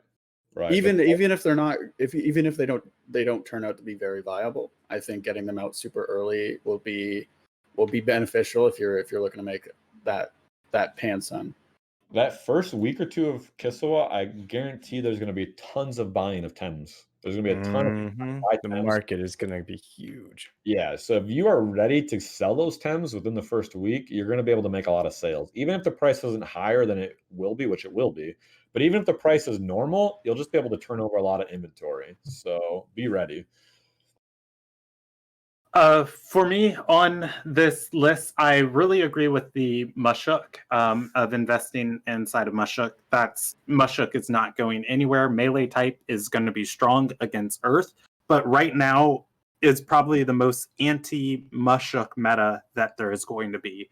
Even if they're not, even if they don't turn out to be very viable, I think getting them out super early will be beneficial if you're looking to make that Panson. That first week or two of Kisiwa, I guarantee there's going to be tons of buying of Tems. There's going to be a ton of the market is going to be huge. Yeah, so if you are ready to sell those Tems within the first week, you're going to be able to make a lot of sales. Even if the price isn't higher than it will be, which it will be, but even if the price is normal, you'll just be able to turn over a lot of inventory. So be ready. For me on this list, I really agree with the Mushuk of investing inside of Mushuk. Mushuk is not going anywhere. Melee type is going to be strong against Earth, but right now is probably the most anti-Mushuk meta that there is going to be.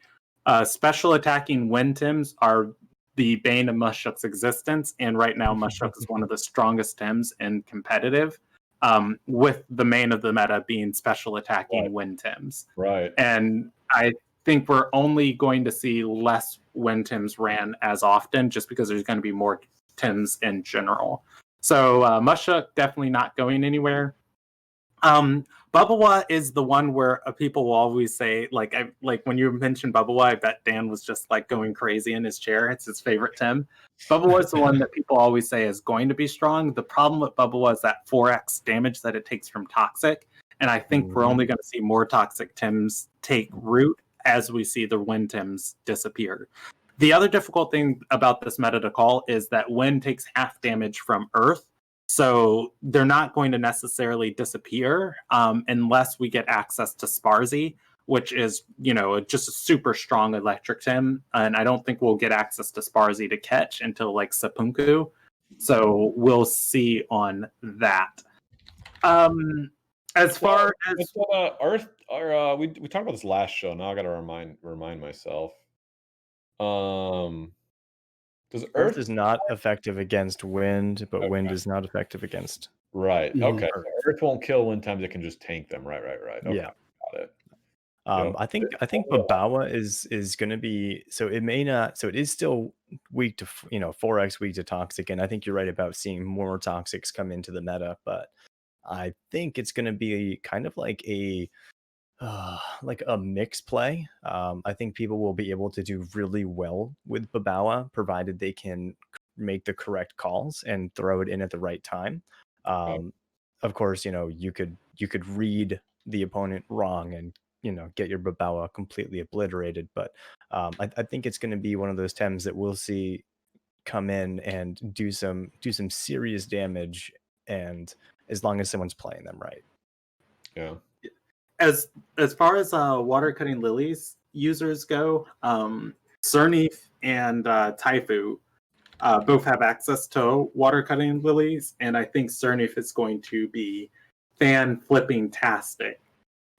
Special attacking wind Tems are the bane of Mushuk's existence, and right now Mushuk is one of the strongest Tems in competitive. With the main of the meta being special attacking wind Tems. Right. And I think we're only going to see less wind Tems ran as often just because there's going to be more Tems in general. So Mushuk definitely not going anywhere. Bubbawa is the one where people will always say, like when you mentioned Bubbawa, I bet Dan was just like going crazy in his chair. It's his favorite Tem. Bubbawa is the one that people always say is going to be strong. The problem with Bubbawa is that 4x damage that it takes from Toxic. And I think we're only going to see more Toxic Tems take root as we see the Wind Tems disappear. The other difficult thing about this meta to call is that Wind takes half damage from Earth. So they're not going to necessarily disappear unless we get access to Sparzy, which is, just a super strong electric Tem. And I don't think we'll get access to Sparzy to catch until like Sapunku. So we'll see on that. As far as Earth, we talked about this last show. Now I got to remind myself. Does Earth is not effective against wind, but wind is not effective against. Right. Okay. Earth won't kill wind Tems; it can just tank them. Right. Okay. Yeah. Got it. I think Babawa is going to be, so it may not, so it is still weak to 4x weak to toxic, and I think you're right about seeing more toxics come into the meta, but I think it's going to be kind of like a mix play. I think people will be able to do really well with Babawa, provided they can make the correct calls and throw it in at the right time. Of course, you could read the opponent wrong and get your Babawa completely obliterated. But I think it's going to be one of those Tems that we'll see come in and do some serious damage, and as long as someone's playing them right. Yeah. As far as water cutting lilies users go, Cernif and Taifu both have access to water cutting lilies, and I think Cernif is going to be fan flipping tastic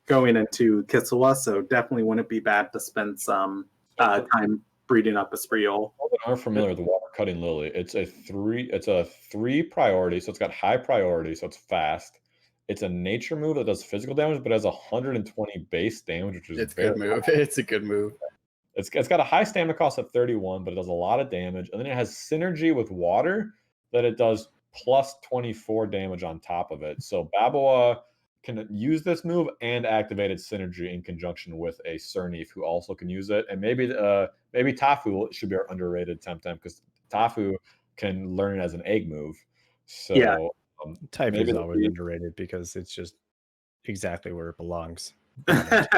going into Kisiwa, so definitely wouldn't be bad to spend some time breeding up a Spreeol. People that aren't familiar with the water cutting lily, it's a 3 priority, so it's got high priority, so it's fast. It's a nature move that does physical damage, but has 120 base damage, which is It's a good move. It's a good move. It's got a high stamina cost of 31, but it does a lot of damage. And then it has synergy with water that it does plus 24 damage on top of it. So Babawa can use this move and activate its synergy in conjunction with a Cernif who also can use it. And maybe Tafu should be our underrated Temtem because Tafu can learn it as an egg move. So Yeah. Type is always underrated because it's just exactly where it belongs. But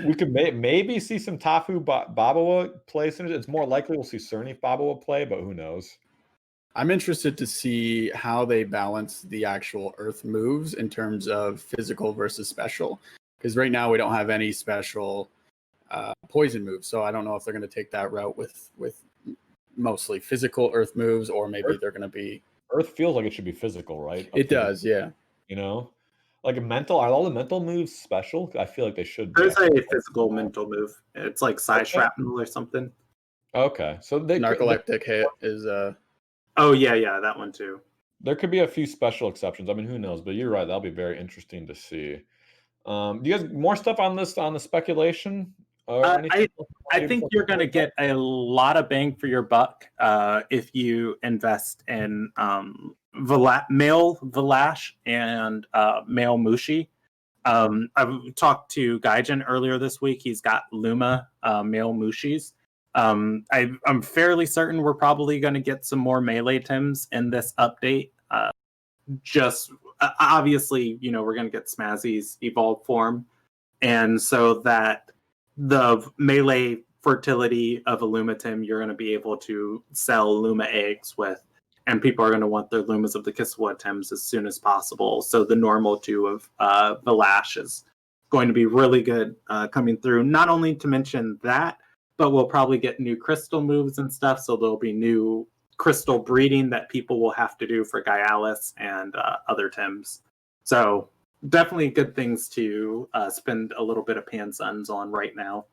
we could maybe see some Tafu Babawa play. It's more likely we'll see Cernif Babawa play, but who knows? I'm interested to see how they balance the actual Earth moves in terms of physical versus special. Because right now we don't have any special poison moves, so I don't know if they're going to take that route with mostly physical Earth moves, or maybe they're going to be. Earth feels like it should be physical, right? It does, yeah. Like mental, are all the mental moves special? I feel like they should be. There's a physical mental move. It's like Psy Shrapnel or something. Okay, so Narcoleptic hit is Oh yeah, that one too. There could be a few special exceptions. I mean, who knows? But you're right. That'll be very interesting to see. Do you guys more stuff on this on the speculation? I think you're going to get a lot of bang for your buck if you invest in male Valash and male Mushi. I've talked to Gaijin earlier this week. He's got Luma male Mushis. I'm fairly certain we're probably going to get some more melee Tims in this update. Just obviously, we're going to get Smazzy's evolved form, and so that the melee fertility of a Luma Tim, you're going to be able to sell Luma eggs with, and people are going to want their Lumas of the Kisiwa Tims as soon as possible. So the normal 2 of Valash is going to be really good coming through. Not only to mention that, but we'll probably get new crystal moves and stuff. So there'll be new crystal breeding that people will have to do for Gaialis and other Tims. So definitely good things to spend a little bit of Pansuns on right now.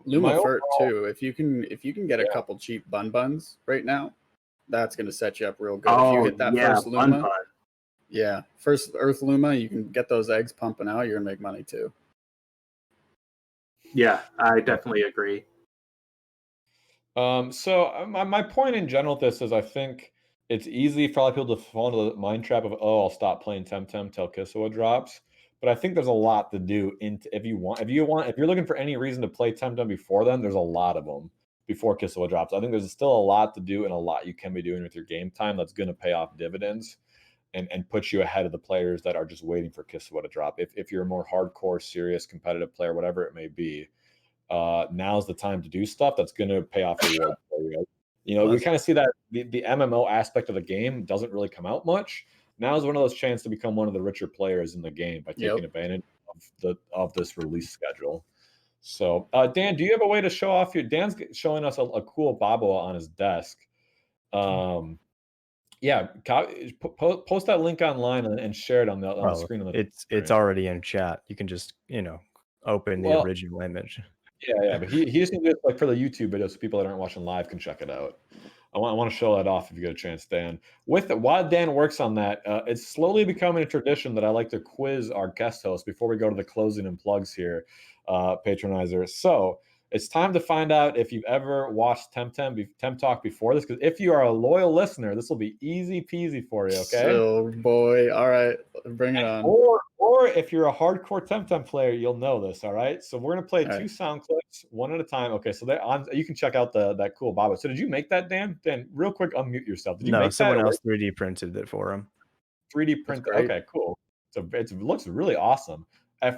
Luma Fert too. If you can get a couple cheap buns right now, that's going to set you up real good. If you hit that first Luma, first Earth Luma, you can get those eggs pumping out. You're going to make money too. Yeah, I definitely agree. So my point in general with this is I think it's easy for a lot of people to fall into the mind trap of, I'll stop playing Temtem till Kisiwa drops. But I think there's a lot to do if you're looking for any reason to play Temtem before then, there's a lot of them before Kisiwa drops. I think there's still a lot to do and a lot you can be doing with your game time that's going to pay off dividends and put you ahead of the players that are just waiting for Kisiwa to drop. If you're a more hardcore, serious, competitive player, whatever it may be, now's the time to do stuff that's going to pay off reward for you. We kind of see that the MMO aspect of the game doesn't really come out much. Now is one of those chances to become one of the richer players in the game by taking advantage of this release schedule. So, Dan, do you have a way to show off Dan's showing us a cool Babawa on his desk. Post that link online and share it on the screen. It's already in chat. You can just open the original image. Yeah, but he just needs it like for the YouTube video so people that aren't watching live can check it out. I want to show that off if you get a chance, Dan. While Dan works on that, it's slowly becoming a tradition that I like to quiz our guest host before we go to the closing and plugs here, Patronizer. So it's time to find out if you've ever watched TemTalk before this, because if you are a loyal listener, this will be easy peasy for you, okay? So, boy, all right, bring it on. Or Or if you're a hardcore Temtem player, you'll know this. All right. So we're gonna play All two right. sound clips, one at a time. Okay. So you can check out that cool Bobo. So did you make that, Dan? Dan, real quick, unmute yourself. Did you No, make that? someone Or else 3D printed it for him. 3D That's print? great. Okay, cool. So it looks really awesome.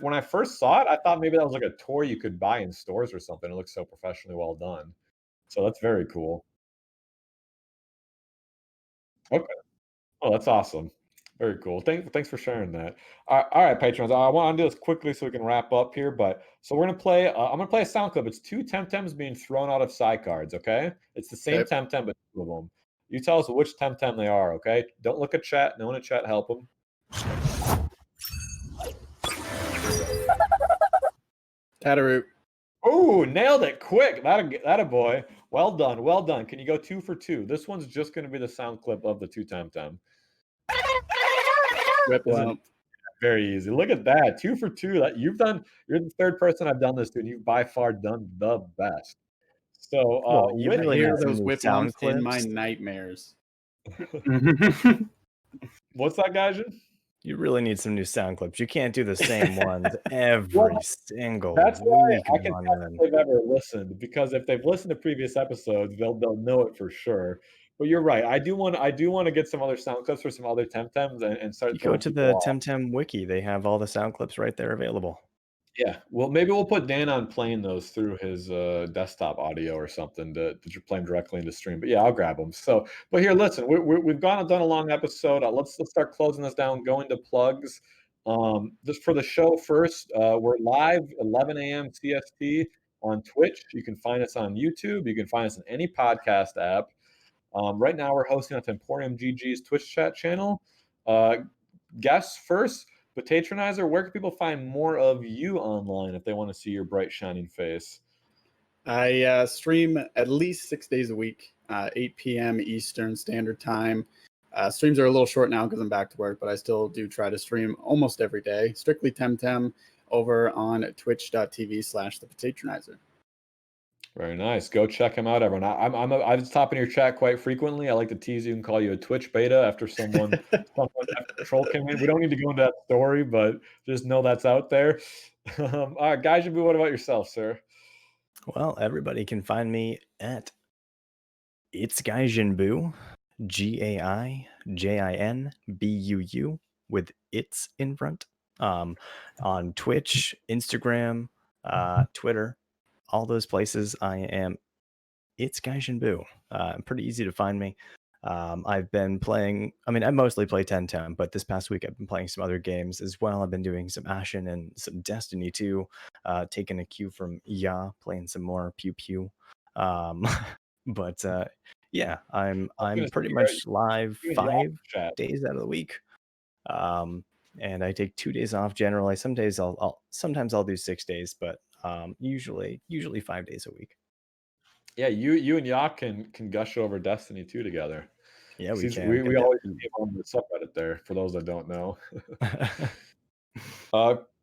When I first saw it, I thought maybe that was like a toy you could buy in stores or something. It looks so professionally well done. So that's very cool. Okay. Oh, that's awesome. Very cool. Thanks for sharing that. All right, patrons. I want to do this quickly so we can wrap up here. But so we're gonna play. I'm gonna play a sound clip. It's two Temtems being thrown out of side cards. Okay, it's the same Okay. Temtem, but two of them. You tell us which Temtem they are. Okay, don't look at chat. No one in chat help them. Tataroot. Oh, nailed it quick. That a boy. Well done. Well done. Can you go 2 for 2? This one's just going to be the sound clip of the two Temtem. Whiplamp. Very easy. Look at that. 2 for 2. You're the third person I've done this to, and you've by far done the best. So, Well, you I really hear need some those new whip sound lumps in my clips. nightmares. What's that, Gaijin? You really need some new sound clips. You can't do the same ones every Well, single That's why week. I can tell if they've ever listened, because if they've listened to previous episodes, they'll know it for sure. But you're right. I do want to get some other sound clips for some other Temtems and start You go throwing to people the off. Temtem wiki. They have all the sound clips right there available. Yeah, well, maybe we'll put Dan on playing those through his desktop audio or something to play them directly into stream. But yeah, I'll grab them. So, but here, listen, we've done a long episode. Let's start closing this down. Going to plugs. Just for the show first, we're live 11 a.m. CST on Twitch. You can find us on YouTube. You can find us in any podcast app. Right now, we're hosting on Emporium GG's Twitch chat channel. Guests first. Potatronizer, where can people find more of you online if they want to see your bright, shining face? I stream at least 6 days a week, 8 p.m. Eastern Standard Time. Streams are a little short now because I'm back to work, but I still do try to stream almost every day. Strictly Temtem over on twitch.tv/thePotatronizer. Very nice. Go check him out, everyone. I was topping your chat quite frequently. I like to tease you and call you a Twitch beta after someone after the troll came in. We don't need to go into that story, but just know that's out there. All right, guys, what about yourself, sir? Well, everybody can find me at It's Gaijinbu, GAIJINBUU with it's in front. On Twitch, Instagram, Twitter, all those places I am It's Gaijinbu. Pretty easy to find me. I've been playing, I mostly play Temtem, but this past week I've been playing some other games as well. I've been doing some Ashen and some Destiny 2, taking a cue from Ya, playing some more Pew Pew. But yeah, I'm pretty much live 5 days out of the week. And I take 2 days off generally. Sometimes I'll do 6 days, but usually 5 days a week. Yeah, you and Yak can gush over Destiny 2 together. Yeah, we can. We always keep on the subreddit there, for those that don't know.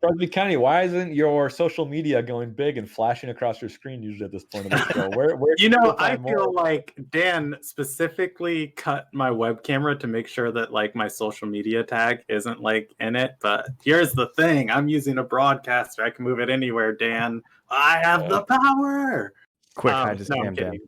Crosby Kenny, why isn't your social media going big and flashing across your screen usually at this point of the show? Where I feel like Dan specifically cut my web camera to make sure that like my social media tag isn't like in it. But here's the thing: I'm using a broadcaster. I can move it anywhere. Dan, I have the power. Quick, hide to scam, Dan.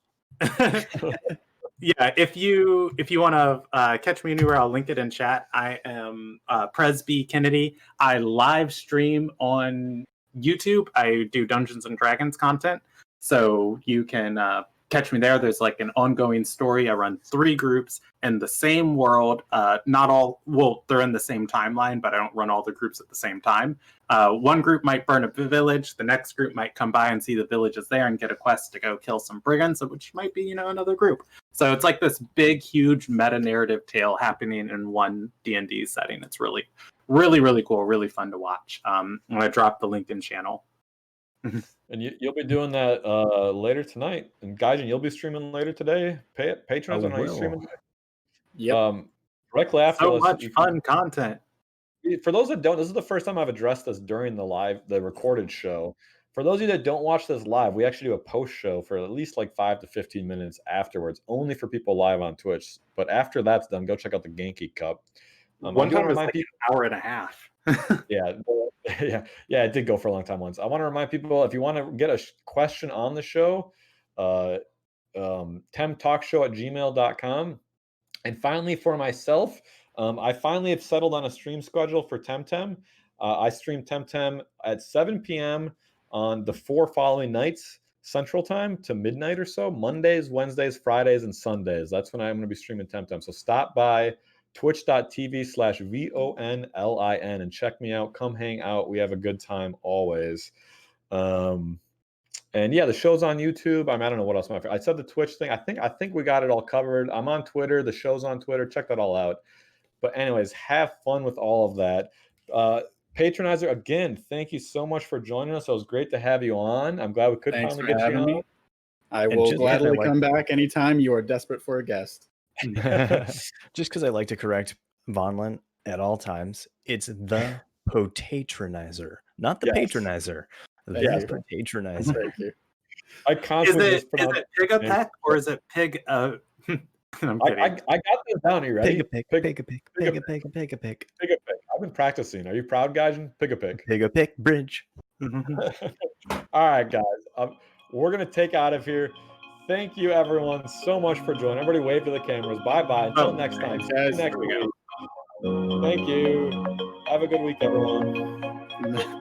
Yeah, if you want to catch me anywhere, I'll link it in chat. I am Presby Kennedy. I live stream on YouTube. I do Dungeons and Dragons content, so you can catch me there. There's like an ongoing story. I run 3 groups in the same world. Not all, well, they're in the same timeline, but I don't run all the groups at the same time. One group might burn a village. The next group might come by and see the village is there and get a quest to go kill some brigands, which might be, another group. So it's like this big, huge meta-narrative tale happening in one D&D setting. It's really, really, really cool, really fun to watch. I'm going to drop the LinkedIn channel. And you'll be doing that later tonight. And Gaijin, you'll be streaming later today. Patrons, are you streaming today? Yep. Directly after so much fun content. For those that don't, this is the first time I've addressed this during the recorded show. For those of you that don't watch this live, we actually do a post show for at least like 5 to 15 minutes afterwards, only for people live on Twitch. But after that's done, go check out the Genki Cup. One time it was like an hour and a half. Yeah, yeah. It did go for a long time once. I want to remind people, if you want to get a question on the show, temtalkshow@gmail.com. And finally, for myself, I finally have settled on a stream schedule for TemTem. I stream TemTem at 7 p.m. on the 4 following nights Central Time to midnight or so, Mondays, Wednesdays, Fridays, and Sundays. That's when I'm going to be streaming TemTem. So stop by twitch.tv/VONLIN and check me out. Come hang out. We have a good time always. And yeah, the show's on YouTube. I don't know what else. I said the Twitch thing. I think we got it all covered. I'm on Twitter. The show's on Twitter. Check that all out. But anyways, have fun with all of that. Patronizer, again, thank you so much for joining us. It was great to have you on. I'm glad we could Thanks finally for get you having on. me. I will gladly come back anytime you are desperate for a guest. Just because I like to correct Vonlin at all times, it's the Potatronizer, not the Patronizer. The Potatronizer. Thank you. I constantly Is it Pig-a-peck or is it Pig? I'm kidding. I got this down. Are you ready? Pig-a-pick. I've been practicing. Are you proud, guys? Pig-a-pick. Pig-a-pick bridge. All right, guys. We're going to take out of here. Thank you, everyone, so much for joining. Everybody wave to the cameras. Bye-bye. Until next time. See you next week. Thank you. Have a good week, everyone.